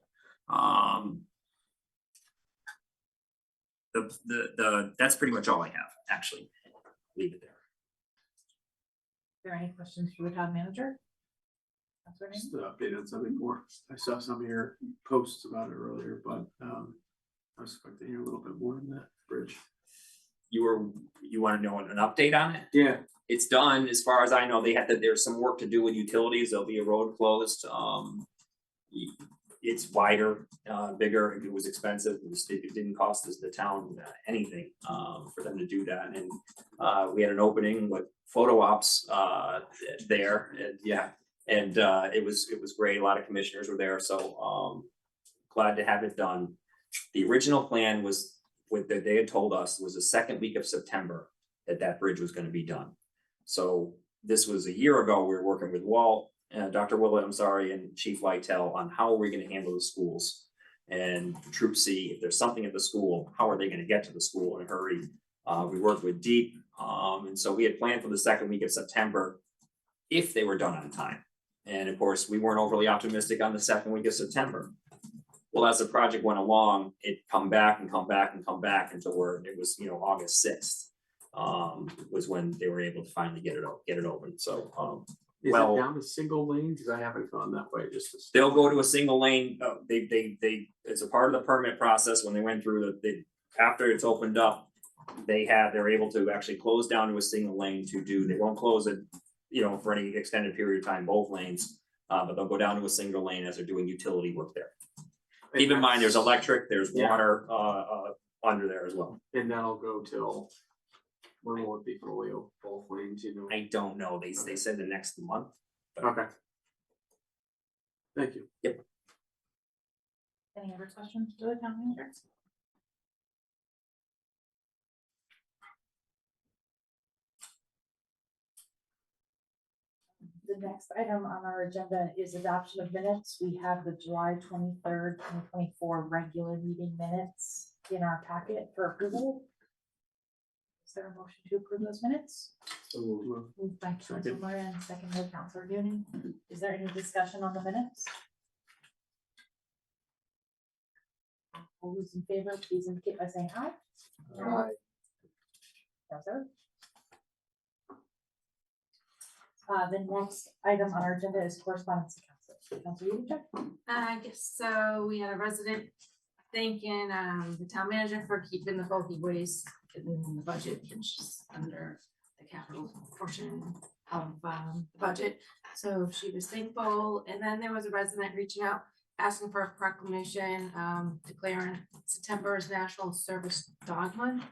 S5: That's pretty much all I have, actually. Leave it there.
S1: Are there any questions for the town manager?
S8: Just to update on something more. I saw some of your posts about it earlier, but I was expecting to hear a little bit more on that bridge.
S5: You want to know an update on it?
S8: Yeah.
S5: It's done, as far as I know. There's some work to do with utilities. There'll be a road closed. It's wider, bigger. It was expensive. It didn't cost us the town anything for them to do that. And we had an opening with photo ops there. And it was great. A lot of commissioners were there, so glad to have it done. The original plan was, what they had told us, was the second week of September that bridge was going to be done. So this was a year ago. We were working with Dr. Willett, and Chief Lytle on how are we going to handle the schools, and Troop C, if there's something at the school, how are they going to get to the school in a hurry? We worked with Deep, and so we had planned for the second week of September if they were done on time. And of course, we weren't overly optimistic on the second week of September. Well, as the project went along, it come back until it was August 6th was when they were able to finally get it open. So
S8: Is it down to single lane? Because I haven't gone that way.
S5: They'll go to a single lane. They it's a part of the permit process. When they went through after it's opened up, they're able to actually close down to a single lane they won't close it, for any extended period of time, both lanes, but they'll go down to a single lane as they're doing utility work there. Keep in mind, there's electric, there's water under there as well.
S8: And that'll go till, when will it be fully both lanes,
S5: I don't know. They said the next month.
S8: Okay. Thank you.
S5: Yep.
S1: Any other questions for the town manager? The next item on our agenda is adoption of minutes. We have the July 23rd, 2024 regular meeting minutes in our packet for approval. Is there a motion to approve those minutes? Moved by Councilor Moran, second by Councilor Noonan. Is there any discussion on the minutes? All those in favor, please indicate by saying aye.
S8: Aye.
S1: Councilor? The next item on our agenda is correspondence to council. Councilor Yudichak?
S16: Yes, so we had a resident thanking the town manager for keeping the bulky waste in the budget, which is under the capital portion of the budget. So she was thankful. And then there was a resident reaching out, asking for a proclamation declaring September as National Service Dog Month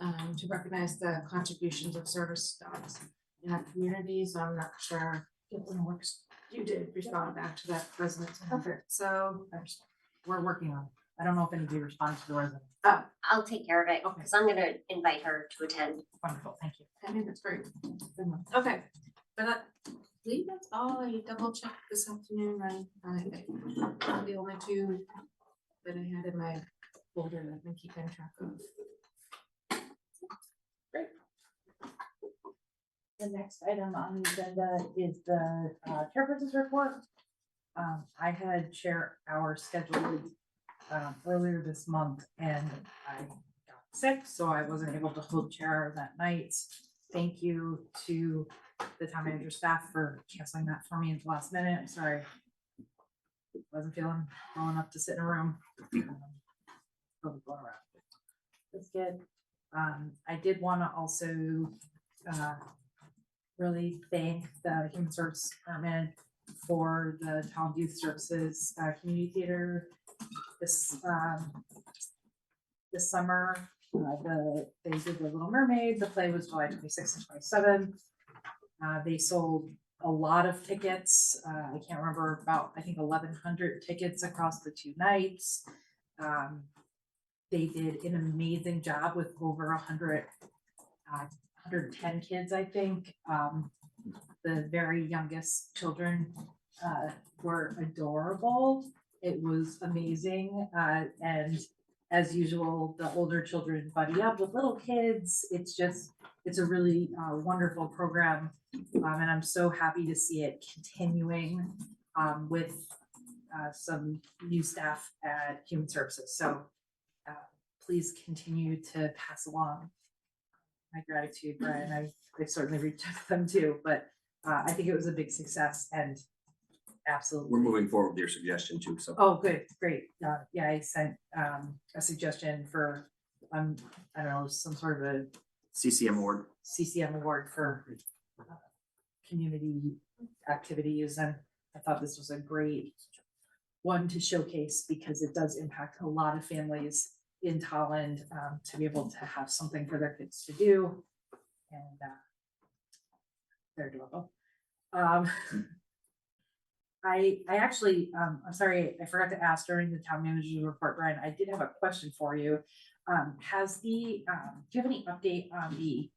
S16: to recognize the contributions of service dogs in our community. So I'm not sure if the works you did respond back to that resident's effort. So
S1: we're working on it. I don't know if anybody responds to the resident.
S16: oh,
S4: I'll take care of it, because I'm gonna invite her to attend.
S1: Wonderful, thank you.
S16: I think that's great. Okay, but I believe that's all. I double checked this afternoon. I the only two that I had in my folder that I've been keeping track of.
S1: Great. The next item on the agenda is the chairperson's report. I had share hour scheduled earlier this month, and I got sick, so I wasn't able to hold chair that night. Thank you to the town manager staff for canceling that for me at the last minute. I'm sorry. Wasn't feeling well enough to sit in a room. Going around. That's good. I did want to also really thank the Human Services Department for the Town Youth Services Community Theater this summer. They did the Little Mermaid. The play was July 26th and 27th. They sold a lot of tickets. I can't remember, about I think 1,100 tickets across the 2 nights. They did an amazing job with over 110 kids, I think. The very youngest children were adorable. It was amazing. And as usual, the older children buddy up with little kids. It's a really wonderful program. And I'm so happy to see it continuing with some new staff at Human Services. So please continue to pass along my gratitude, Brian. I certainly reached out to them too, but I think it was a big success and absolutely.
S5: We're moving forward with your suggestion too, so.
S1: Oh, good, great. Yeah, I sent a suggestion for, I don't know, some sort of a
S5: CCM award.
S1: CCM award for community activities, and I thought this was a great one to showcase because it does impact a lot of families in Tolland to be able to have something for their kids to do, and they're adorable. I actually, I'm sorry, I forgot to ask during the town manager's report, Brian, I did have a question for you. Do you have any update on the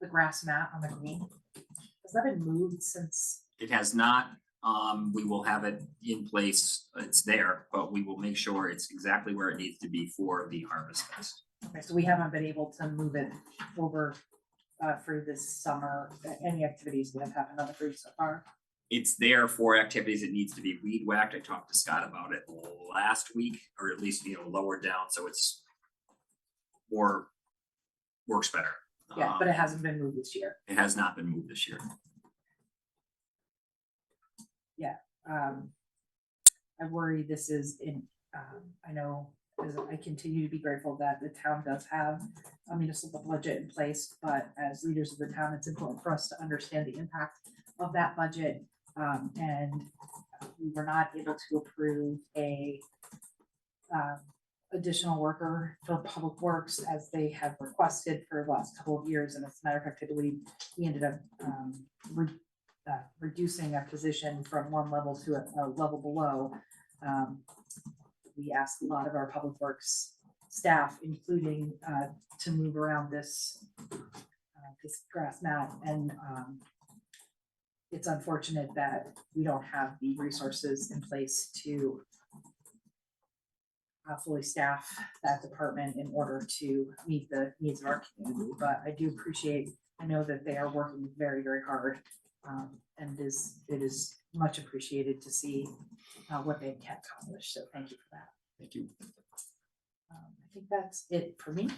S1: grass mat on the green? Has that been moved since?
S5: It has not. We will have it in place. It's there, but we will make sure it's exactly where it needs to be for the Harvest Fest.
S1: Okay, so we haven't been able to move it over for this summer. Any activities that have happened on the green so far?
S5: It's there for activities. It needs to be weed whacked. I talked to Scott about it last week, or at least, lowered down, so it's works better.
S1: Yeah, but it hasn't been moved this year.
S5: It has not been moved this year.
S1: Yeah, I worry this is in, I know as I continue to be grateful that the town does have a municipal budget in place, but as leaders of the town, it's important for us to understand the impact of that budget. And we were not able to approve a additional worker for public works as they have requested for the last couple of years. And as a matter of fact, I believe we ended up reducing a position from one level to a level below. We asked a lot of our public works staff, including to move around this grass mat, and it's unfortunate that we don't have the resources in place to fully staff that department in order to meet the needs of our community. But I do appreciate, I know that they are working very, very hard, and it is much appreciated to see what they can accomplish. So thank you for that.
S5: Thank you.
S1: I think that's it for me.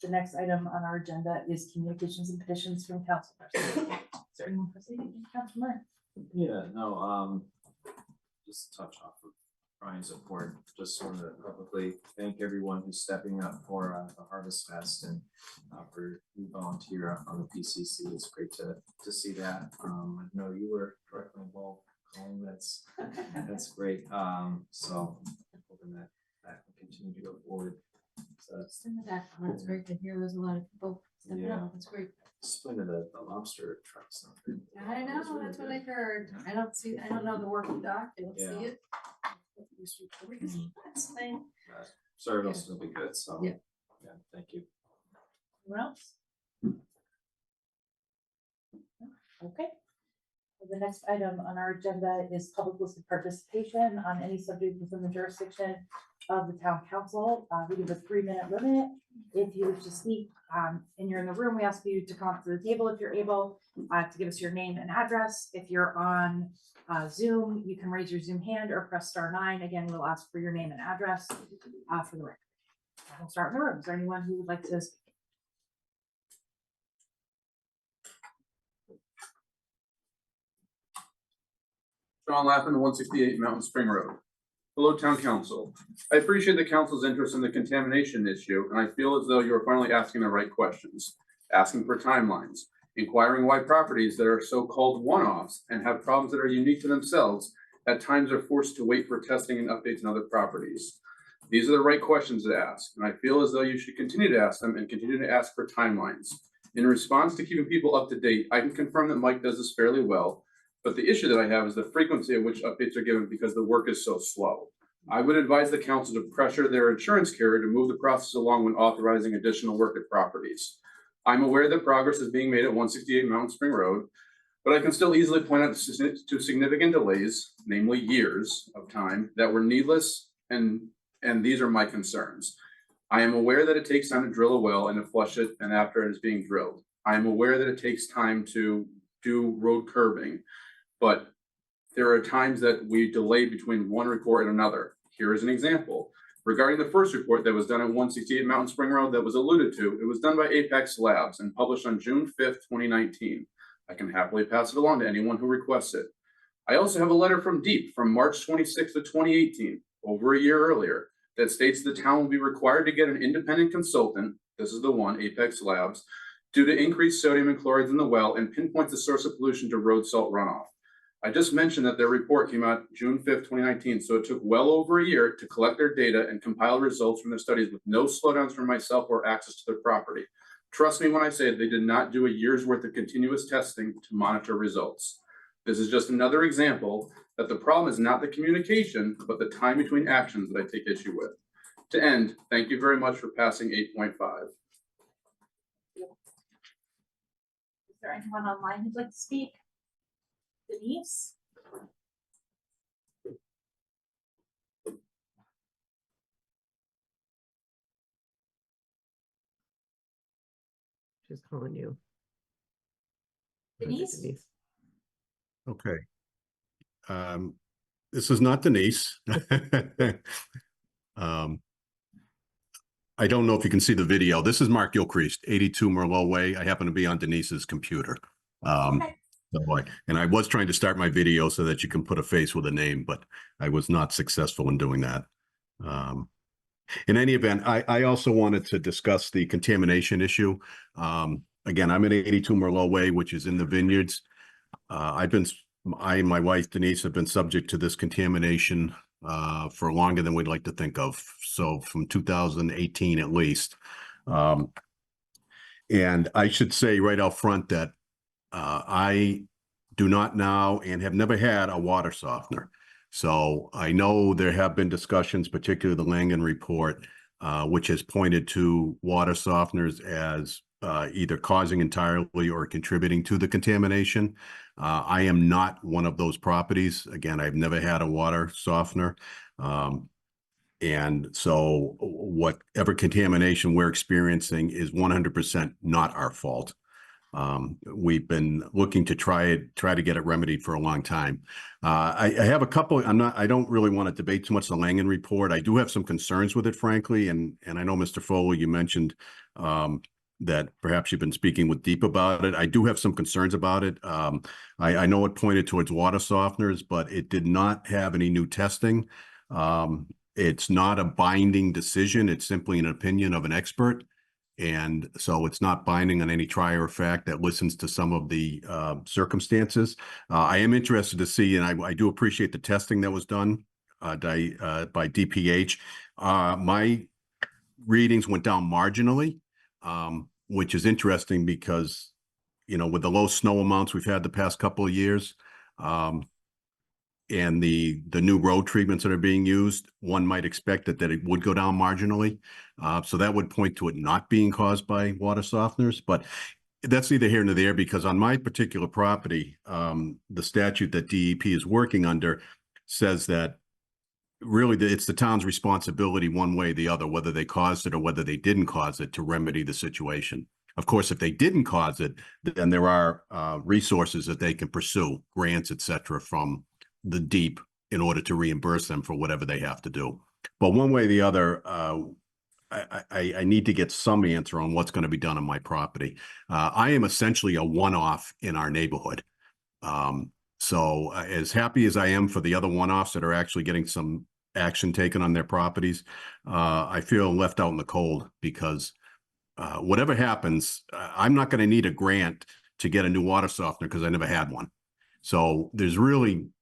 S1: The next item on our agenda is communications and petitions from council person. Is there anyone proceeding? Councilor?
S6: Yeah, no, just touch off of Brian's report. Just want to publicly thank everyone who's stepping up for the Harvest Fest and for you volunteer on the PCC. It's great to see that. I know you were directly involved, Colin. That's great. So hoping that will continue to go forward. So
S16: Just in the back, it's great to hear. There's a lot of people stepping up. That's great.
S6: discipline of the lobster trucks.
S16: I know, that's what I heard. I don't know the working dock. I don't see
S6: Yeah.
S16: it. That's fine.
S6: Service will be good, so.
S16: Yeah.
S6: Yeah, thank you.
S1: Anyone else? Okay. The next item on our agenda is public listed participation on any subject within the jurisdiction of the town council. We give a 3-minute limit. If you wish to speak and you're in the room, we ask you to come up to the table if you're able to give us your name and address. If you're on Zoom, you can raise your Zoom hand or press *9. Again, we'll ask for your name and address for the record. We'll start in the room. Is there anyone who would like to?
S3: John Lappin, 168 Mountain Spring Road. Hello, Town Council. I appreciate the council's interest in the contamination issue, and I feel as though you are finally asking the right questions, asking for timelines, inquiring why properties that are so-called one-offs and have problems that are unique to themselves at times are forced to wait for testing and updates in other properties. These are the right questions to ask, and I feel as though you should continue to ask them and continue to ask for timelines. In response to keeping people up to date, I can confirm that Mike does this fairly well, but the issue that I have is the frequency at which updates are given because the work is so slow. I would advise the council to pressure their insurance carrier to move the process along when authorizing additional work at properties. I'm aware that progress is being made at 168 Mountain Spring Road, but I can still easily point out to significant delays, namely years of time, that were needless, and these are my concerns. I am aware that it takes time to drill a well and to flush it and after it is being drilled. I am aware that it takes time to do road curbing, but there are times that we delay between one report and another. Here is an example. Regarding the first report that was done at 168 Mountain Spring Road that was alluded to, it was done by Apex Labs and published on June 5th, 2019. I can happily pass it along to anyone who requests it. I also have a letter from Deep from March 26th of 2018, over a year earlier, that states the town will be required to get an independent consultant, this is the one, Apex Labs, due to increased sodium and chlorides in the well and pinpoints the source of pollution to road salt runoff. I just mentioned that their report came out June 5th, 2019, so it took well over a year to collect their data and compile results from their studies with no slowdowns from myself or access to their property. Trust me when I say they did not do a year's worth of continuous testing to monitor results. This is just another example that the problem is not the communication, but the time between actions that I take issue with. To end, thank you very much for passing 8.5.
S1: Is there anyone online who'd like to speak? Denise?
S18: Just calling you.
S1: Denise?
S19: Okay. This is not Denise. I don't know if you can see the video. This is Mark Gilchrist, 82 Merlot Way. I happen to be on Denise's computer.
S1: Okay.
S19: And I was trying to start my video so that you can put a face with a name, but I was not successful in doing that. In any event, I also wanted to discuss the contamination issue. Again, I'm at 82 Merlot Way, which is in the vineyards. I and my wife Denise have been subject to this contamination for longer than we'd like to think of. So from 2018 at least. And I should say right out front that I do not now and have never had a water softener. So I know there have been discussions, particularly the Langen report, which has pointed to water softeners as either causing entirely or contributing to the contamination. I am not one of those properties. Again, I've never had a water softener. And so whatever contamination we're experiencing is 100% not our fault. We've been looking to try to get it remedied for a long time. I have a couple. I don't really want to debate too much the Langen report. I do have some concerns with it, frankly. And I know, Mr. Foley, you mentioned that perhaps you've been speaking with Deep about it. I do have some concerns about it. I know it pointed towards water softeners, but it did not have any new testing. It's not a binding decision. It's simply an opinion of an expert. And so it's not binding on any trier of fact that listens to some of the circumstances. I am interested to see, and I do appreciate the testing that was done by DPH. My readings went down marginally, which is interesting because, you know, with the low snow amounts we've had the past couple of years, and the new road treatments that are being used, one might expect that it would go down marginally. So that would point to it not being caused by water softeners. But that's neither here nor there, because on my particular property, the statute that DEP is working under says that really it's the town's responsibility one way or the other, whether they caused it or whether they didn't cause it, to remedy the situation. Of course, if they didn't cause it, then there are resources that they can pursue, grants, et cetera, from the Deep in order to reimburse them for whatever they have to do. But one way or the other, I need to get some answer on what's going to be done on my property. I am essentially a one-off in our neighborhood. So as happy as I am for the other one-offs that are actually getting some action taken on their properties, I feel left out in the cold because whatever happens, I'm not going to need a grant to get a new water softener because I never had one. So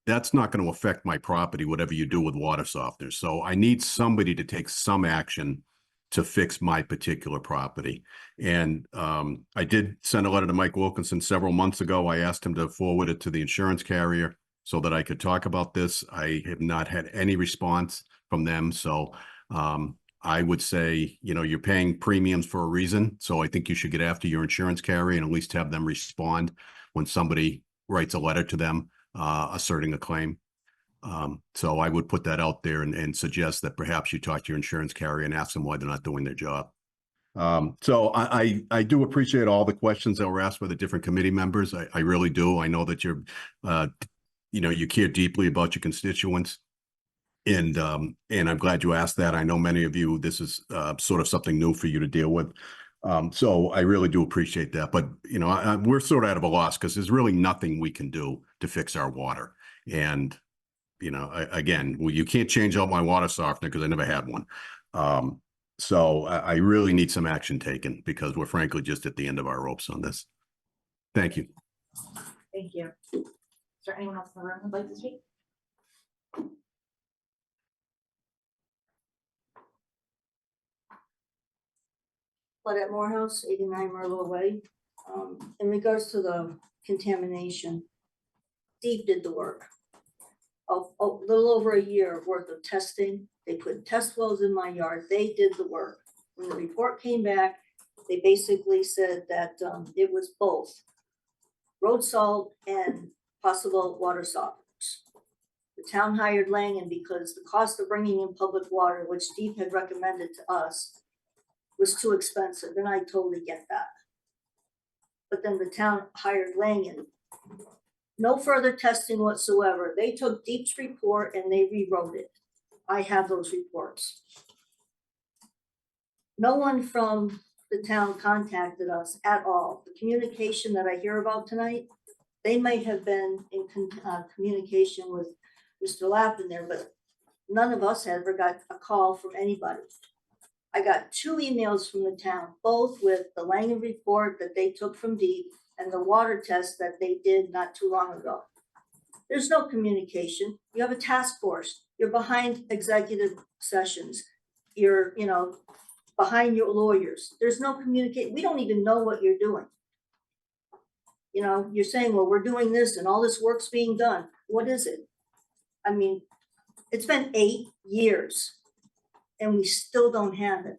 S19: that's not going to affect my property, whatever you do with water softeners. So I need somebody to take some action to fix my particular property. And I did send a letter to Mike Wilkinson several months ago. I asked him to forward it to the insurance carrier so that I could talk about this. I have not had any response from them. So I would say, you're paying premiums for a reason. So I think you should get after your insurance carrier and at least have them respond when somebody writes a letter to them asserting a claim. So I would put that out there and suggest that perhaps you talk to your insurance carrier and ask them why they're not doing their job. So I do appreciate all the questions that were asked by the different committee members. I really do. I know that you care deeply about your constituents. And I'm glad you asked that. I know many of you, this is sort of something new for you to deal with. So I really do appreciate that. But, we're sort of at a loss because there's really nothing we can do to fix our water. And, again, you can't change out my water softener because I never had one. So I really need some action taken because we're frankly just at the end of our ropes on this. Thank you.
S1: Thank you. Is there anyone else in the room who'd like to speak?
S2: Claudette Morehouse, 89 Merlot Way. In regards to the contamination, Steve did the work. A little over a year worth of testing. They put test wells in my yard. They did the work. When the report came back, they basically said that it was both road salt and possible water softeners. The town hired Langen because the cost of bringing in public water, which Steve had recommended to us, was too expensive, and I totally get that. But then the town hired Langen. No further testing whatsoever. They took Deep's report and they rewrote it. I have those reports. No one from the town contacted us at all. The communication that I hear about tonight, they may have been in communication with Mr. Lappin there, but none of us ever got a call from anybody. I got 2 emails from the town, both with the Langen report that they took from Deep and the water test that they did not too long ago. There's no communication. You have a task force. You're behind executive sessions. You're, behind your lawyers. There's no communication. We don't even know what you're doing. You're saying, well, we're doing this and all this work's being done. What is it? I mean, it's been 8 years and we still don't have it.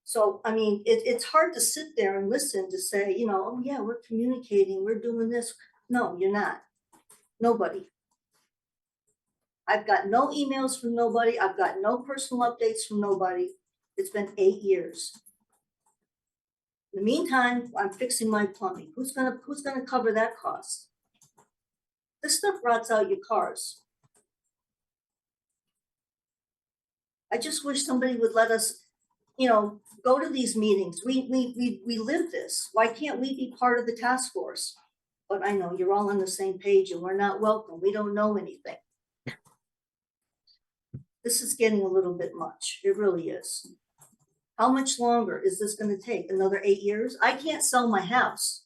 S2: So, I mean, it's hard to sit there and listen to say, oh yeah, we're communicating, we're doing this. No, you're not. Nobody. I've got no emails from nobody. I've got no personal updates from nobody. It's been 8 years. In the meantime, I'm fixing my plumbing. Who's gonna cover that cost? This stuff rots out your cars. I just wish somebody would let us, go to these meetings. We live this. Why can't we be part of the task force? But I know you're all on the same page and we're not welcome. We don't know anything. This is getting a little bit much. It really is. How much longer is this going to take? Another 8 years? I can't sell my house.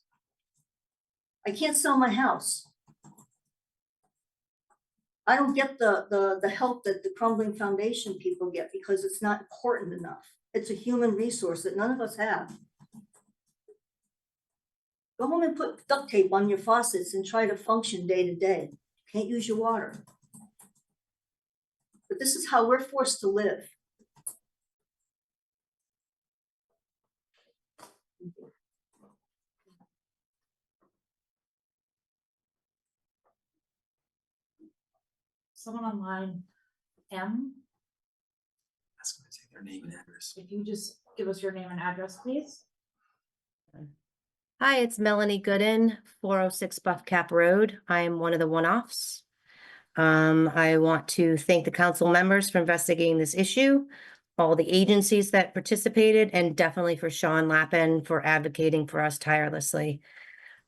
S2: I can't sell my house. I don't get the help that the Crumbling Foundation people get because it's not important enough. It's a human resource that none of us have. Go home and put duct tape on your faucets and try to function day to day. Can't use your water. But this is how we're forced to live.
S1: Someone online, M,
S6: That's gonna take their name and address.
S1: if you just give us your name and address, please.
S18: Hi, it's Melanie Gooden, 406 Buff Cap Road. I am one of the one-offs.
S2: I want to thank the council members for investigating this issue, all the agencies that participated, and definitely for Sean Lappin for advocating for us tirelessly.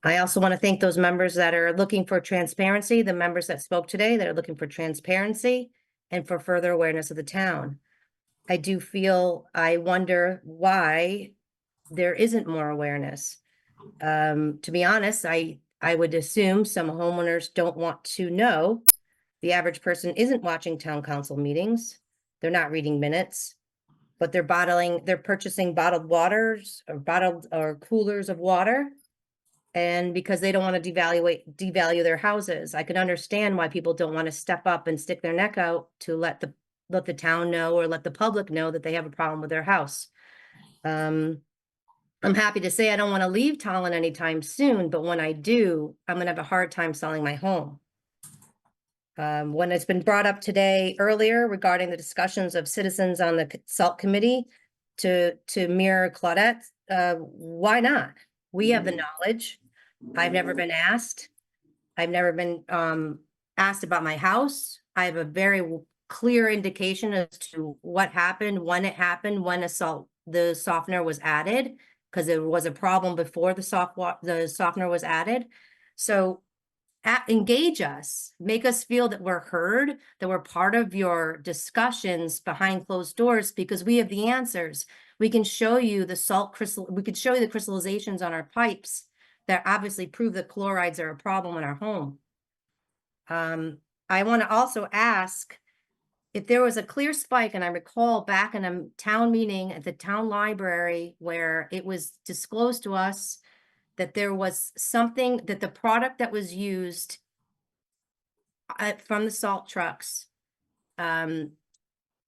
S2: I also want to thank those members that are looking for transparency, the members that spoke today that are looking for transparency and for further awareness of the town. I wonder why there isn't more awareness. To be honest, I would assume some homeowners don't want to know. The average person isn't watching town council meetings. They're not reading minutes, but they're purchasing bottled waters or bottled or coolers of water. And because they don't want to devalue their houses. I can understand why people don't want to step up and stick their neck out to let the town know or let the public know that they have a problem with their house. I'm happy to say I don't want to leave Tolland anytime soon, but when I do, I'm gonna have a hard time selling my home. When it's been brought up today earlier regarding the discussions of citizens on the SALT committee to mirror Claudette, why not? We have the knowledge. I've never been asked. I've never been asked about my house. I have a very clear indication as to what happened, when it happened, when the softener was added, because there was a problem before the softener was added. So engage us, make us feel that we're heard, that we're part of your discussions behind closed doors, because we have the answers. We can show you the we could show you the crystallizations on our pipes that obviously prove that chlorides are a problem in our home. I want to also ask if there was a clear spike, and I recall back in a town meeting at the town library where it was disclosed to us that there was something, that the product that was used from the salt trucks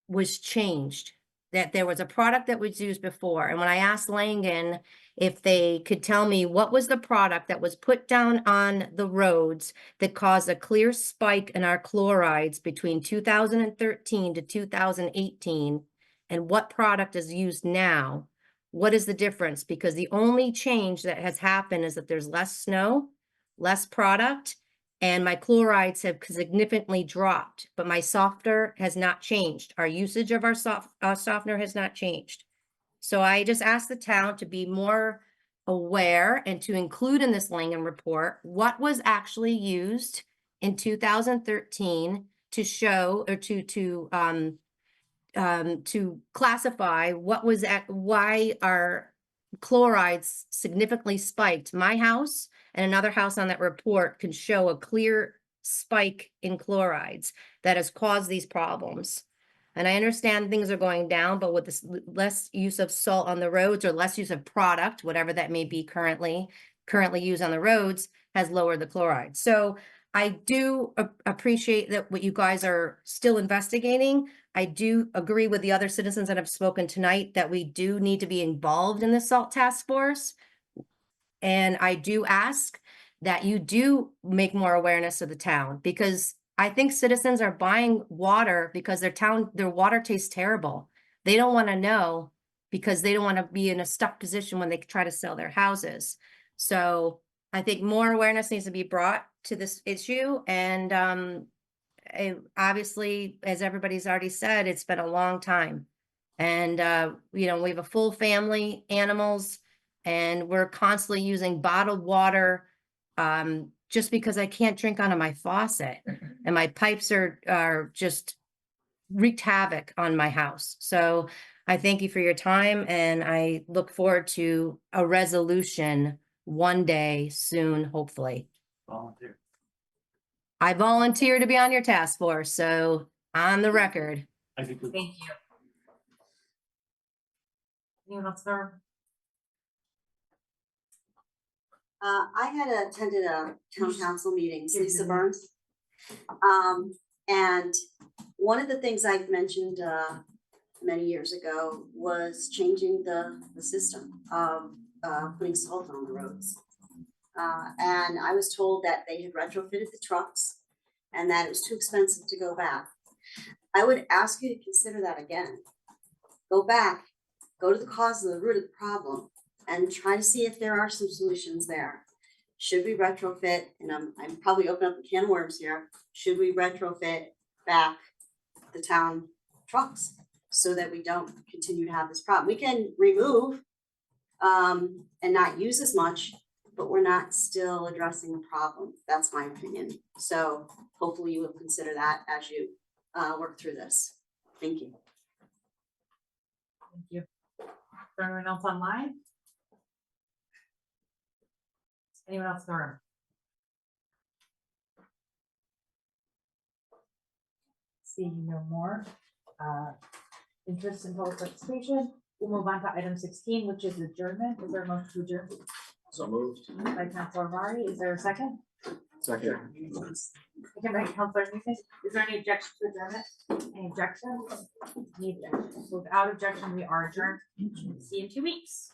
S2: was changed, that there was a product that was used before. And when I asked Langen if they could tell me what was the product that was put down on the roads that caused a clear spike in our chlorides between 2013 to 2018, and what product is used now, what is the difference? Because the only change that has happened is that there's less snow, less product, and my chlorides have significantly dropped, but my softener has not changed. Our usage of our softener has not changed. So I just asked the town to be more aware and to include in this Langen report what was actually used in 2013 to show or to classify what was why our chlorides significantly spiked. My house and another house on that report can show a clear spike in chlorides that has caused these problems. And I understand things are going down, but with this less use of salt on the roads or less use of product, whatever that may be currently used on the roads, has lowered the chloride. So I do appreciate that what you guys are still investigating. I do agree with the other citizens that have spoken tonight that we do need to be involved in the SALT task force. And I do ask that you do make more awareness of the town, because I think citizens are buying water because their water tastes terrible. They don't want to know because they don't want to be in a stuck position when they try to sell their houses. So I think more awareness needs to be brought to this issue. And obviously, as everybody's already said, it's been a long time. And, we have a full family, animals, and we're constantly using bottled water just because I can't drink out of my faucet. And my pipes are just wreaked havoc on my house. So I thank you for your time, and I look forward to a resolution one day soon, hopefully.
S11: Volunteer.
S2: I volunteer to be on your task force, so on the record.
S11: I think we
S1: Thank you. Anyone else there?
S4: I had attended a town council meeting, Lisa Burns. And one of the things I've mentioned many years ago was changing the system of putting salt on the roads. And I was told that they had retrofitted the trucks and that it was too expensive to go back. I would ask you to consider that again. Go back, go to the cause of the root of the problem, and try to see if there are some solutions there. should we retrofit, and I'm probably opening up a can of worms here, should we retrofit back the town trucks so that we don't continue to have this problem? We can remove and not use as much, but we're not still addressing the problem. That's my opinion. So hopefully you will consider that as you work through this. Thank you.
S1: Thank you. Is there anyone else online? Anyone else in the room? Seeing no more, interest in public participation, we'll move on to item 16, which is adjournment. Is there a motion to adjourn?
S6: So moved.
S1: By Councilor Mari, is there a second?
S6: Second.
S1: Second by Councilor Newman. Is there any objection to adjournment? Any objection? Any objection? So without objection, we are adjourned. See you in 2 weeks.